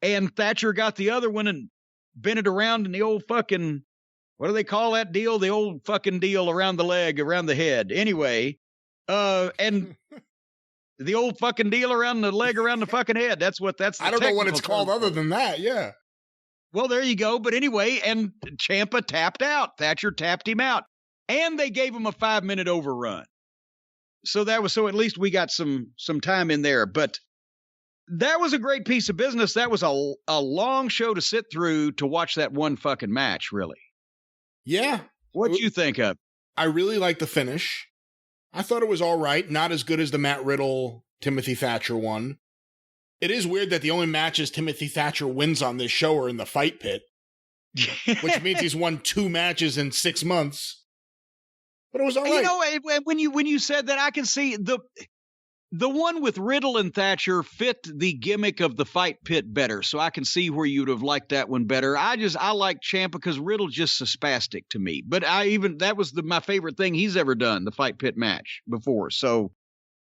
and Thatcher got the other one and bent it around in the old fucking, what do they call that deal? The old fucking deal around the leg, around the head. Anyway, and the old fucking deal around the leg, around the fucking head. That's I don't know what it's called other than that. Yeah. Well, there you go. But anyway, and Ciampa tapped out. Thatcher tapped him out. And they gave him a 5-minute overrun. So at least we got some time in there. But that was a great piece of business. That was a long show to sit through to watch that one fucking match, really. Yeah. What'd you think of? I really liked the finish. I thought it was all right. Not as good as the Matt Riddle, Timothy Thatcher one. It is weird that the only matches Timothy Thatcher wins on this show are in the fight pit, which means he's won 2 matches in 6 months. But it was all right. You know, when you said that, I can see the one with Riddle and Thatcher fit the gimmick of the fight pit better. So I can see where you'd have liked that one better. I like Ciampa because Riddle's just so spastic to me. But that was my favorite thing he's ever done, the fight pit match before. So,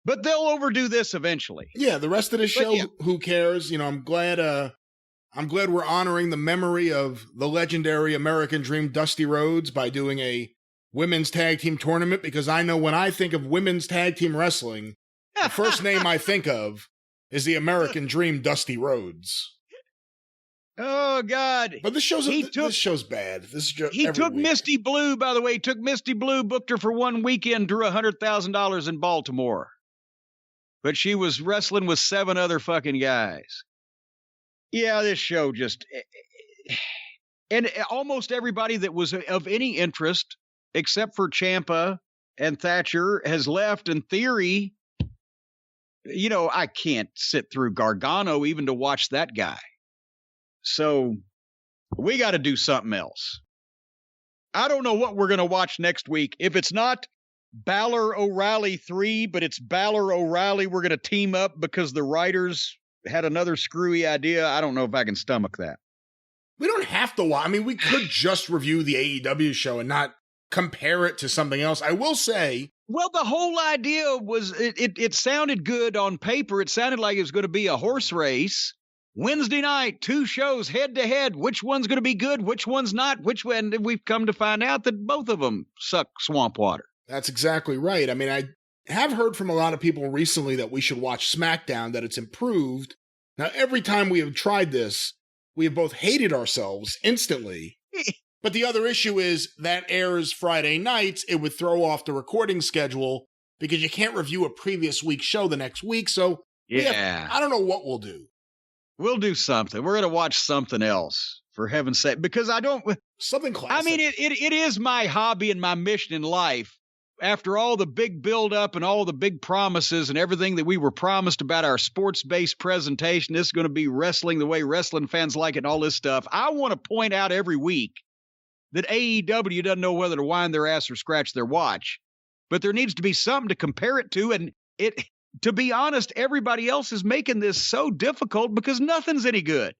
but they'll overdo this eventually. Yeah, the rest of the show, who cares? You know, I'm glad we're honoring the memory of the legendary American Dream Dusty Rhodes by doing a women's tag team tournament, because I know when I think of women's tag team wrestling, the first name I think of is the American Dream Dusty Rhodes. Oh, God. But this show's bad. He took Misty Blue, by the way. He took Misty Blue, booked her for one weekend, drew $100,000 in Baltimore. But she was wrestling with 7 other fucking guys. Yeah, this show just... And almost everybody that was of any interest, except for Ciampa and Thatcher, has left. In theory, you know, I can't sit through Gargano even to watch that guy. So we got to do something else. I don't know what we're going to watch next week. If it's not Balor O'Reilly 3, but it's Balor O'Reilly, we're going to team up because the writers had another screwy idea. I don't know if I can stomach that. We don't have to watch. I mean, we could just review the AEW show and not compare it to something else. I will say, well, the whole idea was it sounded good on paper. It sounded like it was going to be a horse race. Wednesday night, 2 shows head to head. Which one's going to be good? Which one's not? Which one? We've come to find out that both of them suck swamp water. That's exactly right. I mean, I have heard from a lot of people recently that we should watch SmackDown, that it's improved. Now, every time we have tried this, we have both hated ourselves instantly. But the other issue is that airs Friday nights. It would throw off the recording schedule because you can't review a previous week's show the next week. So, yeah, I don't know what we'll do. We'll do something. We're going to watch something else, for heaven's sake, because I don't... Something classic. I mean, it is my hobby and my mission in life. After all the big build-up and all the big promises and everything that we were promised about our sports-based presentation, this is going to be wrestling the way wrestling fans like it and all this stuff. I want to point out every week that AEW doesn't know whether to wind their ass or scratch their watch. But there needs to be something to compare it to, and to be honest, everybody else is making this so difficult because nothing's any good.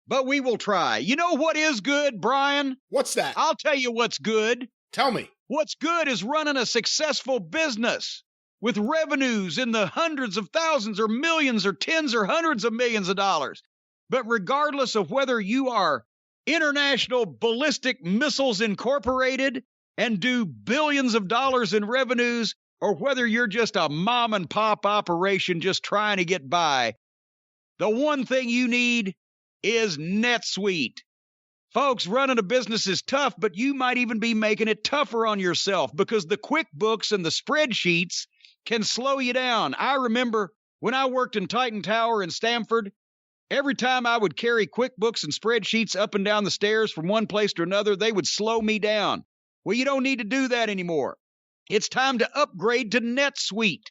But we will try. You know what is good, Brian? What's that? I'll tell you what's good. Tell me. What's good is running a successful business with revenues in the hundreds of thousands or millions or tens or hundreds of millions of dollars. But regardless of whether you are International Ballistic Missiles Incorporated and do billions of dollars in revenues, or whether you're just a mom and pop operation just trying to get by, the one thing you need is NetSuite. Folks, running a business is tough, but you might even be making it tougher on yourself because the QuickBooks and the spreadsheets can slow you down. I remember when I worked in Titan Tower in Stamford, every time I would carry QuickBooks and spreadsheets up and down the stairs from one place to another, they would slow me down. Well, you don't need to do that anymore. It's time to upgrade to NetSuite.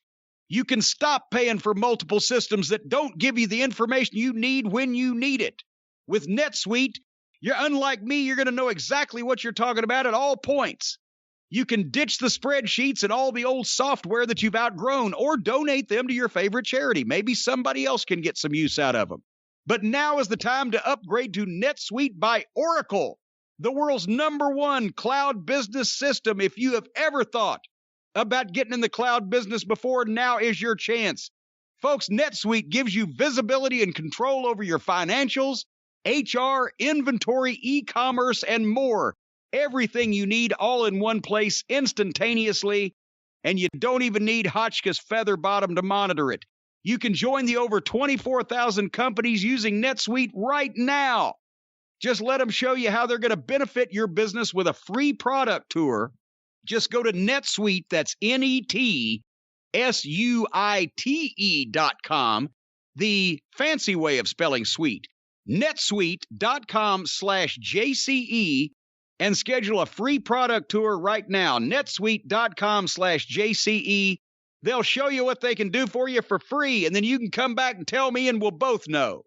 You can stop paying for multiple systems that don't give you the information you need when you need it. With NetSuite, you're unlike me, you're going to know exactly what you're talking about at all points. You can ditch the spreadsheets and all the old software that you've outgrown or donate them to your favorite charity. Maybe somebody else can get some use out of them. But now is the time to upgrade to NetSuite by Oracle, the world's #1 cloud business system. If you have ever thought about getting in the cloud business before, now is your chance. Folks, NetSuite gives you visibility and control over your financials, HR, inventory, e-commerce, and more. Everything you need all in one place instantaneously, and you don't even need Hotchkiss Feather Bottom to monitor it. You can join the over 24,000 companies using NetSuite right now. Just let them show you how they're going to benefit your business with a free product tour. Just go to NetSuite, that's NetSuite.com, the fancy way of spelling suite. netsuite.com/JCE and schedule a free product tour right now. netsuite.com/JCE. They'll show you what they can do for you for free, and then you can come back and tell me, and we'll both know.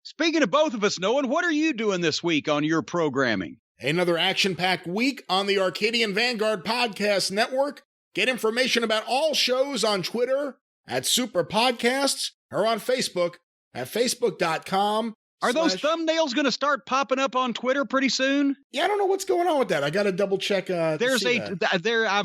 Speaking of both of us knowing, what are you doing this week on your programming? Another action-packed week on the Arcadian Vanguard Podcast Network. Get information about all shows on Twitter at Superpodcasts or on Facebook at facebook.com. Are those thumbnails going to start popping up on Twitter pretty soon? Yeah, I don't know what's going on with that. I got to double check. I've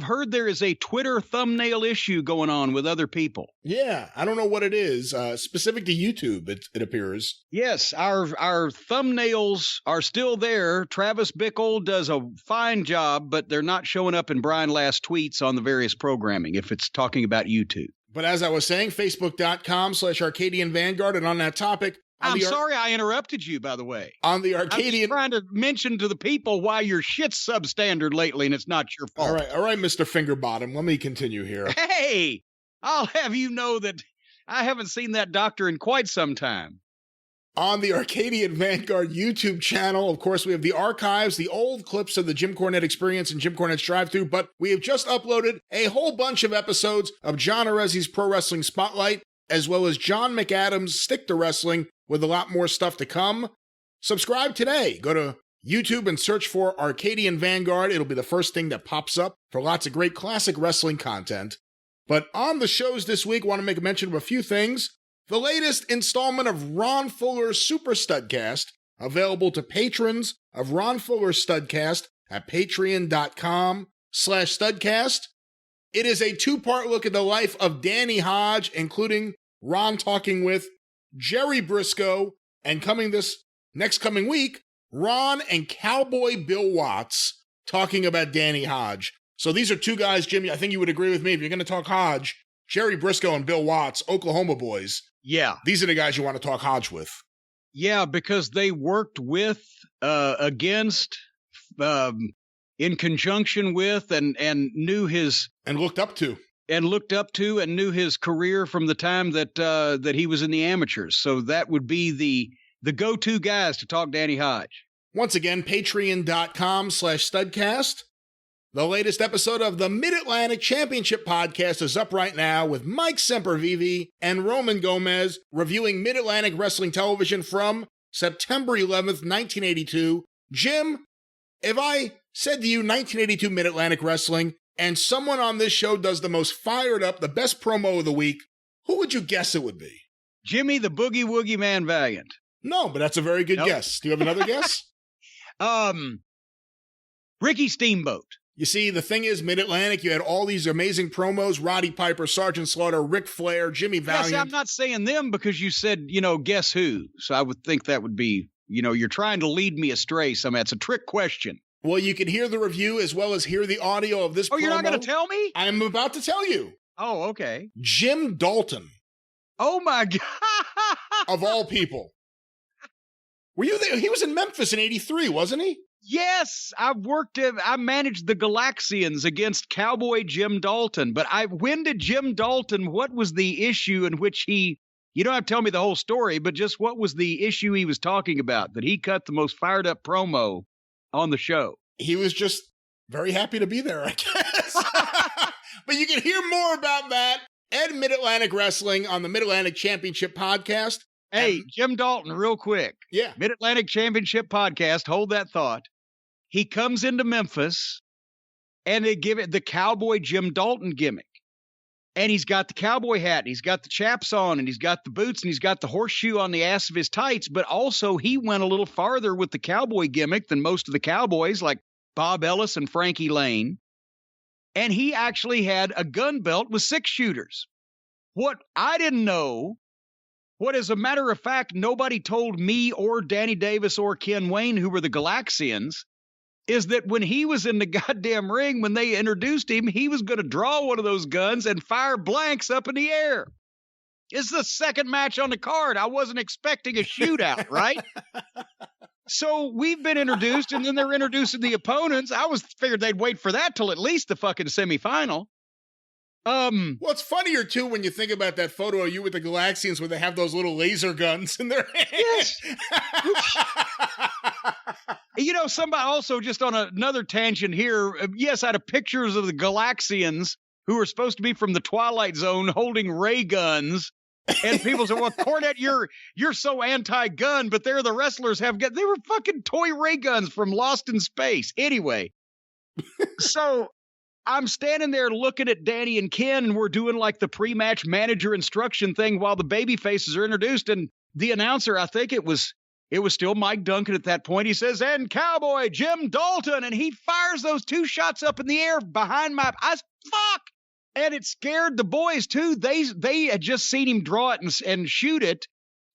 heard there is a Twitter thumbnail issue going on with other people. Yeah, I don't know what it is. Specific to YouTube, it appears. Yes, our thumbnails are still there. Travis Bickle does a fine job, but they're not showing up in Brian Last's tweets on the various programming if it's talking about YouTube. But as I was saying, facebook.com/Arcadian Vanguard, and on that topic, I'm sorry I interrupted you, by the way. On the Arcadian... I'm trying to mention to the people why your shit's substandard lately, and it's not your fault. All right, Mr. Fingerbottom. Let me continue here. Hey, I'll have you know that I haven't seen that doctor in quite some time. On the Arcadian Vanguard YouTube channel, of course, we have the archives, the old clips of the Jim Cornette Experience and Jim Cornette's Drive-Thru, but we have just uploaded a whole bunch of episodes of John Arezzi's Pro Wrestling Spotlight, as well as John McAdams' Stick to Wrestling, with a lot more stuff to come. Subscribe today. Go to YouTube and search for Arcadian Vanguard. It'll be the first thing that pops up for lots of great classic wrestling content. But on the shows this week, I want to make a mention of a few things. The latest installment of Ron Fuller's Super Studcast, available to patrons of Ron Fuller's Studcast at patreon.com/Studcast. It is a two-part look at the life of Danny Hodge, including Ron talking with Jerry Briscoe, and next coming week, Ron and Cowboy Bill Watts talking about Danny Hodge. So these are two guys, Jimmy, I think you would agree with me. If you're going to talk Hodge, Jerry Briscoe and Bill Watts, Oklahoma boys. Yeah. These are the guys you want to talk Hodge with. Yeah, because they worked with, against, in conjunction with, and knew his... And looked up to and knew his career from the time that he was in the amateurs. So that would be the go-to guys to talk Danny Hodge. Once again, patreon.com/Studcast. The latest episode of the Mid-Atlantic Championship Podcast is up right now with Mike Sempervive and Roman Gomez reviewing Mid-Atlantic Wrestling Television from September 11th, 1982. Jim, if I said to you 1982 Mid-Atlantic Wrestling, and someone on this show does the most fired up, the best promo of the week, who would you guess it would be? Jimmy the Boogie Woogie Man Valiant. No, but that's a very good guess. Do you have another guess? Ricky Steamboat. You see, the thing is, Mid-Atlantic, you had all these amazing promos, Roddy Piper, Sergeant Slaughter, Ric Flair, Jimmy Valiant. Yes, I'm not saying them because you said, guess who. So I would think that would be, you're trying to lead me astray somehow. It's a trick question. Well, you can hear the review as well as hear the audio of this promo. You're not going to tell me? I'm about to tell you. Oh, okay. Jim Dalton. Oh, my God. Of all people. Were you there? He was in Memphis in 83, wasn't he? Yes. I managed the Galaxians against Cowboy Jim Dalton. But when did Jim Dalton, what was the issue in which you don't have to tell me the whole story, but just what was the issue he was talking about, that he cut the most fired up promo on the show? He was just very happy to be there, I guess. But you can hear more about that at Mid-Atlantic Wrestling on the Mid-Atlantic Championship Podcast. Hey, Jim Dalton, real quick. Yeah. Mid-Atlantic Championship Podcast, hold that thought. He comes into Memphis, and they give it the Cowboy Jim Dalton gimmick. And he's got the cowboy hat, and he's got the chaps on, and he's got the boots, and he's got the horseshoe on the ass of his tights. But also, he went a little farther with the cowboy gimmick than most of the cowboys, like Bob Ellis and Frankie Lane. And he actually had a gun belt with 6 shooters. What I didn't know, what as a matter of fact, nobody told me or Danny Davis or Ken Wayne, who were the Galaxians, is that when he was in the goddamn ring, when they introduced him, he was going to draw one of those guns and fire blanks up in the air. It's the second match on the card. I wasn't expecting a shootout, right? So we've been introduced, and then they're introducing the opponents. Figured they'd wait for that till at least the fucking semifinal. Well, it's funnier, too, when you think about that photo of you with the Galaxians where they have those little laser guns in their hands. Yes. Somebody also, just on another tangent here, yes, I had pictures of the Galaxians who were supposed to be from the Twilight Zone holding ray guns. And people said, well, Cornette, you're so anti-gun, but they're the wrestlers have guns. They were fucking toy ray guns from Lost in Space. Anyway, so I'm standing there looking at Danny and Ken, and we're doing like the pre-match manager instruction thing while the baby faces are introduced. And the announcer, I think it was still Mike Duncan at that point. He says, and Cowboy Jim Dalton. And he fires those 2 shots up in the air behind fuck. And it scared the boys too. They had just seen him draw it and shoot it.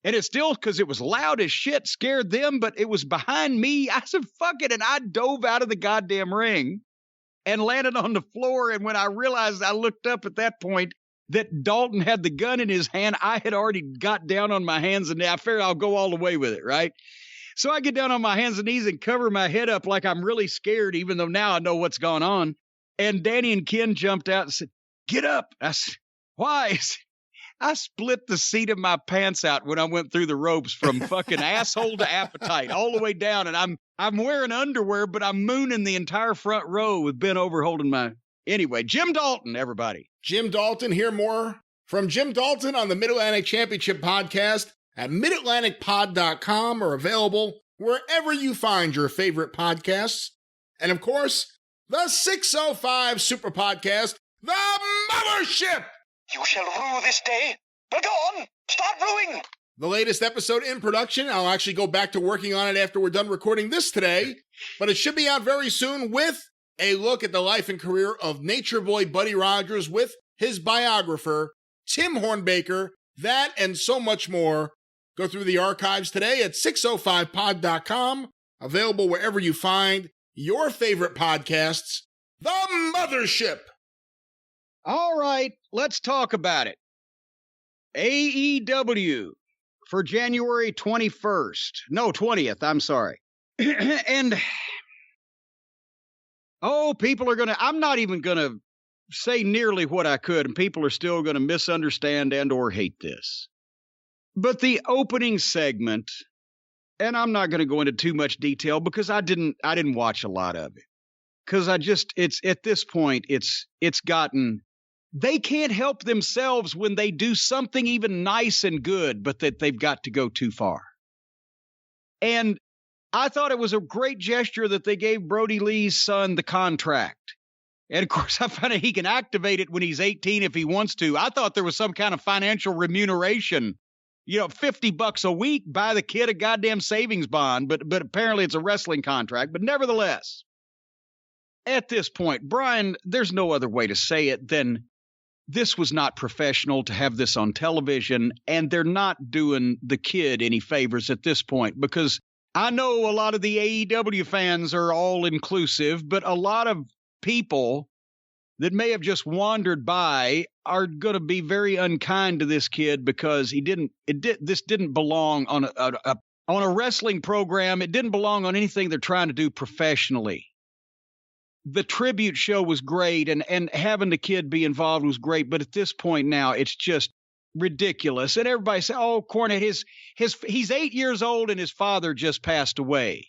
And it still, because it was loud as shit, scared them, but it was behind me. I said, fuck it. And I dove out of the goddamn ring and landed on the floor. And when I realized, I looked up at that point that Dalton had the gun in his hand, I had already got down on my hands and knees. I figured I'll go all the way with it, right? So I get down on my hands and knees and cover my head up like I'm really scared, even though now I know what's going on. And Danny and Ken jumped out and said, get up. I said, why? I split the seat of my pants out when I went through the ropes from fucking asshole to appetite all the way down. And I'm wearing underwear, but I'm mooning the entire front row with Ben over holding my... Anyway, Jim Dalton, everybody. Jim Dalton. Hear more from Jim Dalton on the Mid-Atlantic Championship Podcast at midatlanticpod.com, or available wherever you find your favorite podcasts. And of course, the 605 Superpodcast, the Mothership! You shall rue this day. But go on, start ruing! The latest episode in production. I'll actually go back to working on it after we're done recording this today, but it should be out very soon with a look at the life and career of Nature Boy Buddy Rogers with his biographer, Tim Hornbaker. That and so much more. Go through the archives today at 605pod.com, available wherever you find your favorite podcasts. The Mothership! All right, let's talk about it. AEW for January 21st. No, 20th, I'm sorry. And, people are going to, I'm not even going to say nearly what I could, and people are still going to misunderstand and or hate this. But the opening segment, and I'm not going to go into too much detail because I didn't watch a lot of it. Because it's at this point, it's gotten, they can't help themselves when they do something even nice and good, but that they've got to go too far. And I thought it was a great gesture that they gave Brodie Lee's son the contract. And of course, I found out he can activate it when he's 18 if he wants to. I thought there was some kind of financial remuneration, $50 a week, buy the kid a goddamn savings bond, but apparently it's a wrestling contract. But nevertheless, at this point, Brian, there's no other way to say it than this was not professional to have this on television, and they're not doing the kid any favors at this point, because I know a lot of the AEW fans are all inclusive, but a lot of people that may have just wandered by are going to be very unkind to this kid because this didn't belong on a wrestling program. It didn't belong on anything they're trying to do professionally. The tribute show was great, and having the kid be involved was great, but at this point now, it's just ridiculous. And everybody say, "Oh, Cornette, he's 8 years old and his father just passed away."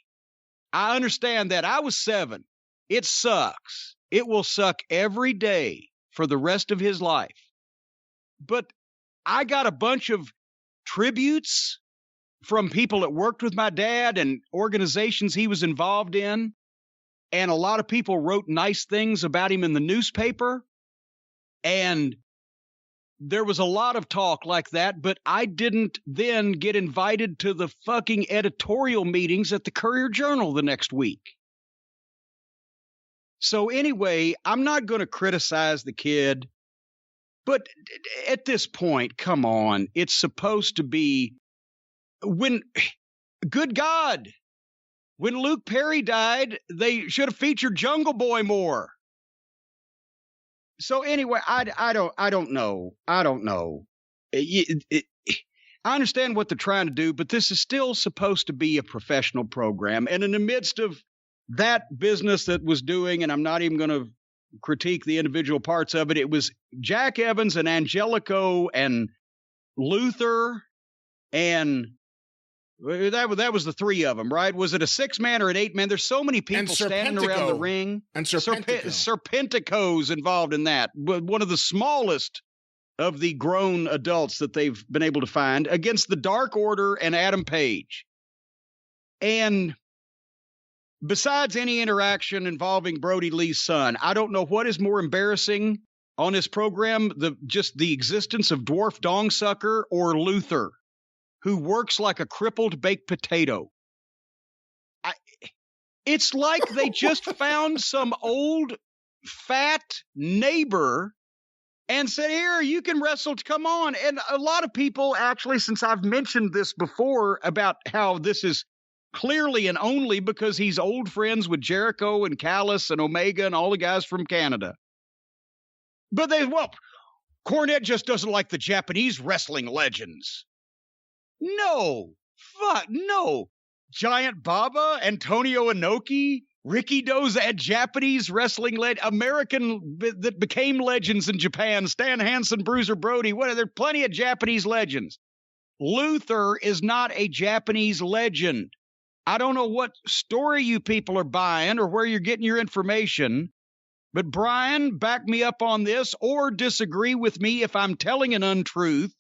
I understand that. I was 7. It sucks. It will suck every day for the rest of his life. But I got a bunch of tributes from people that worked with my dad and organizations he was involved in. And a lot of people wrote nice things about him in the newspaper. And there was a lot of talk like that, but I didn't then get invited to the fucking editorial meetings at the Courier-Journal the next week. So anyway, I'm not going to criticize the kid, but at this point, come on. It's supposed to be good God, when Luke Perry died, they should have featured Jungle Boy more. So anyway, I don't know. I understand what they're trying to do, but this is still supposed to be a professional program. And in the midst of that business that was doing, and I'm not even going to critique the individual parts of it, it was Jack Evans and Angelico and Luther, and that was the 3 of them, right? Was it a 6-man or an 8-man? There's so many people standing around the ring. And Serpentico's involved in that. One of the smallest of the grown adults that they've been able to find, against the Dark Order and Adam Page. And besides any interaction involving Brodie Lee's son, I don't know what is more embarrassing on this program, just the existence of Dwarf Dongsucker or Luther, who works like a crippled baked potato. It's like they just found some old fat neighbor and said, "Here, you can wrestle, come on." And a lot of people actually, since I've mentioned this before about how this is clearly and only because he's old friends with Jericho and Callis and Omega and all the guys from Canada. But Cornette just doesn't like the Japanese wrestling legends. No. Giant Baba, Antonio Inoki, Ricky Doza, Japanese wrestling American that became legends in Japan, Stan Hansen, Bruiser Brody. There are plenty of Japanese legends. Luther is not a Japanese legend. I don't know what story you people are buying or where you're getting your information, but Brian, back me up on this or disagree with me if I'm telling an untruth.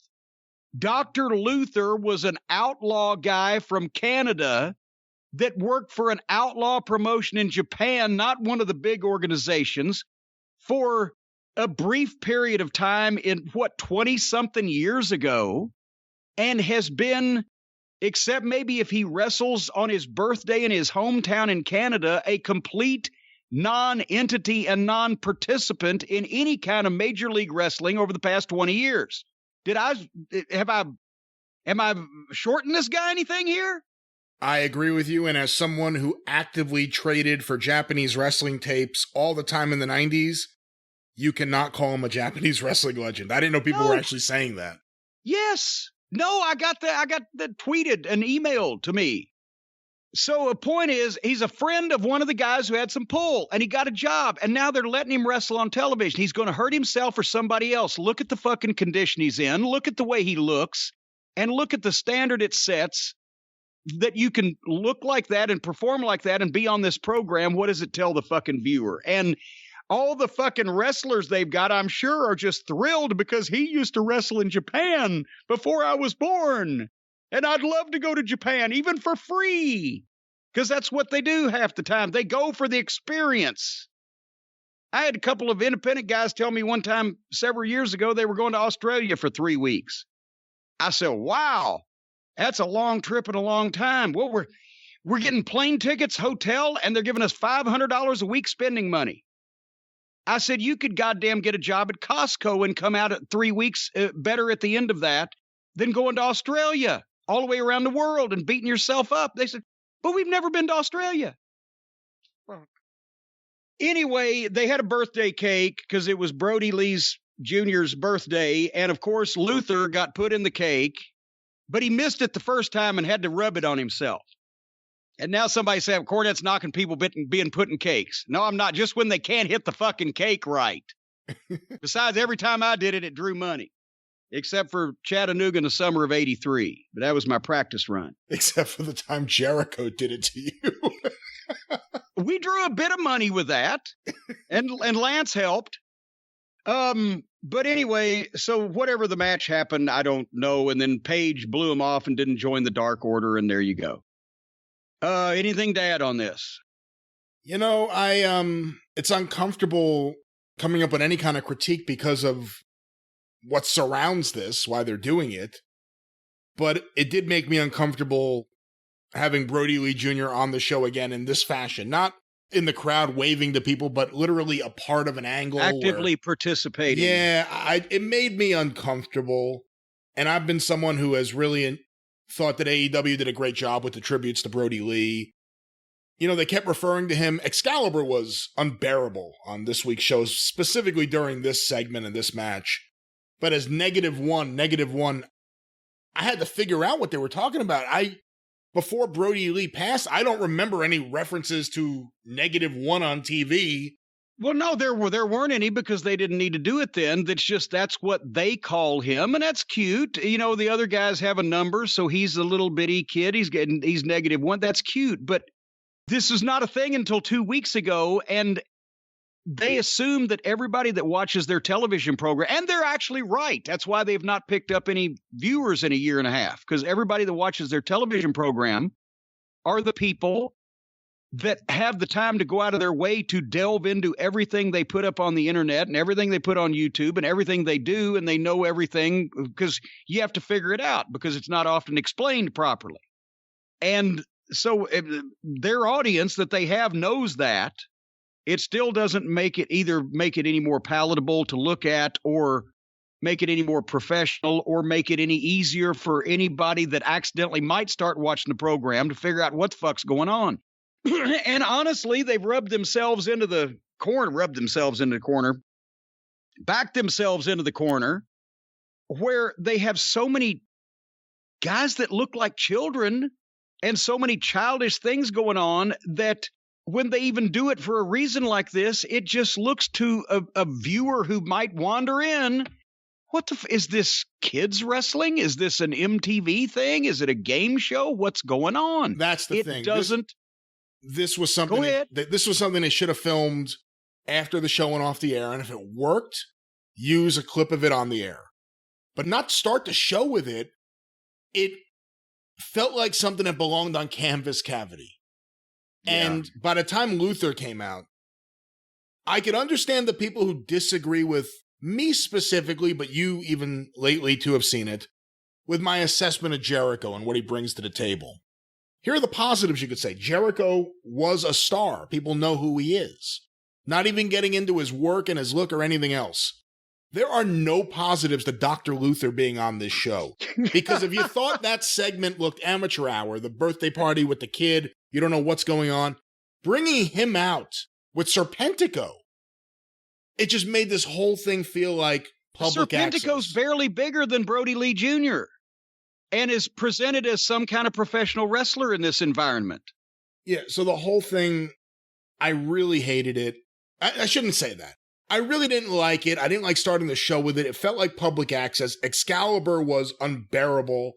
Dr. Luther was an outlaw guy from Canada that worked for an outlaw promotion in Japan, not one of the big organizations, for a brief period of time in 20-something years ago, and has been, except maybe if he wrestles on his birthday in his hometown in Canada, a complete non-entity and non-participant in any kind of Major League Wrestling over the past 20 years. Am I shorting this guy anything here? I agree with you. And as someone who actively traded for Japanese wrestling tapes all the time in the 90s, you cannot call him a Japanese wrestling legend. I didn't know people were actually saying that. Yes. No, I got that tweeted and emailed to me. So the point is, he's a friend of one of the guys who had some pull, and he got a job, and now they're letting him wrestle on television. He's going to hurt himself or somebody else. Look at the fucking condition he's in. Look at the way he looks, and look at the standard it sets that you can look like that and perform like that and be on this program. What does it tell the fucking viewer? And all the fucking wrestlers they've got, I'm sure, are just thrilled because he used to wrestle in Japan before I was born. And I'd love to go to Japan, even for free, because that's what they do half the time. They go for the experience. I had a couple of independent guys tell me one time several years ago they were going to Australia for 3 weeks. I said, wow, that's a long trip and a long time. Well, we're getting plane tickets, hotel, and they're giving us $500 a week spending money. I said, you could goddamn get a job at Costco and come out at 3 weeks better at the end of that than going to Australia all the way around the world and beating yourself up. They said, But we've never been to Australia. Anyway, they had a birthday cake because it was Brodie Lee's Jr.'s birthday. And of course, Luther got put in the cake, but he missed it the first time and had to rub it on himself. And now somebody said, Cornette's knocking people being put in cakes. No, I'm not. Just when they can't hit the fucking cake right. Besides, every time I did it, it drew money. Except for Chattanooga in the summer of '83. But that was my practice run. Except for the time Jericho did it to you. We drew a bit of money with that. And Lance helped. But anyway, so whatever the match happened, I don't know. And then Paige blew him off and didn't join the Dark Order. And there you go. Anything to add on this? You know, it's uncomfortable coming up with any kind of critique because of what surrounds this, why they're doing it. But it did make me uncomfortable having Brodie Lee Jr. on the show again in this fashion. Not in the crowd waving to people, but literally a part of an angle. Actively participating. Yeah, it made me uncomfortable. And I've been someone who has really thought that AEW did a great job with the tributes to Brodie Lee. You know, they kept referring to him. Excalibur was unbearable on this week's show, specifically during this segment and this match. But as -1, I had to figure out what they were talking about. Before Brodie Lee passed, I don't remember any references to -1 on TV. Well, no, there weren't any because they didn't need to do it then. That's what they call him, and that's cute. You know, the other guys have a number, so he's a little bitty kid. He's -1. That's cute, but this is not a thing until 2 weeks ago, and they assume that everybody that watches their television program, and they're actually right. That's why they've not picked up any viewers in a year and a half, because everybody that watches their television program are the people that have the time to go out of their way to delve into everything they put up on the internet and everything they put on YouTube and everything they do, and they know everything because you have to figure it out because it's not often explained properly. And so their audience that they have knows that. It still doesn't make it any more palatable to look at or make it any more professional or make it any easier for anybody that accidentally might start watching the program to figure out what the fuck's going on. And honestly, they've backed themselves into the corner where they have so many guys that look like children and so many childish things going on that when they even do it for a reason like this, it just looks to a viewer who might wander in. Is this kids wrestling? Is this an MTV thing? Is it a game show? What's going on? That's the thing. This was something. Go ahead. This was something they should have filmed after the show went off the air, and if it worked, use a clip of it on the air, but not start the show with it. It felt like something that belonged on Canvas Cavity. Yeah. And by the time Luther came out, I could understand the people who disagree with me specifically, but you even lately to have seen it, with my assessment of Jericho and what he brings to the table. Here are the positives you could say. Jericho was a star. People know who he is. Not even getting into his work and his look or anything else. There are no positives to Dr. Luther being on this show. Because if you thought that segment looked amateur hour, the birthday party with the kid, you don't know what's going on, bringing him out with Serpentico, it just made this whole thing feel like public access. Serpentico's barely bigger than Brodie Lee Jr. and is presented as some kind of professional wrestler in this environment. Yeah, so the whole thing, I really hated it. I shouldn't say that. I really didn't like it. I didn't like starting the show with it. It felt like public access. Excalibur was unbearable.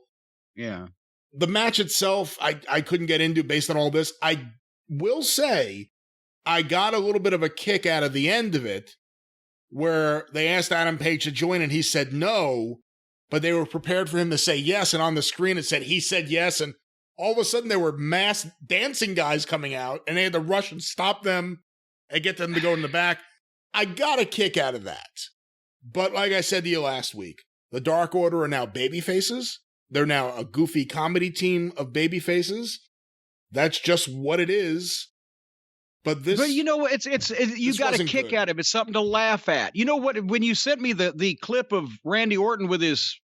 Yeah. The match itself, I couldn't get into based on all this. I will say I got a little bit of a kick out of the end of it where they asked Adam Page to join and he said no, but they were prepared for him to say yes. And on the screen it said he said yes. And all of a sudden there were mass dancing guys coming out and they had to rush and stop them and get them to go in the back. I got a kick out of that. But like I said to you last week, the Dark Order are now babyfaces. They're now a goofy comedy team of babyfaces. That's just what it is. But you know, you got a kick out of it. It's something to laugh at. You know what? When you sent me the clip of Randy Orton with his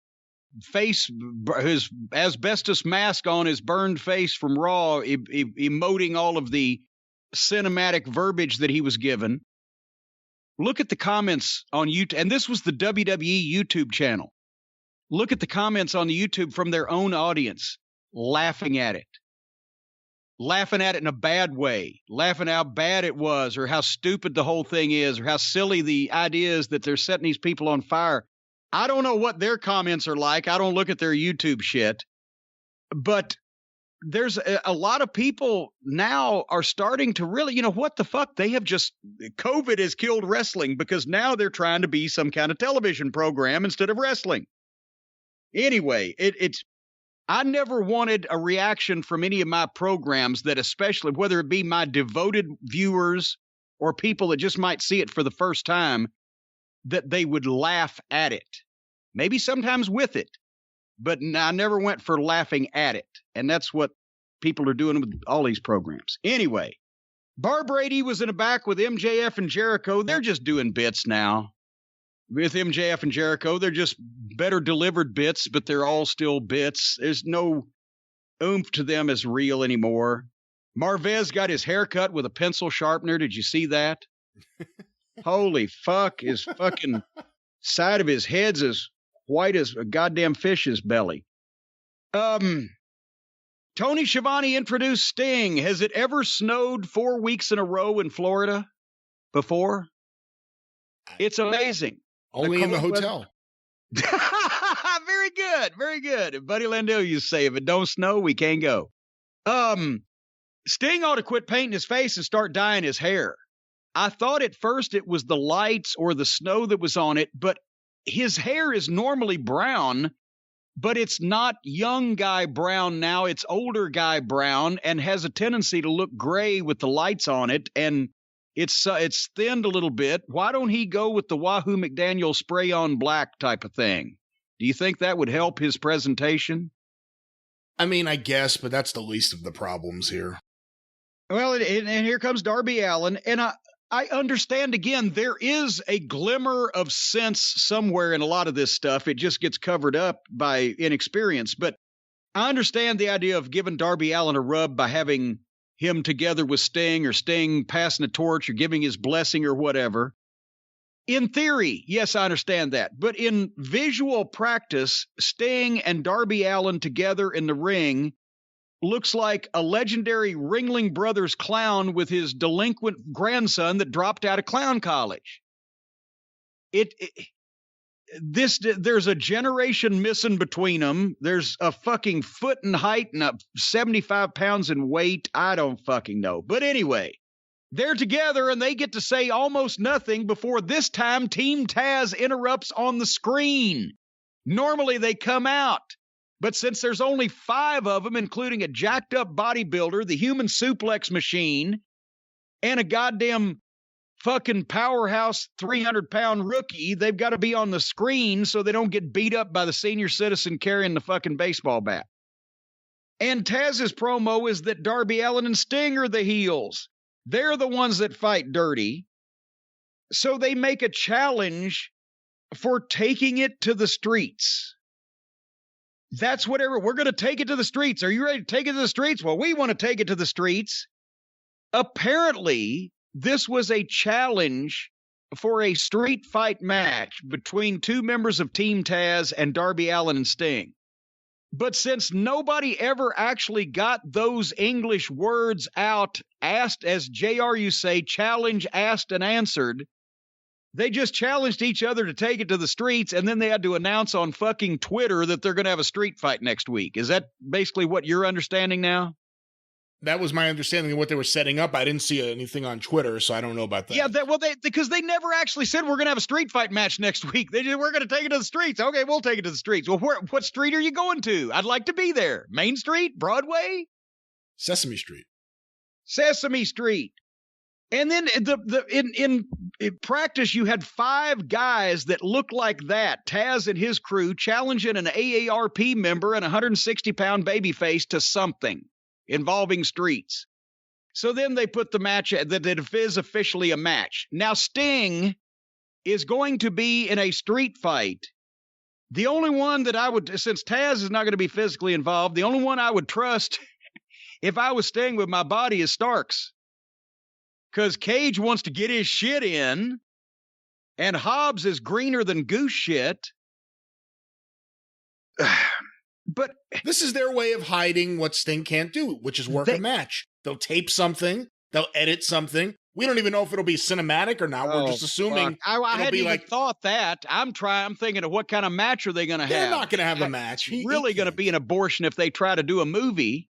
his asbestos mask on his burned face from Raw, emoting all of the cinematic verbiage that he was given. Look at the comments on YouTube, and this was the WWE YouTube channel. Look at the comments on the YouTube from their own audience, laughing at it in a bad way, laughing how bad it was, or how stupid the whole thing is, or how silly the idea is that they're setting these people on fire. I don't know what their comments are like. I don't look at their YouTube shit, but there's a lot of people now are starting to really, what the fuck? COVID has killed wrestling, because now they're trying to be some kind of television program instead of wrestling. Anyway, I never wanted a reaction from any of my programs that, especially whether it be my devoted viewers or people that just might see it for the first time, that they would laugh at it. Maybe sometimes with it, but I never went for laughing at it. And that's what people are doing with all these programs. Anyway, Bar Brady was in the back with MJF and Jericho. They're just doing bits now. With MJF and Jericho, they're just better delivered bits, but they're all still bits. There's no oomph to them as real anymore. Marvez got his hair cut with a pencil sharpener. Did you see that? Holy fuck, his fucking side of his head's as white as a goddamn fish's belly. Tony Schiavone introduced Sting. Has it ever snowed 4 weeks in a row in Florida before? It's amazing. Only in the hotel. Very good. Very good. Buddy Landell used to say, if it don't snow, we can't go. Sting ought to quit painting his face and start dyeing his hair. I thought at first it was the lights or the snow that was on it, but his hair is normally brown, but it's not young guy brown now. It's older guy brown and has a tendency to look gray with the lights on it, and it's thinned a little bit. Why don't he go with the Wahoo McDaniel spray on black type of thing? Do you think that would help his presentation? I mean, I guess, but that's the least of the problems here. Well, and here comes Darby Allin, and I understand, again, there is a glimmer of sense somewhere in a lot of this stuff. It just gets covered up by inexperience. But I understand the idea of giving Darby Allin a rub by having him together with Sting, or Sting passing a torch or giving his blessing or whatever. In theory, yes, I understand that. But in visual practice, Sting and Darby Allin together in the ring looks like a legendary Ringling Brothers clown with his delinquent grandson that dropped out of clown college. There's a generation missing between them. There's a fucking foot in height and 75 pounds in weight. I don't fucking know. But anyway, they're together and they get to say almost nothing before this time Team Taz interrupts on the screen. Normally they come out, but since there's only 5 of them, including a jacked up bodybuilder, the human suplex machine, and a goddamn fucking powerhouse 300-pound rookie, they've got to be on the screen so they don't get beat up by the senior citizen carrying the fucking baseball bat. And Taz's promo is that Darby Allin and Sting are the heels. They're the ones that fight dirty. So they make a challenge for taking it to the streets. That's whatever. We're going to take it to the streets. Are you ready to take it to the streets? Well, we want to take it to the streets. Apparently, this was a challenge for a street fight match between 2 members of Team Taz and Darby Allin and Sting. But since nobody ever actually got those English words out, asked, as JR you say, challenge, asked, and answered, they just challenged each other to take it to the streets, and then they had to announce on fucking Twitter that they're going to have a street fight next week. Is that basically what you're understanding now? That was my understanding of what they were setting up. I didn't see anything on Twitter, so I don't know about that. Yeah, because they never actually said we're going to have a street fight match next week. They just, we're going to take it to the streets. Okay, we'll take it to the streets. Well, what street are you going to? I'd like to be there. Main Street? Broadway? Sesame Street. Sesame Street. And then in practice, you had 5 guys that looked like that, Taz and his crew, challenging an AARP member and a 160-pound babyface to something involving streets. So then they put the match that it is officially a match. Now Sting is going to be in a street fight The only one that I would, since Taz is not going to be physically involved, the only one I would trust if I was staying with my body is Starks. Because Cage wants to get his shit in, and Hobbs is greener than goose shit. But this is their way of hiding what Sting can't do, which is work a match. They'll tape something. They'll edit something. We don't even know if it'll be cinematic or not. We're just assuming. I hadn't even thought that. I'm thinking of what kind of match are they going to have? They're not going to have a match. It's really going to be an abortion if they try to do a movie.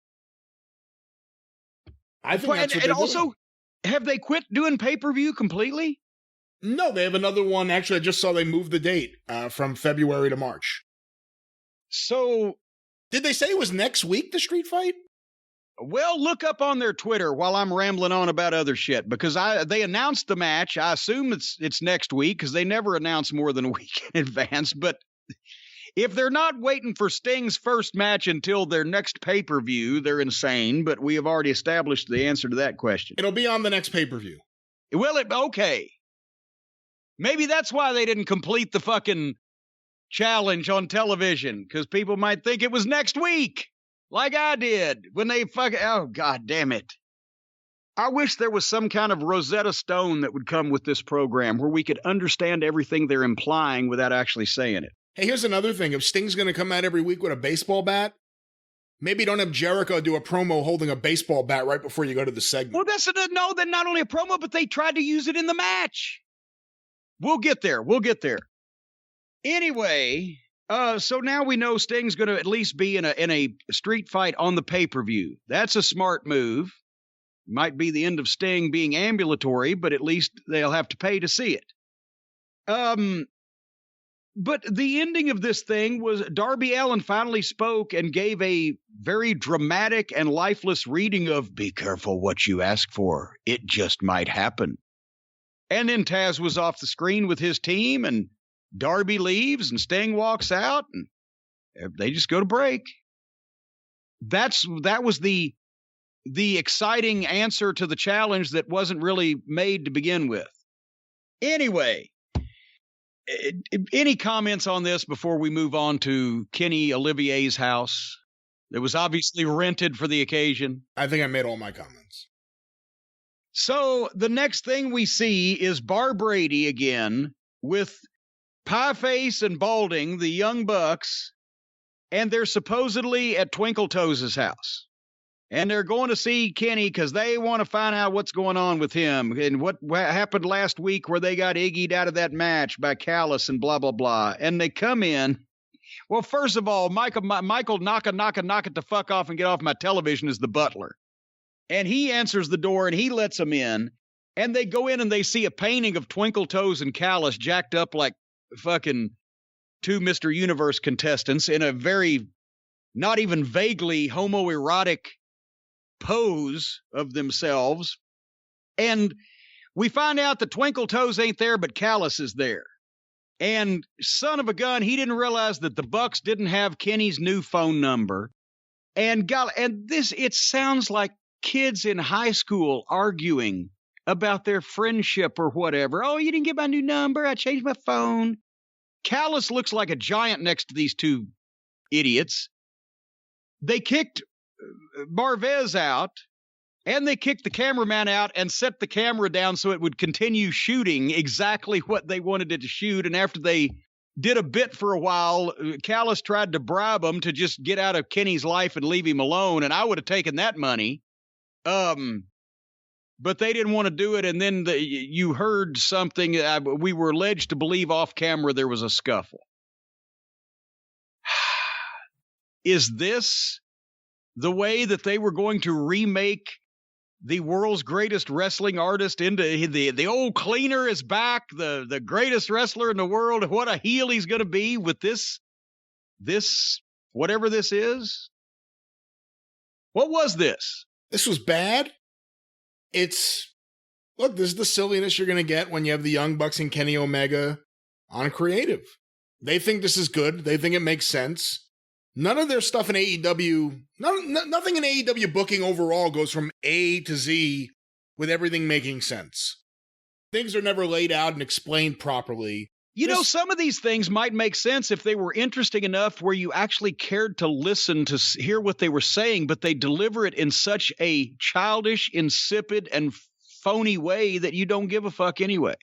I think that's what they're doing. Have they quit doing pay-per-view completely? No, they have another one. Actually, I just saw they moved the date from February to March. So, did they say it was next week, the street fight? Well, look up on their Twitter while I'm rambling on about other shit, because they announced the match. I assume it's next week, because they never announce more than a week in advance. But if they're not waiting for Sting's first match until their next pay-per-view, they're insane. But we have already established the answer to that question. It'll be on the next pay-per-view. Well, okay. Maybe that's why they didn't complete the fucking challenge on television, because people might think it was next week, like I did when they oh, God damn it. I wish there was some kind of Rosetta Stone that would come with this program where we could understand everything they're implying without actually saying it. Hey, here's another thing. If Sting's going to come out every week with a baseball bat, maybe don't have Jericho do a promo holding a baseball bat right before you go to the segment. Well, then not only a promo, but they tried to use it in the match. We'll get there. Anyway, so now we know Sting's going to at least be in a street fight on the pay-per-view. That's a smart move. Might be the end of Sting being ambulatory, but at least they'll have to pay to see it. But the ending of this thing was Darby Allin finally spoke and gave a very dramatic and lifeless reading of "Be careful what you ask for. It just might happen." And then Taz was off the screen with his team, and Darby leaves, and Sting walks out, and they just go to break. That was the exciting answer to the challenge that wasn't really made to begin with. Anyway, any comments on this before we move on to Kenny Olivier's house? It was obviously rented for the occasion. I think I made all my comments. So the next thing we see is Bar Brady again with Pieface and Balding, the Young Bucks, and they're supposedly at Twinkle Toes' house. And they're going to see Kenny because they want to find out what's going on with him and what happened last week where they got Iggy'd out of that match by Callis and blah, blah, blah. And they come in. Well, first of all, Michael knock it the fuck off and get off my television is the butler. And he answers the door and he lets them in. And they go in and they see a painting of Twinkle Toes and Callis jacked up like fucking two Mr. Universe contestants in a very not even vaguely homoerotic pose of themselves. And we find out that Twinkle Toes ain't there, but Callis is there. And son of a gun, he didn't realize that the Bucks didn't have Kenny's new phone number. And it sounds like kids in high school arguing about their friendship or whatever. Oh, you didn't get my new number. I changed my phone. Callis looks like a giant next to these two idiots. They kicked Marvez out, and they kicked the cameraman out and set the camera down so it would continue shooting exactly what they wanted it to shoot. And after they did a bit for a while, Callis tried to bribe them to just get out of Kenny's life and leave him alone, and I would have taken that money. But they didn't want to do it, and then you heard something. We were alleged to believe off camera there was a scuffle. Is this the way that they were going to remake the world's greatest wrestling artist into the old cleaner is back, the greatest wrestler in the world? What a heel he's going to be with this whatever this is. What was this? This was bad. Look, this is the silliness you're going to get when you have the Young Bucks and Kenny Omega on creative. They think this is good. They think it makes sense. None of their stuff in AEW, nothing in AEW booking overall goes from A to Z with everything making sense. Things are never laid out and explained properly. You know, some of these things might make sense if they were interesting enough where you actually cared to listen to hear what they were saying, but they deliver it in such a childish, insipid, and phony way that you don't give a fuck anyway.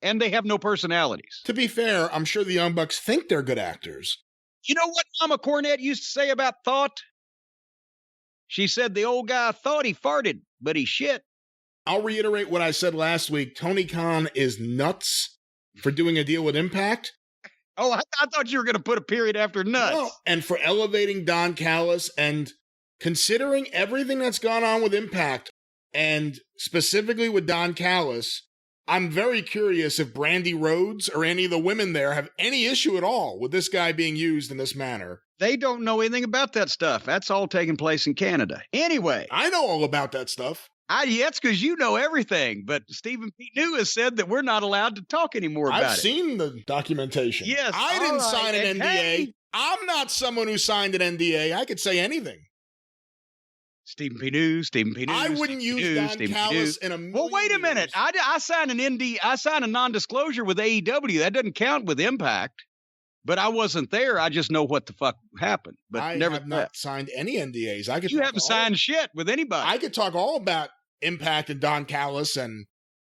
And they have no personalities. To be fair, I'm sure the Young Bucks think they're good actors. You know what Mama Cornette used to say about thought? She said the old guy thought he farted, but he shit. I'll reiterate what I said last week. Tony Khan is nuts for doing a deal with Impact. Oh, I thought you were going to put a period after nuts. No, and for elevating Don Callis and considering everything that's gone on with Impact, and specifically with Don Callis, I'm very curious if Brandy Rhodes or any of the women there have any issue at all with this guy being used in this manner. They don't know anything about that stuff. That's all taking place in Canada. Anyway. I know all about that stuff. That's because you know everything, but Stephen P. New has said that we're not allowed to talk anymore about it. I've seen the documentation. Yes. I didn't sign an NDA. Hey. I'm not someone who signed an NDA. I could say anything. Stephen P. New. I wouldn't use Don Callis in a million Well, wait a minute. I signed an NDA. I signed a non-disclosure with AEW. That doesn't count with Impact. But I wasn't there. I just know what the fuck happened. But I have not signed any NDAs. You haven't signed shit with anybody. I could talk all about Impact and Don Callis and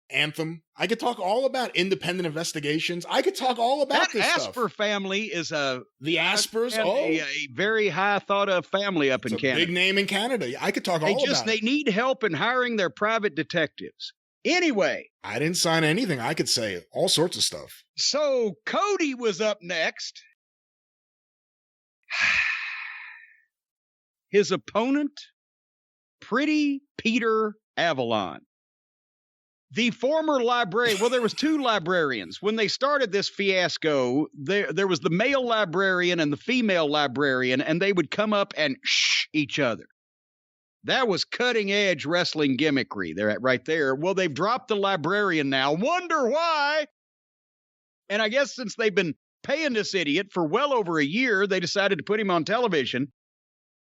Anthem. I could talk all about independent investigations. I could talk all about this stuff. Asper family is the Aspers. A very high thought of family up in Canada. Big name in Canada. I could talk all about it. They need help in hiring their private detectives. Anyway. I didn't sign anything. I could say all sorts of stuff. So Cody was up next. His opponent, Pretty Peter Avalon. The former librarian, well, there was two librarians. When they started this fiasco, there was the male librarian and the female librarian, and they would come up and shh each other. That was cutting-edge wrestling gimmickry right there. Well, they've dropped the librarian now. Wonder why? And I guess since they've been paying this idiot for well over a year, they decided to put him on television.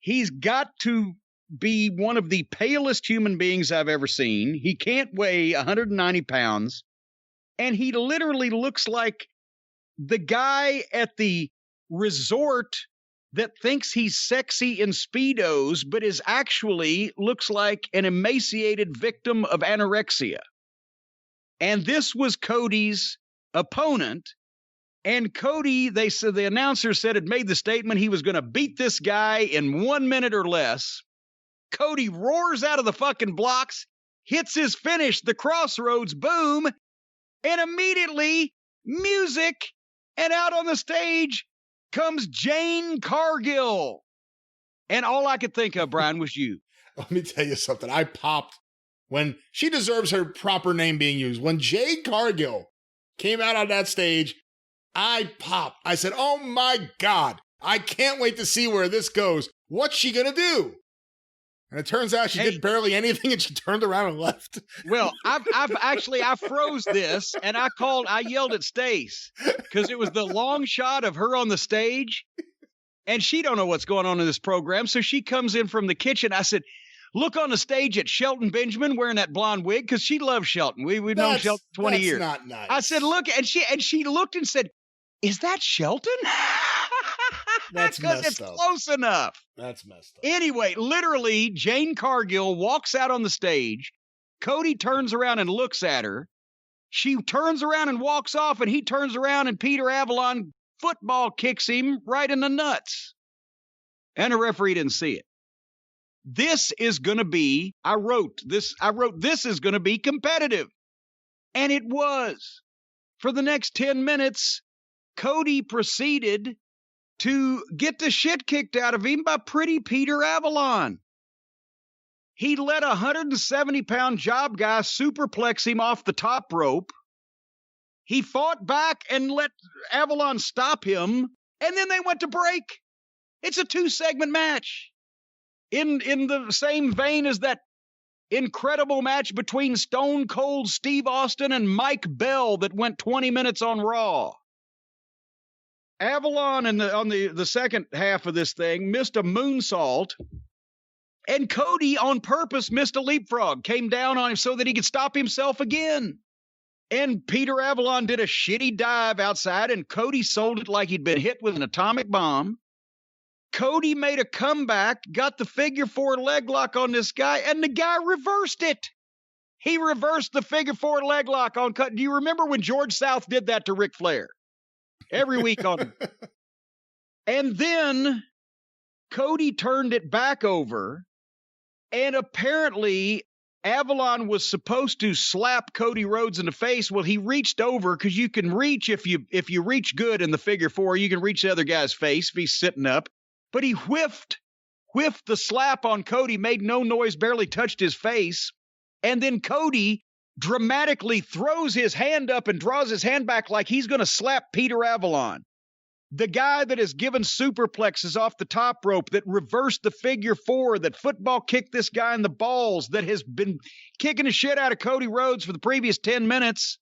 He's got to be one of the palest human beings I've ever seen. He can't weigh 190 pounds. And he literally looks like the guy at the resort that thinks he's sexy in Speedos, but is actually looks like an emaciated victim of anorexia. And this was Cody's opponent. And Cody, the announcer said, had made the statement he was going to beat this guy in 1 minute or less. Cody roars out of the fucking blocks, hits his finish, the crossroads, boom, and immediately music, and out on the stage comes Jane Cargill. And all I could think of, Brian, was you. Let me tell you something. I popped when she deserves her proper name being used. When Jade Cargill came out on that stage, I popped. I said, oh my God, I can't wait to see where this goes. What's she going to do? And it turns out she did barely anything, and she turned around and left. Well, I froze this, and I yelled at Stace because it was the long shot of her on the stage, and she don't know what's going on in this program. So she comes in from the kitchen. I said, look on the stage at Shelton Benjamin wearing that blonde wig, because she loves Shelton. We've known Shelton 20 years. That's not nice. I said, look, and she looked and said, is that Shelton? That's messed it's up. Close enough. That's messed up. Anyway, literally, Jane Cargill walks out on the stage. Cody turns around and looks at her. She turns around and walks off, and he turns around, and Peter Avalon football kicks him right in the nuts. And the referee didn't see it. This is going to be, I wrote, this is going to be competitive. And it was. For the next 10 minutes, Cody proceeded to get the shit kicked out of him by Pretty Peter Avalon. He let a 170-pound job guy superplex him off the top rope. He fought back and let Avalon stop him, and then they went to break. It's a 2-segment match. In the same vein as that incredible match between Stone Cold Steve Austin and Mike Bell that went 20 minutes on Raw. Avalon on the second half of this thing missed a moonsault, and Cody on purpose missed a leapfrog, came down on him so that he could stop himself again. And Peter Avalon did a shitty dive outside, and Cody sold it like he'd been hit with an atomic bomb. Cody made a comeback, got the figure 4 leg lock on this guy, and the guy reversed it. He reversed the figure 4 leg lock on Cody. Do you remember when George South did that to Ric Flair? Every week on. And then Cody turned it back over, and apparently Avalon was supposed to slap Cody Rhodes in the face. Well, he reached over, because you can reach, if you reach good in the figure 4, you can reach the other guy's face if he's sitting up. But he whiffed the slap on Cody, made no noise, barely touched his face. And then Cody dramatically throws his hand up and draws his hand back like he's going to slap Peter Avalon. The guy that has given superplexes off the top rope, that reversed the figure 4, that football kicked this guy in the balls, that has been kicking the shit out of Cody Rhodes for the previous 10 minutes.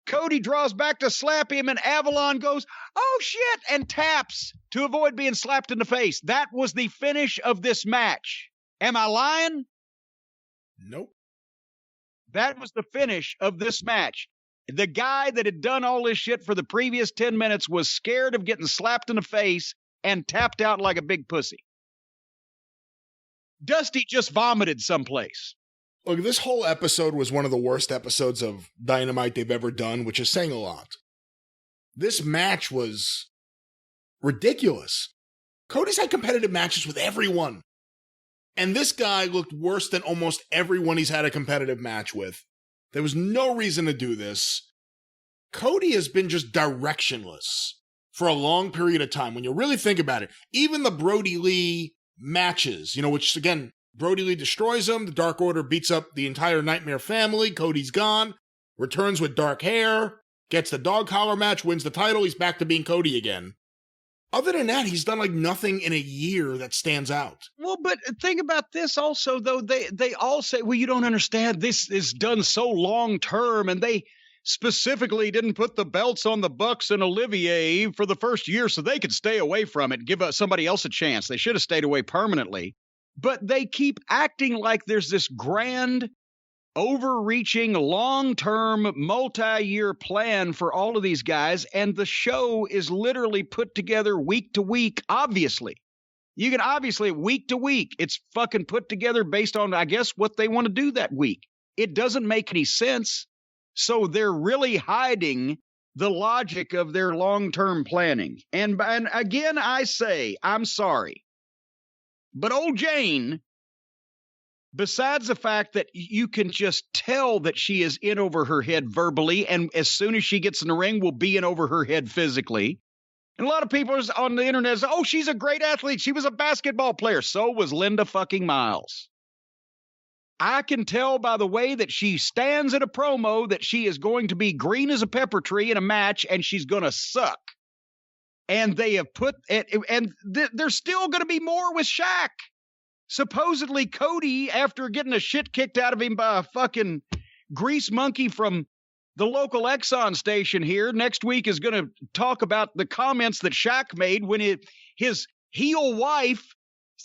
Cody draws back to slap him, and Avalon goes, "Oh, shit," and taps to avoid being slapped in the face. That was the finish of this match. Am I lying? Nope. That was the finish of this match. The guy that had done all this shit for the previous 10 minutes was scared of getting slapped in the face and tapped out like a big pussy. Dusty just vomited someplace. Look, this whole episode was one of the worst episodes of Dynamite they've ever done, which is saying a lot. This match was ridiculous. Cody's had competitive matches with everyone. And this guy looked worse than almost everyone he's had a competitive match with. There was no reason to do this. Cody has been just directionless for a long period of time. When you really think about it, even the Brodie Lee matches, which again, Brodie Lee destroys him. The Dark Order beats up the entire Nightmare family. Cody's gone, returns with dark hair, gets the dog collar match, wins the title. He's back to being Cody again. Other than that, he's done like nothing in a year that stands out. Well, but think about this also, though. They all say, well, you don't understand. This is done so long term, and they specifically didn't put the belts on the Bucks and Olivier for the first year so they could stay away from it and give somebody else a chance. They should have stayed away permanently. But they keep acting like there's this grand, overreaching, long-term, multi-year plan for all of these guys, and the show is literally put together week to week, obviously. You can obviously, week to week, it's fucking put together based on, I guess, what they want to do that week. It doesn't make any sense, so they're really hiding the logic of their long-term planning. And again, I say, I'm sorry, but old Jane, besides the fact that you can just tell that she is in over her head verbally, and as soon as she gets in the ring, will be in over her head physically. And a lot of people on the internet say, oh, she's a great athlete. She was a basketball player. So was Linda fucking Miles. I can tell by the way that she stands in a promo that she is going to be green as a pepper tree in a match, and she's going to suck. And they have put, and there's still going to be more with Shaq. Supposedly, Cody, after getting the shit kicked out of him by a fucking grease monkey from the local Exxon station here, next week is going to talk about the comments that Shaq made when his heel wife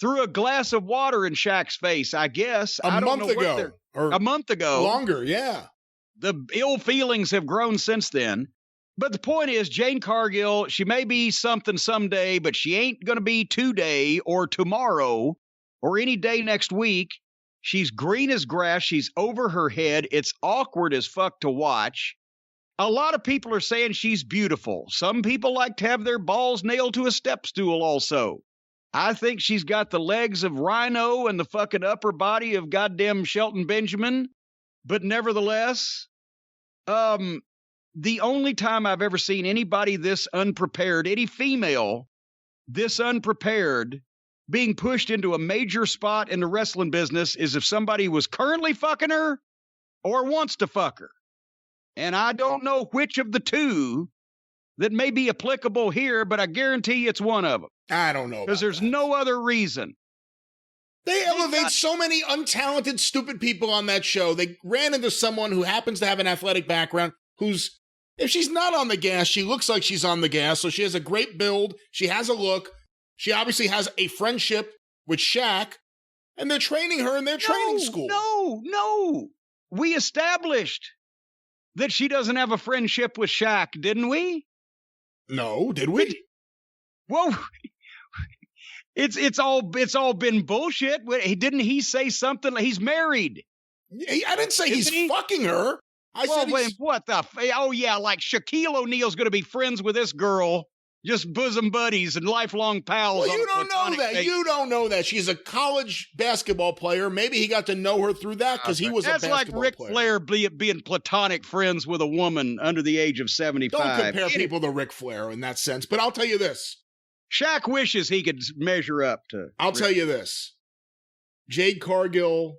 threw a glass of water in Shaq's face, I guess. A month ago. Longer, yeah. The ill feelings have grown since then. But the point is, Jane Cargill, she may be something someday, but she ain't going to be today or tomorrow or any day next week. She's green as grass. She's over her head. It's awkward as fuck to watch. A lot of people are saying she's beautiful. Some people like to have their balls nailed to a step stool also. I think she's got the legs of Rhino and the fucking upper body of goddamn Shelton Benjamin. But nevertheless, the only time I've ever seen anybody this unprepared, any female this unprepared, being pushed into a major spot in the wrestling business is if somebody was currently fucking her or wants to fuck her. And I don't know which of the two that may be applicable here, but I guarantee it's one of them. I don't know. Because there's no other reason. They elevate so many untalented, stupid people on that show. They ran into someone who happens to have an athletic background who's, if she's not on the gas, she looks like she's on the gas. So she has a great build. She has a look. She obviously has a friendship with Shaq. And they're training her in their training school. No. We established that she doesn't have a friendship with Shaq, didn't we? No, did we? Whoa. It's all been bullshit. Didn't he say something? He's married. I didn't say he's fucking her. I said what the? Oh yeah, like Shaquille O'Neal's going to be friends with this girl, just bosom buddies and lifelong pals. Well, you don't know that. You don't know that. She's a college basketball player. Maybe he got to know her through that because he was a basketball player. That's like Ric Flair being platonic friends with a woman under the age of 75. Don't compare people to Ric Flair in that sense. But I'll tell you this. Shaq wishes he could measure up to. I'll tell you this. Jade Cargill,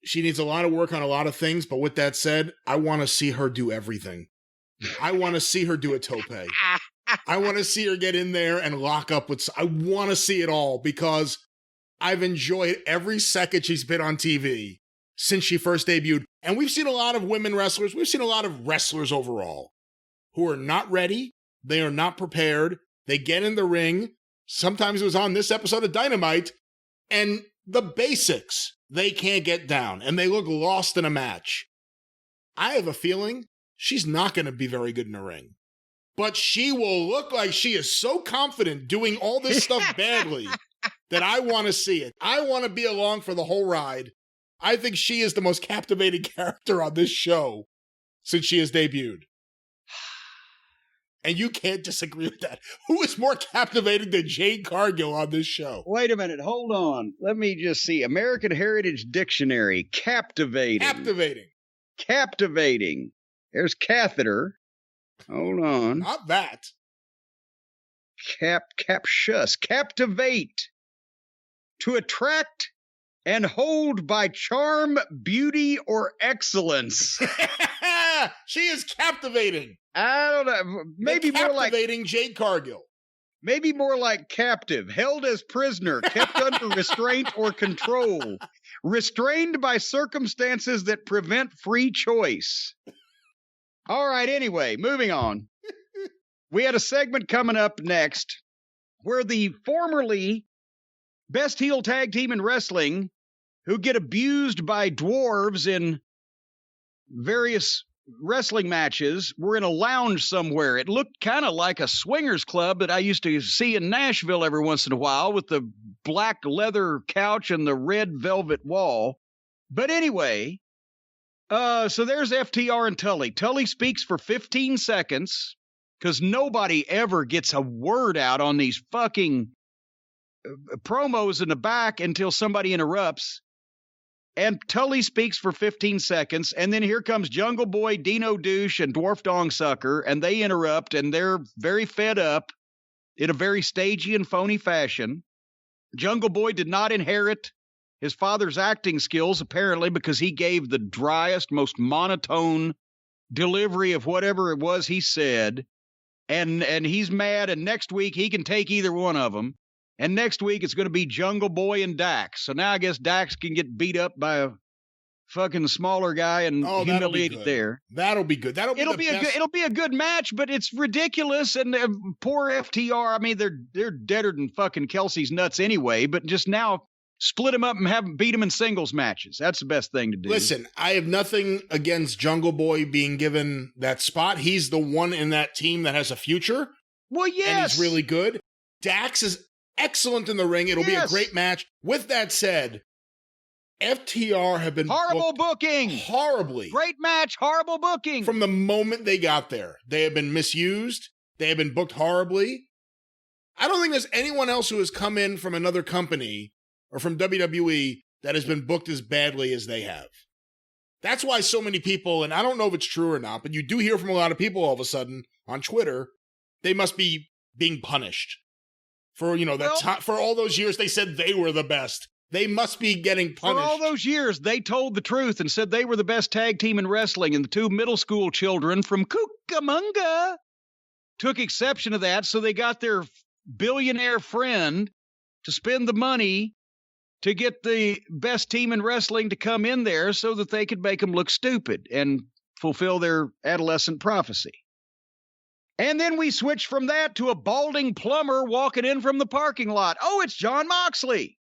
she needs a lot of work on a lot of things. But with that said, I want to see her do everything. I want to see her do a tope. I want to see her get in there and lock up with. I want to see it all because I've enjoyed every second she's been on TV since she first debuted. And we've seen a lot of women wrestlers. We've seen a lot of wrestlers overall who are not ready. They are not prepared. They get in the ring. Sometimes it was on this episode of Dynamite. And the basics, they can't get down. And they look lost in a match. I have a feeling she's not going to be very good in the ring. But she will look like she is so confident doing all this stuff badly that I want to see it. I want to be along for the whole ride. I think she is the most captivating character on this show since she has debuted. And you can't disagree with that. Who is more captivating than Jade Cargill on this show? Wait a minute. Hold on. Let me just see. American Heritage Dictionary. Captivating. Captivating. There's catheter. Hold on. Not that. Captious. Captivate. To attract and hold by charm, beauty, or excellence. She is captivating. I don't know. Maybe more like captivating Jade Cargill. Maybe more like captive, held as prisoner, kept under restraint or control, restrained by circumstances that prevent free choice. All right, anyway, moving on. We had a segment coming up next where the formerly best heel tag team in wrestling who get abused by dwarves in various wrestling matches were in a lounge somewhere. It looked kind of like a swingers club that I used to see in Nashville every once in a while with the black leather couch and the red velvet wall. But anyway, so there's FTR and Tully. Tully speaks for 15 seconds because nobody ever gets a word out on these fucking promos in the back until somebody interrupts. And Tully speaks for 15 seconds, and then here comes Jungle Boy, Dino Douche, and Dwarf Dong Sucker, and they interrupt, and they're very fed up in a very stagey and phony fashion. Jungle Boy did not inherit his father's acting skills, apparently, because he gave the driest, most monotone delivery of whatever it was he said, and he's mad, and next week he can take either one of them. And next week, it's going to be Jungle Boy and Dax. So now I guess Dax can get beat up by a fucking smaller guy and humiliated there. That'll be good. It'll be a good match, but it's ridiculous. And poor FTR, I mean, they're deader than fucking Kelsey's nuts anyway. But just now, split them up and have them beat them in singles matches. That's the best thing to do. Listen, I have nothing against Jungle Boy being given that spot. He's the one in that team that has a future. Well, yes. And he's really good. Dax is excellent in the ring. It'll be a great match. With that said, FTR have been horrible booking. Horribly. Great match, horrible booking. From the moment they got there, they have been misused. They have been booked horribly. I don't think there's anyone else who has come in from another company or from WWE that has been booked as badly as they have. That's why so many people, and I don't know if it's true or not, but you do hear from a lot of people all of a sudden on Twitter, they must be being punished. For, for all those years they said they were the best. They must be getting punished. For all those years, they told the truth and said they were the best tag team in wrestling, and the two middle school children from Cucamonga took exception to that, so they got their billionaire friend to spend the money to get the best team in wrestling to come in there so that they could make them look stupid and fulfill their adolescent prophecy. And then we switched from that to a balding plumber walking in from the parking lot. Oh, it's Jon Moxley.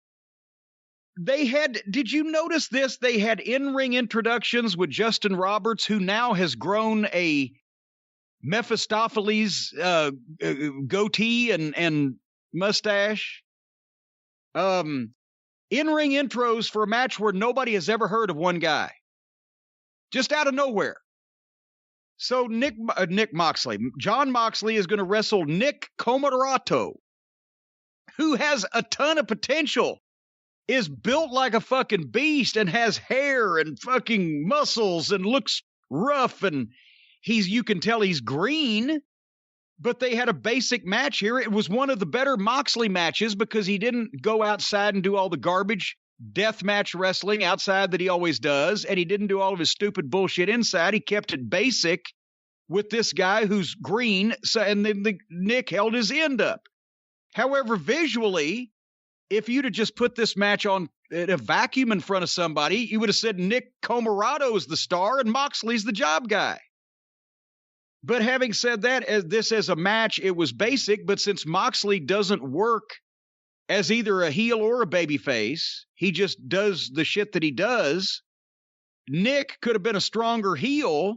Did you notice this? They had in-ring introductions with Justin Roberts, who now has grown a Mephistopheles goatee and mustache. In-ring intros for a match where nobody has ever heard of one guy. Just out of nowhere. So John Moxley is going to wrestle Nick Comoroto, who has a ton of potential, is built like a fucking beast and has hair and fucking muscles and looks rough, and you can tell he's green. But they had a basic match here. It was one of the better Moxley matches because he didn't go outside and do all the garbage death match wrestling outside that he always does, and he didn't do all of his stupid bullshit inside. He kept it basic with this guy who's green, and then Nick held his end up. However, visually, if you'd have just put this match on in a vacuum in front of somebody, you would have said Nick Comoroto's the star and Moxley's the job guy. But having said that, as a match, it was basic, but since Moxley doesn't work as either a heel or a babyface, he just does the shit that he does. Nick could have been a stronger heel,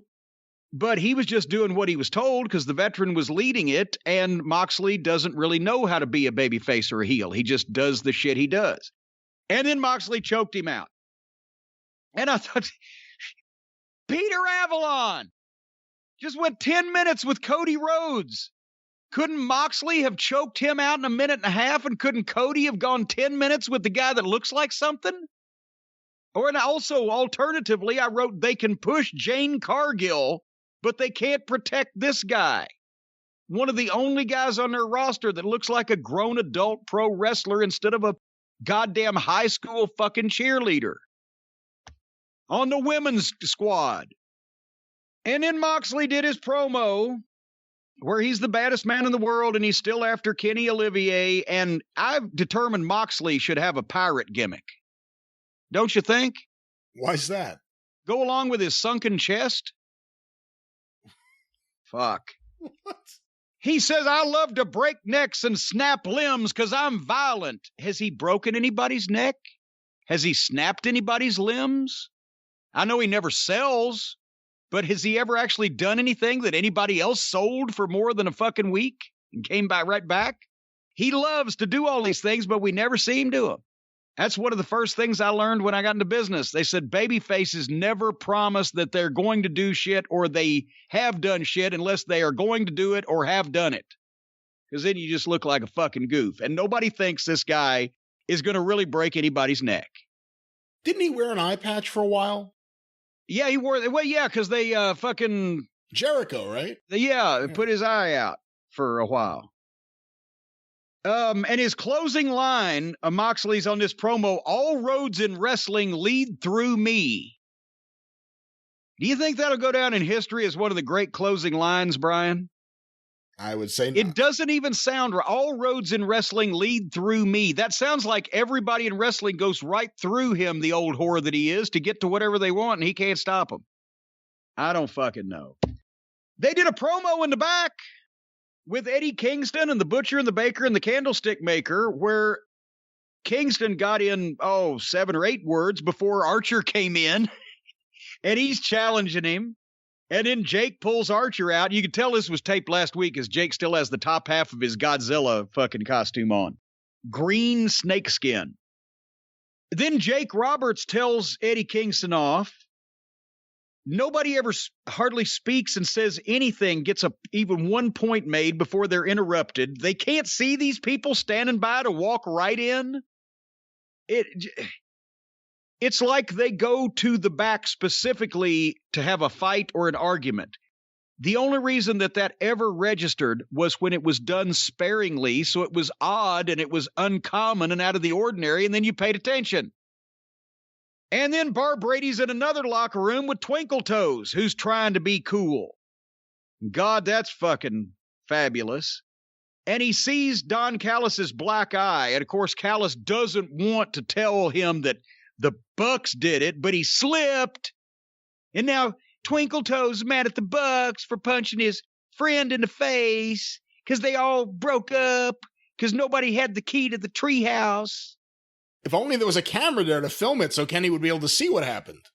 but he was just doing what he was told because the veteran was leading it, and Moxley doesn't really know how to be a babyface or a heel. He just does the shit he does. And then Moxley choked him out. And I thought, Peter Avalon just went 10 minutes with Cody Rhodes. Couldn't Moxley have choked him out in a minute and a half, and couldn't Cody have gone 10 minutes with the guy that looks like something? And also, alternatively, I wrote they can push Jane Cargill, but they can't protect this guy. One of the only guys on their roster that looks like a grown adult pro wrestler instead of a goddamn high school fucking cheerleader on the women's squad. And then Moxley did his promo where he's the baddest man in the world and he's still after Kenny Olivier. And I've determined Moxley should have a pirate gimmick. Don't you think? Why's that? Go along with his sunken chest? Fuck. What? He says, I love to break necks and snap limbs because I'm violent. Has he broken anybody's neck? Has he snapped anybody's limbs? I know he never sells, but has he ever actually done anything that anybody else sold for more than a fucking week and came right back? He loves to do all these things, but we never see him do them. That's one of the first things I learned when I got into business. They said baby faces never promise that they're going to do shit or they have done shit unless they are going to do it or have done it. Because then you just look like a fucking goof. And nobody thinks this guy is going to really break anybody's neck. Didn't he wear an eye patch for a while? Yeah, he wore... Well, yeah, because they fucking... Jericho, right? Yeah, put his eye out for a while. And his closing line, Moxley's on this promo, all roads in wrestling lead through me. Do you think that'll go down in history as one of the great closing lines, Brian? I would say not. It doesn't even sound right. All roads in wrestling lead through me. That sounds like everybody in wrestling goes right through him, the old whore that he is, to get to whatever they want, and he can't stop them. I don't fucking know. They did a promo in the back with Eddie Kingston and the Butcher and the Baker and the Candlestick Maker, where Kingston got in, 7 or 8 words before Archer came in, and he's challenging him. And then Jake pulls Archer out. You can tell this was taped last week as Jake still has the top half of his Godzilla fucking costume on. Green snakeskin. Then Jake Roberts tells Eddie Kingston off. Nobody ever hardly speaks and says anything, gets even 1 point made before they're interrupted. They can't see these people standing by to walk right in. It's like they go to the back specifically to have a fight or an argument. The only reason that ever registered was when it was done sparingly, so it was odd and it was uncommon and out of the ordinary, and then you paid attention. And then Barb Brady's in another locker room with Twinkle Toes, who's trying to be cool. God, that's fucking fabulous. And he sees Don Callis's black eye, and of course Callis doesn't want to tell him that the Bucks did it, but he slipped. And now Twinkle Toes mad at the Bucks for punching his friend in the face because they all broke up because nobody had the key to the treehouse. If only there was a camera there to film it so Kenny would be able to see what happened.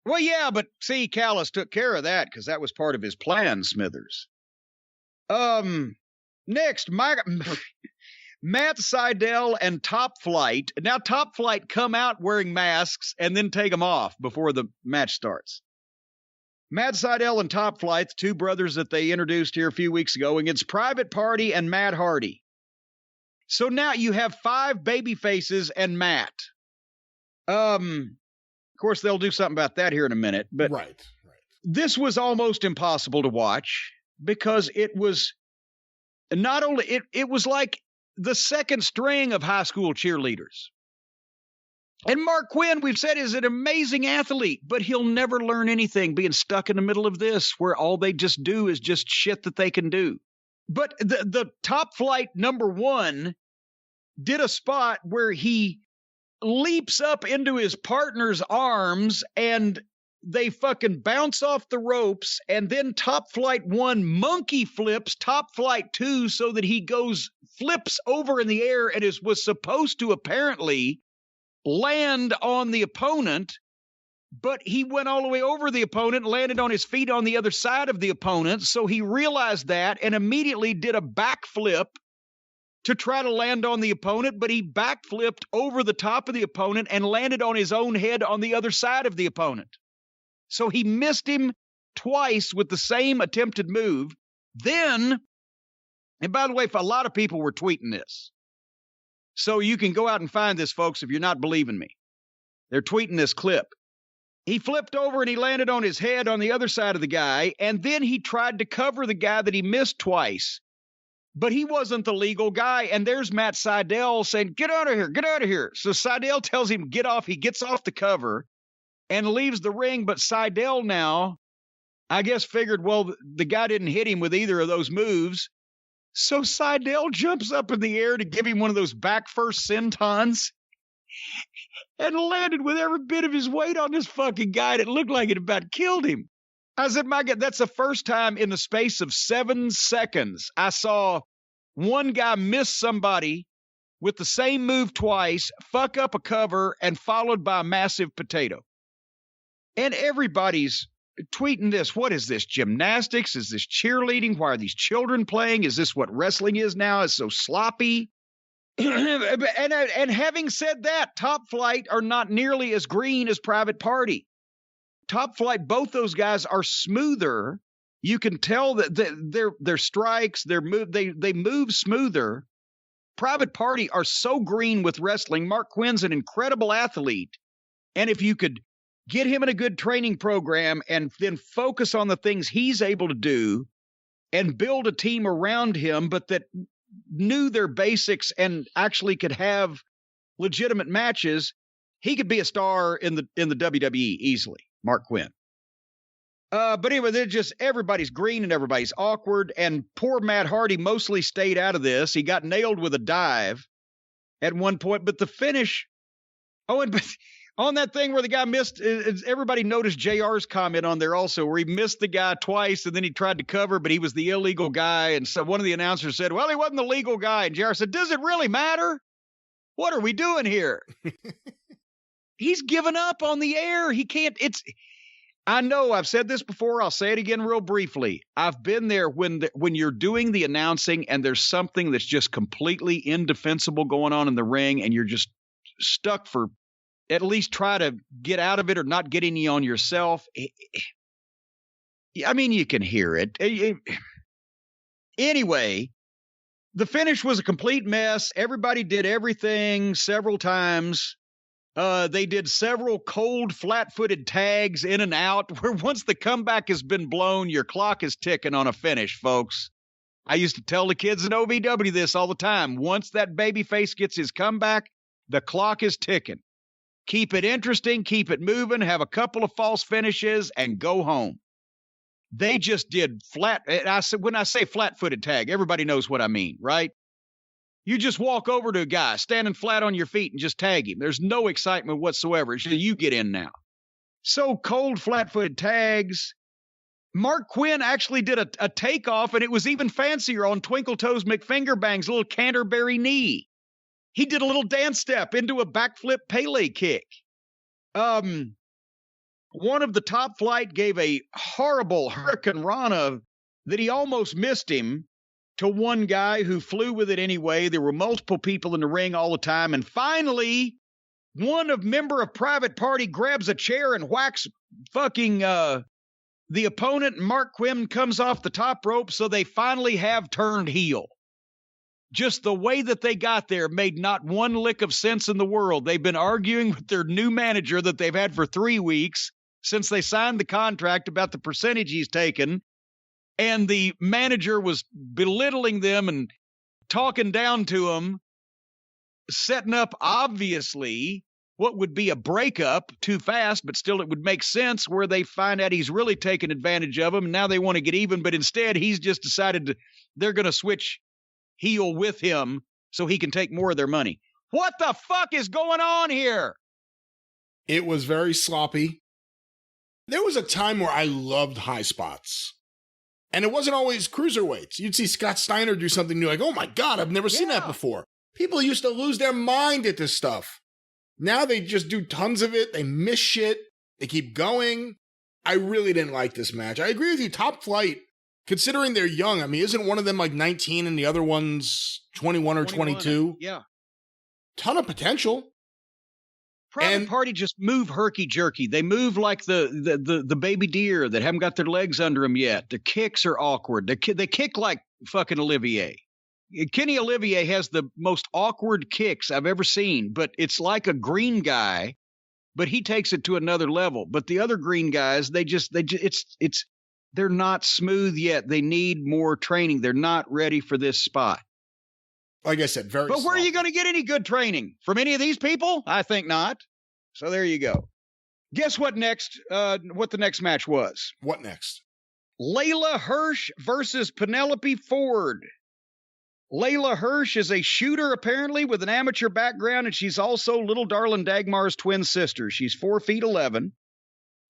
Well, yeah, but see, Callis took care of that because that was part of his plan, Smithers. Next, Matt Sydal and Top Flight. Now, Top Flight come out wearing masks and then take them off before the match starts. Matt Sydal and Top Flight, the two brothers that they introduced here a few weeks ago, against Private Party and Matt Hardy. So now you have 5 baby faces and Matt. Of course, they'll do something about that here in a minute. But right. This was almost impossible to watch because it was not only, it was like the second string of high school cheerleaders. And Mark Quinn, we've said, is an amazing athlete, but he'll never learn anything being stuck in the middle of this where all they just do is just shit that they can do. But the Top Flight number 1 did a spot where he leaps up into his partner's arms and they fucking bounce off the ropes, and then Top Flight 1 monkey flips Top Flight 2 so that he flips over in the air and was supposed to apparently land on the opponent, but he went all the way over the opponent, landed on his feet on the other side of the opponent, so he realized that and immediately did a backflip to try to land on the opponent, but he backflipped over the top of the opponent and landed on his own head on the other side of the opponent. So he missed him twice with the same attempted move. Then, and by the way, a lot of people were tweeting this. So you can go out and find this, folks, if you're not believing me. They're tweeting this clip. He flipped over and he landed on his head on the other side of the guy, and then he tried to cover the guy that he missed twice. But he wasn't the legal guy, and there's Matt Sydal saying, get out of here, get out of here. So Sydal tells him, get off. He gets off the cover and leaves the ring, but Sydal now, I guess, figured, well, the guy didn't hit him with either of those moves. So Sydal jumps up in the air to give him one of those back first sentons and landed with every bit of his weight on this fucking guy. And it looked like it about killed him. I said, my God, that's the first time in the space of 7 seconds I saw one guy miss somebody with the same move twice, fuck up a cover, and followed by a massive potato. And everybody's tweeting this. What is this? Gymnastics? Is this cheerleading? Why are these children playing? Is this what wrestling is now? It's so sloppy. and having said that, Top Flight are not nearly as green as Private Party. Top Flight, both those guys are smoother. You can tell that their strikes, their move, they move smoother. Private Party are so green with wrestling. Mark Quinn's an incredible athlete. And if you could get him in a good training program and then focus on the things he's able to do and build a team around him, but that knew their basics and actually could have legitimate matches, he could be a star in the WWE easily, Mark Quinn. But anyway, they're just, everybody's green and everybody's awkward, and poor Matt Hardy mostly stayed out of this. He got nailed with a dive at one point, but the finish, and on that thing where the guy missed, everybody noticed JR's comment on there also, where he missed the guy twice and then he tried to cover, but he was the illegal guy. And so one of the announcers said, well, he wasn't the legal guy. And JR said, does it really matter? What are we doing here? He's given up on the air. He can't, I know I've said this before. I'll say it again real briefly. I've been there when you're doing the announcing and there's something that's just completely indefensible going on in the ring and you're just stuck for at least try to get out of it or not get any on yourself. I mean, you can hear it. Anyway, the finish was a complete mess. Everybody did everything several times. They did several cold, flat-footed tags in and out, where once the comeback has been blown, your clock is ticking on a finish, folks. I used to tell the kids in OVW this all the time. Once that babyface gets his comeback, the clock is ticking. Keep it interesting, keep it moving, have a couple of false finishes, and go home. They just did flat. When I say flat-footed tag, everybody knows what I mean, right? You just walk over to a guy standing flat on your feet and just tag him. There's no excitement whatsoever. It's just, you get in now. So cold, flat-footed tags. Mark Quinn actually did a takeoff, and it was even fancier on Twinkle Toes McFingerbang's little Canterbury knee. He did a little dance step into a backflip Pele kick. One of the Top Flight gave a horrible Hurricane Rana that he almost missed him to one guy who flew with it anyway. There were multiple people in the ring all the time. And finally, one member of Private Party grabs a chair and whacks fucking the opponent. Mark Quinn comes off the top rope, so they finally have turned heel. Just the way that they got there made not one lick of sense in the world. They've been arguing with their new manager that they've had for 3 weeks since they signed the contract about the percentage he's taken. And the manager was belittling them and talking down to them, setting up, obviously, what would be a breakup too fast, but still it would make sense, where they find out he's really taken advantage of them, and now they want to get even, but instead he's just decided they're going to switch heel with him so he can take more of their money. What the fuck is going on here? It was very sloppy. There was a time where I loved high spots. And it wasn't always cruiserweights. You'd see Scott Steiner do something new, like, oh my God, I've never seen that before. People used to lose their mind at this stuff. Now they just do tons of it. They miss shit. They keep going. I really didn't like this match. I agree with you. Top Flight, considering they're young, I mean, isn't one of them like 19 and the other one's 21 or 22? Yeah. Ton of potential. Private Party just move herky-jerky. They move like the baby deer that haven't got their legs under them yet. Their kicks are awkward. They kick like fucking Olivier. Kenny Olivier has the most awkward kicks I've ever seen, but it's like a green guy, but he takes it to another level. But the other green guys, they're not smooth yet. They need more training. They're not ready for this spot. Like I said, very But where sloppy. are you going to get any good training? From any of these people? I think not. So there you go. Guess what next? What the next match was? What next? Layla Hirsch versus Penelope Ford. Layla Hirsch is a shooter, apparently, with an amateur background, and she's also little darling Dagmar's twin sister. She's 4'11".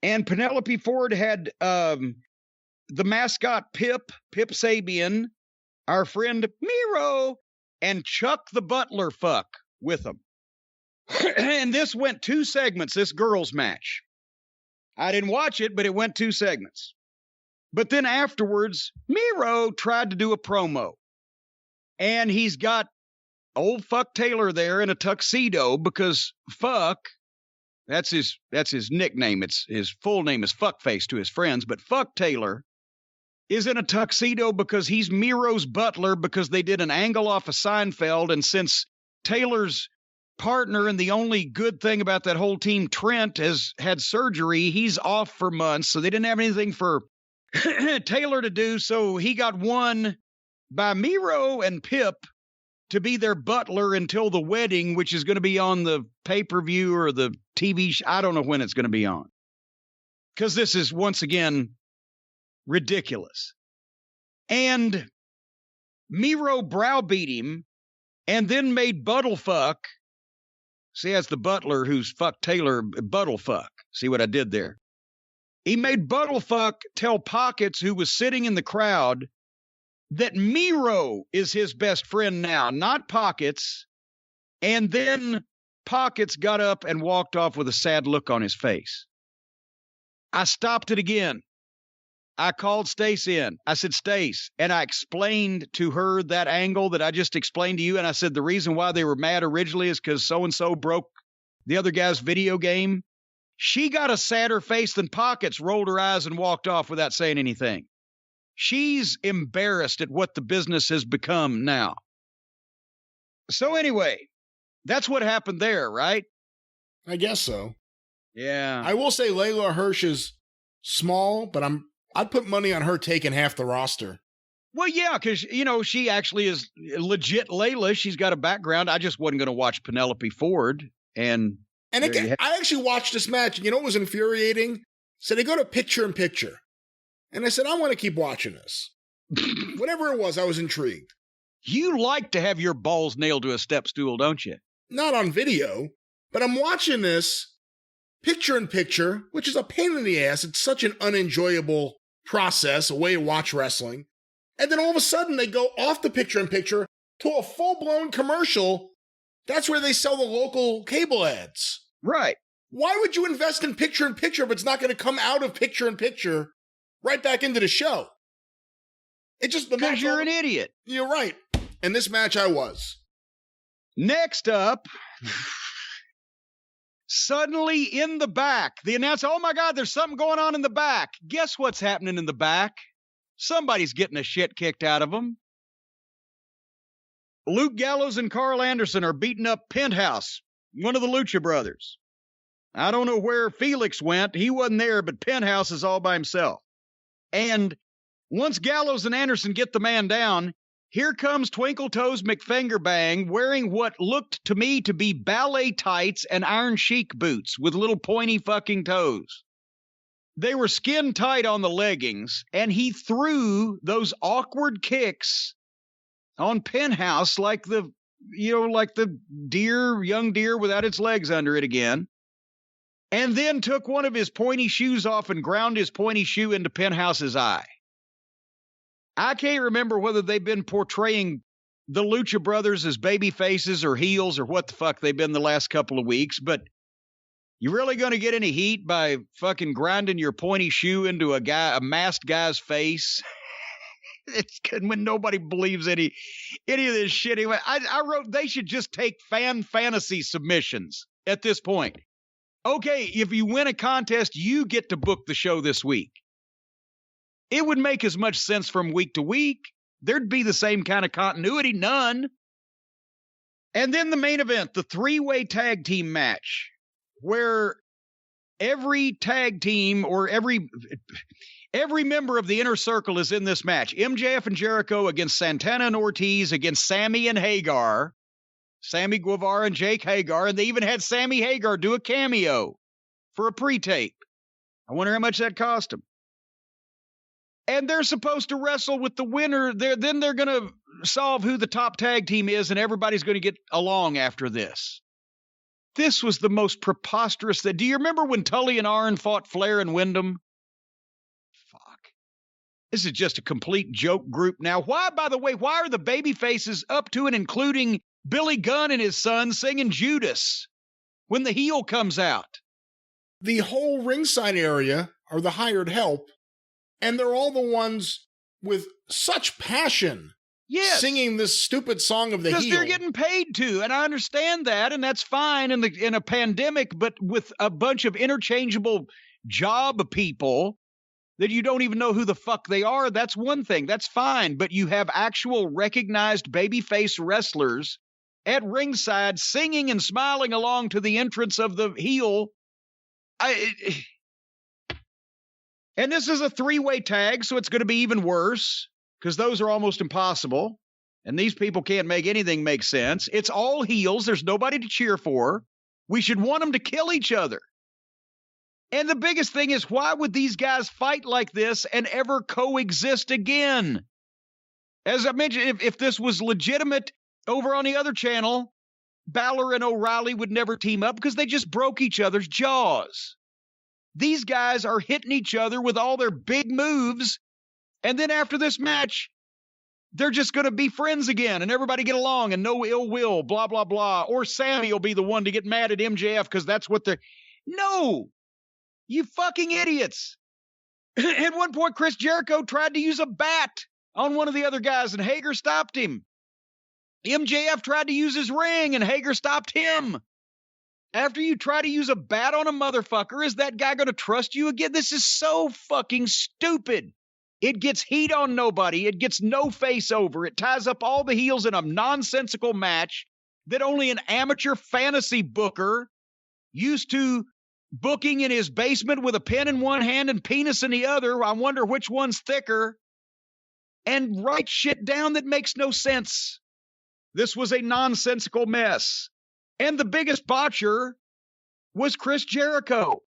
And Penelope Ford had the mascot Pip Sabian, our friend Miro, and Chuck the Butler fuck with them. And this went 2 segments, this girls' match. I didn't watch it, but it went 2 segments. But then afterwards, Miro tried to do a promo. And he's got old fuck Taylor there in a tuxedo because fuck, that's his nickname. His full name is Fuckface to his friends, but fuck Taylor is in a tuxedo because he's Miro's butler because they did an angle off of Seinfeld. And since Taylor's partner and the only good thing about that whole team, Trent, has had surgery, he's off for months. So they didn't have anything for Taylor to do. So he got won by Miro and Pip to be their butler until the wedding, which is going to be on the pay-per-view or the TV show. I don't know when it's going to be on. Because this is, once again, ridiculous. And Miro browbeat him and then made Buttlefuck. See, that's the butler who's fucked Taylor, Buttlefuck. See what I did there? He made Buttlefuck tell Pockets, who was sitting in the crowd, that Miro is his best friend now, not Pockets. And then Pockets got up and walked off with a sad look on his face. I stopped it again. I called Stace in. I said, Stace, and I explained to her that angle that I just explained to you. And I said, the reason why they were mad originally is because so-and-so broke the other guy's video game. She got a sadder face than Pockets, rolled her eyes and walked off without saying anything. She's embarrassed at what the business has become now. So anyway, that's what happened there, right? I guess so. Yeah. I will say Layla Hirsch is small, but I'd put money on her taking half the roster. Well, yeah, because, she actually is legit Layla. She's got a background. I just wasn't going to watch Penelope Ford. And again, I actually watched this match, and what was infuriating? So they go to picture-in-picture. And I said, I want to keep watching this. Whatever it was, I was intrigued. You like to have your balls nailed to a step stool, don't you? Not on video, but I'm watching this picture-in-picture, which is a pain in the ass. It's such an unenjoyable process, a way to watch wrestling. And then all of a sudden, they go off the picture-in-picture to a full-blown commercial That's where they sell the local cable ads. Right. Why would you invest in picture-in-picture if it's not going to come out of picture-in-picture right back into the show? Because you're an idiot. You're right. In this match, I was. Next up, suddenly in the back, the announcer, oh my God, there's something going on in the back. Guess what's happening in the back? Somebody's getting the shit kicked out of them. Luke Gallows and Carl Anderson are beating up Penthouse, one of the Lucha Brothers. I don't know where Felix went. He wasn't there, but Penthouse is all by himself. And once Gallows and Anderson get the man down, here comes Twinkle Toes McFingerbang wearing what looked to me to be ballet tights and Iron Sheik boots with little pointy fucking toes. They were skin tight on the leggings, and he threw those awkward kicks on Penthouse like the young deer without its legs under it again. And then took one of his pointy shoes off and ground his pointy shoe into Penthouse's eye. I can't remember whether they've been portraying the Lucha Brothers as baby faces or heels or what the fuck they've been the last couple of weeks, but you really going to get any heat by fucking grinding your pointy shoe into a masked guy's face? It's good when nobody believes any of this shit. Anyway, I wrote they should just take fan fantasy submissions at this point. Okay, if you win a contest, you get to book the show this week. It would make as much sense from week to week. There'd be the same kind of continuity, none. And then the main event, the three-way tag team match, where every tag team or every member of the Inner Circle is in this match. MJF and Jericho against Santana and Ortiz against Sammy and Hagar. Sammy Guevara and Jake Hagar, and they even had Sammy Hagar do a cameo for a pre-tape. I wonder how much that cost them. And they're supposed to wrestle with the winner. Then they're going to solve who the top tag team is, and everybody's going to get along after this. This was the most preposterous thing. Do you remember when Tully and Arn fought Flair and Wyndham? Fuck. This is just a complete joke group now. Why, by the way, why are the baby faces up to and including Billy Gunn and his son singing Judas when the heel comes out? The whole ringside area are the hired help, and they're all the ones with such passion singing this stupid song of the heel. Because they're getting paid to, and I understand that, and that's fine in a pandemic, but with a bunch of interchangeable job people that you don't even know who the fuck they are, that's one thing. That's fine, but you have actual recognized babyface wrestlers at ringside singing and smiling along to the entrance of the heel. And this is a three-way tag, so it's going to be even worse because those are almost impossible. And these people can't make anything make sense. It's all heels. There's nobody to cheer for. We should want them to kill each other. And the biggest thing is, why would these guys fight like this and ever coexist again? As I mentioned, if this was legitimate over on the other channel, Balor and O'Reilly would never team up because they just broke each other's jaws. These guys are hitting each other with all their big moves, and then after this match, they're just going to be friends again, and everybody get along, and no ill will, blah, blah, blah. Or Sammy will be the one to get mad at MJF because that's what they're... No! You fucking idiots! At one point, Chris Jericho tried to use a bat on one of the other guys, and Hager stopped him. MJF tried to use his ring, and Hager stopped him. After you try to use a bat on a motherfucker, is that guy going to trust you again? This is so fucking stupid. It gets heat on nobody. It gets no face over. It ties up all the heels in a nonsensical match that only an amateur fantasy booker used to booking in his basement with a pen in one hand and penis in the other. I wonder which one's thicker. And write shit down that makes no sense. This was a nonsensical mess. And the biggest botcher was Chris Jericho,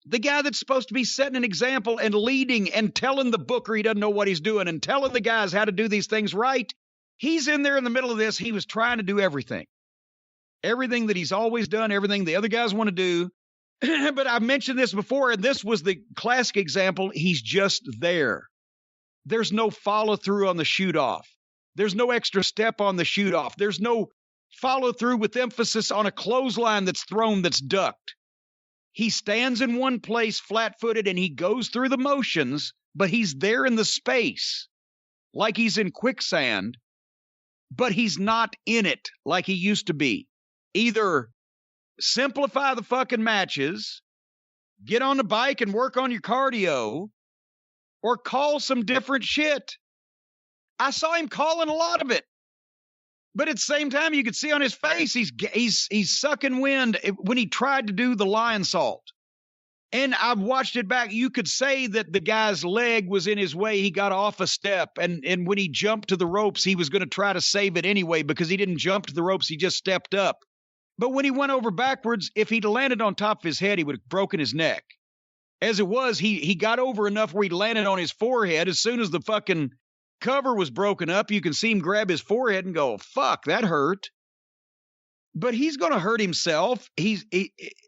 the guy that's supposed to be setting an example and leading and telling the booker he doesn't know what he's doing and telling the guys how to do these things right. He's in there in the middle of this. He was trying to do everything. Everything that he's always done, everything the other guys want to do. But I mentioned this before, and this was the classic example. He's just there. There's no follow through on the shoot off. There's no extra step on the shoot off. There's no follow through with emphasis on a clothesline that's thrown, that's ducked. He stands in one place flat-footed and he goes through the motions, but he's there in the space like he's in quicksand, but he's not in it like he used to be. Either simplify the fucking matches, get on the bike and work on your cardio, or call some different shit. I saw him calling a lot of it. But at the same time, you could see on his face, he's sucking wind when he tried to do the lion salt. And I've watched it back. You could say that the guy's leg was in his way. He got off a step. And when he jumped to the ropes, he was going to try to save it anyway because he didn't jump to the ropes. He just stepped up. But when he went over backwards, if he'd landed on top of his head, he would have broken his neck. As it was, he got over enough where he landed on his forehead. As soon as the fucking cover was broken up, you can see him grab his forehead and go, fuck, that hurt. But he's going to hurt himself.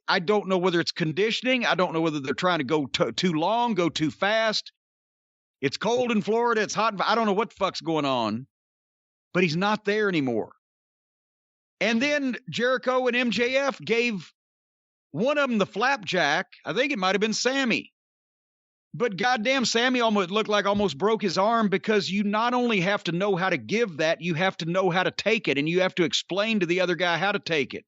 I don't know whether it's conditioning. I don't know whether they're trying to go too long, go too fast. It's cold in Florida. It's hot. I don't know what the fuck's going on. But he's not there anymore. And then Jericho and MJF gave one of them the flapjack. I think it might have been Sami. But goddamn, Sami almost broke his arm because you not only have to know how to give that, you have to know how to take it, and you have to explain to the other guy how to take it.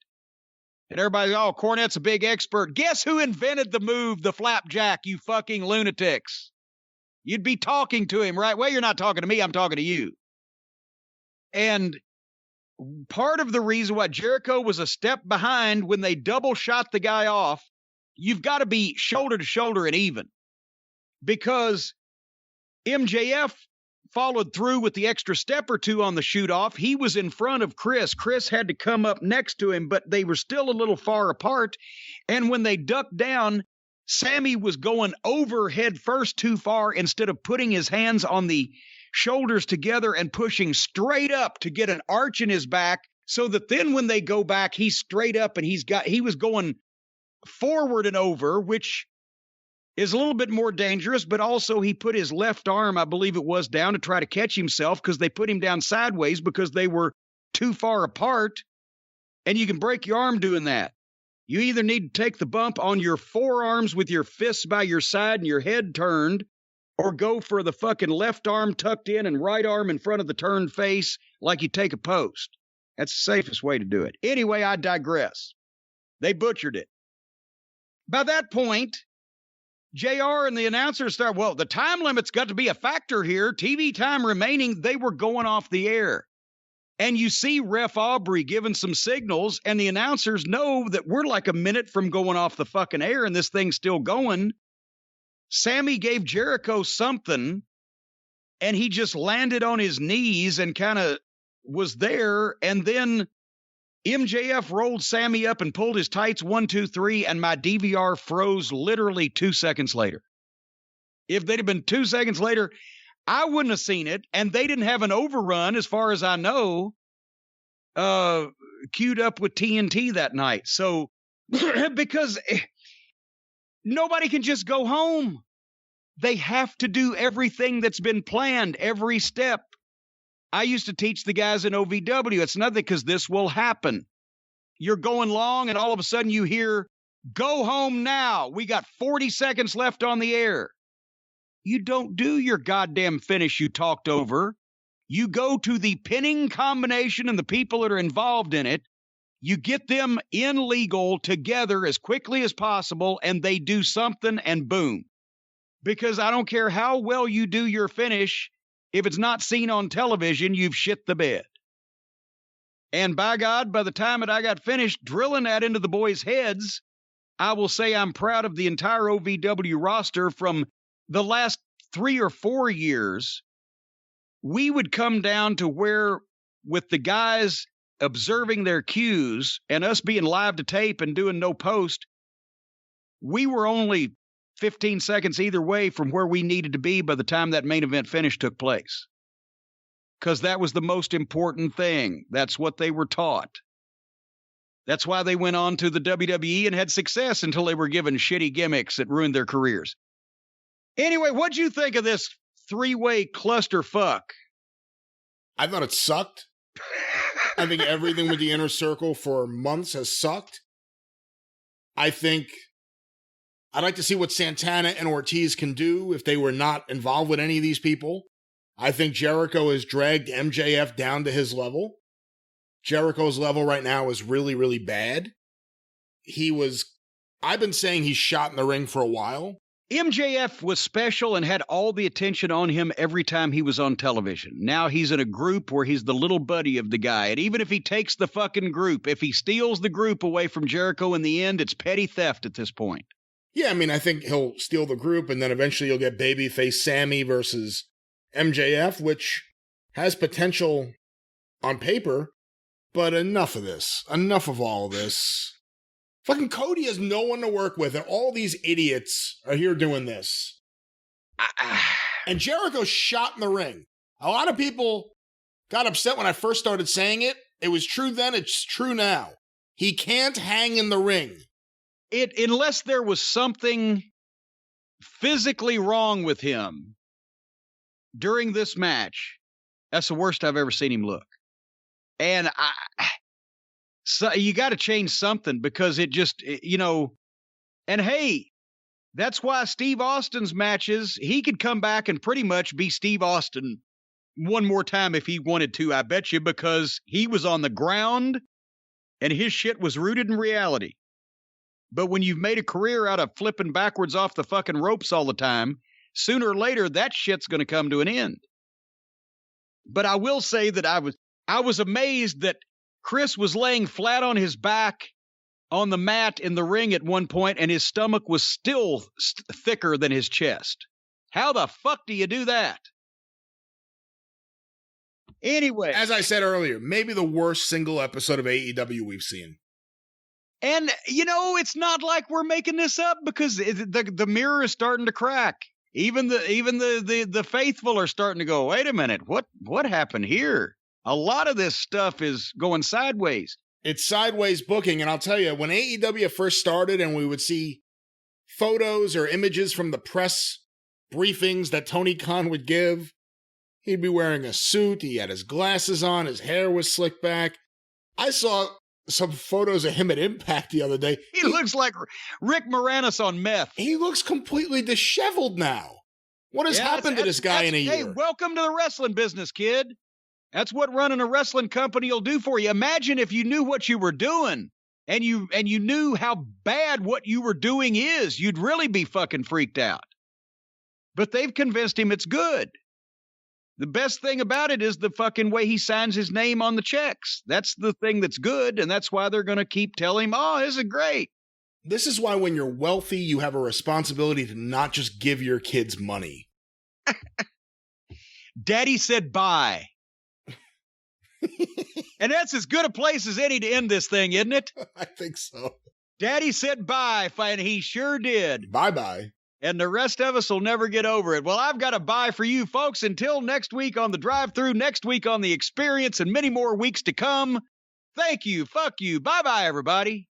And everybody's, oh, Cornette's a big expert. Guess who invented the move, the flapjack, you fucking lunatics? You'd be talking to him, right? Well, you're not talking to me, I'm talking to you. And part of the reason why Jericho was a step behind when they double shot the guy off, you've got to be shoulder to shoulder and even. Because MJF followed through with the extra step or two on the shoot off. He was in front of Chris. Chris had to come up next to him, but they were still a little far apart. And when they ducked down, Sami was going over head first too far instead of putting his hands on the shoulders together and pushing straight up to get an arch in his back so that then when they go back, he's straight up and he was going forward and over, which is a little bit more dangerous, but also he put his left arm, I believe it was, down to try to catch himself because they put him down sideways because they were too far apart, and you can break your arm doing that. You either need to take the bump on your forearms with your fists by your side and your head turned, or go for the fucking left arm tucked in and right arm in front of the turned face like you take a post. That's the safest way to do it. Anyway, I digress. They butchered it. By that point, JR and the announcers start, well, the time limit's got to be a factor here. TV time remaining, they were going off the air. And you see Ref Aubrey giving some signals, and the announcers know that we're like a minute from going off the fucking air, and this thing's still going. Sami gave Jericho something, and he just landed on his knees and kind of was there, and then MJF rolled Sami up and pulled his tights 1, 2, 3, and my DVR froze literally 2 seconds later. If they'd have been 2 seconds later, I wouldn't have seen it, and they didn't have an overrun, as far as I know, queued up with TNT that night. So, because nobody can just go home. They have to do everything that's been planned, every step. I used to teach the guys in OVW. It's nothing because this will happen. You're going long, and all of a sudden you hear, go home now. We got 40 seconds left on the air. You don't do your goddamn finish you talked over. You go to the pinning combination and the people that are involved in it. You get them in legal together as quickly as possible, and they do something, and boom. Because I don't care how well you do your finish, if it's not seen on television, you've shit the bed. And by God, by the time that I got finished drilling that into the boys' heads, I will say I'm proud of the entire OVW roster. From the last 3 or 4 years, we would come down to where, with the guys observing their cues and us being live to tape and doing no post, we were only 15 seconds either way from where we needed to be by the time that main event finish took place. Because that was the most important thing. That's what they were taught. That's why they went on to the WWE and had success until they were given shitty gimmicks that ruined their careers. Anyway, what'd you think of this 3-way clusterfuck? I thought it sucked. I think everything with the Inner Circle for months has sucked. I think I'd like to see what Santana and Ortiz can do if they were not involved with any of these people. I think Jericho has dragged MJF down to his level. Jericho's level right now is really, really bad. I've been saying he's shot in the ring for a while. MJF was special and had all the attention on him every time he was on television. Now he's in a group where he's the little buddy of the guy. And even if he takes the fucking group, if he steals the group away from Jericho in the end, it's petty theft at this point. Yeah, I mean, I think he'll steal the group and then eventually you'll get babyface Sami versus MJF, which has potential on paper. But enough of this. Enough of all this. Fucking Cody has no one to work with, and all these idiots are here doing this. And Jericho's shot in the ring. A lot of people got upset when I first started saying it. It was true then, it's true now. He can't hang in the ring. Unless there was something physically wrong with him during this match, that's the worst I've ever seen him look. And so you got to change something because it just, and hey, that's why Steve Austin's matches, he could come back and pretty much be Steve Austin one more time if he wanted to, I bet you, because he was on the ground and his shit was rooted in reality. But when you've made a career out of flipping backwards off the fucking ropes all the time, sooner or later, that shit's going to come to an end. But I will say that I was amazed that Chris was laying flat on his back on the mat in the ring at one point, and his stomach was still thicker than his chest. How the fuck do you do that? Anyway. As I said earlier, maybe the worst single episode of AEW we've seen. And, it's not like we're making this up because the mirror is starting to crack. Even the faithful are starting to go, wait a minute, what happened here? A lot of this stuff is going sideways. It's sideways booking, and I'll tell you, when AEW first started and we would see photos or images from the press briefings that Tony Khan would give, he'd be wearing a suit, he had his glasses on, his hair was slicked back. I saw some photos of him at Impact the other day. He looks like Rick Moranis on meth. He looks completely disheveled now. What has happened to this guy in a year? Hey, welcome to the wrestling business, kid. That's what running a wrestling company will do for you. Imagine if you knew what you were doing and you knew how bad what you were doing is. You'd really be fucking freaked out. But they've convinced him it's good. The best thing about it is the fucking way he signs his name on the checks. That's the thing that's good, and that's why they're going to keep telling him, oh, this is great. This is why when you're wealthy, you have a responsibility to not just give your kids money. Daddy said bye. And that's as good a place as any to end this thing, isn't it? I think so. Daddy said bye, and he sure did. Bye-bye. And the rest of us will never get over it. Well, I've got a bye for you folks until next week on the drive-thru, next week on the experience, and many more weeks to come. Thank you. Fuck you. Bye-bye, everybody.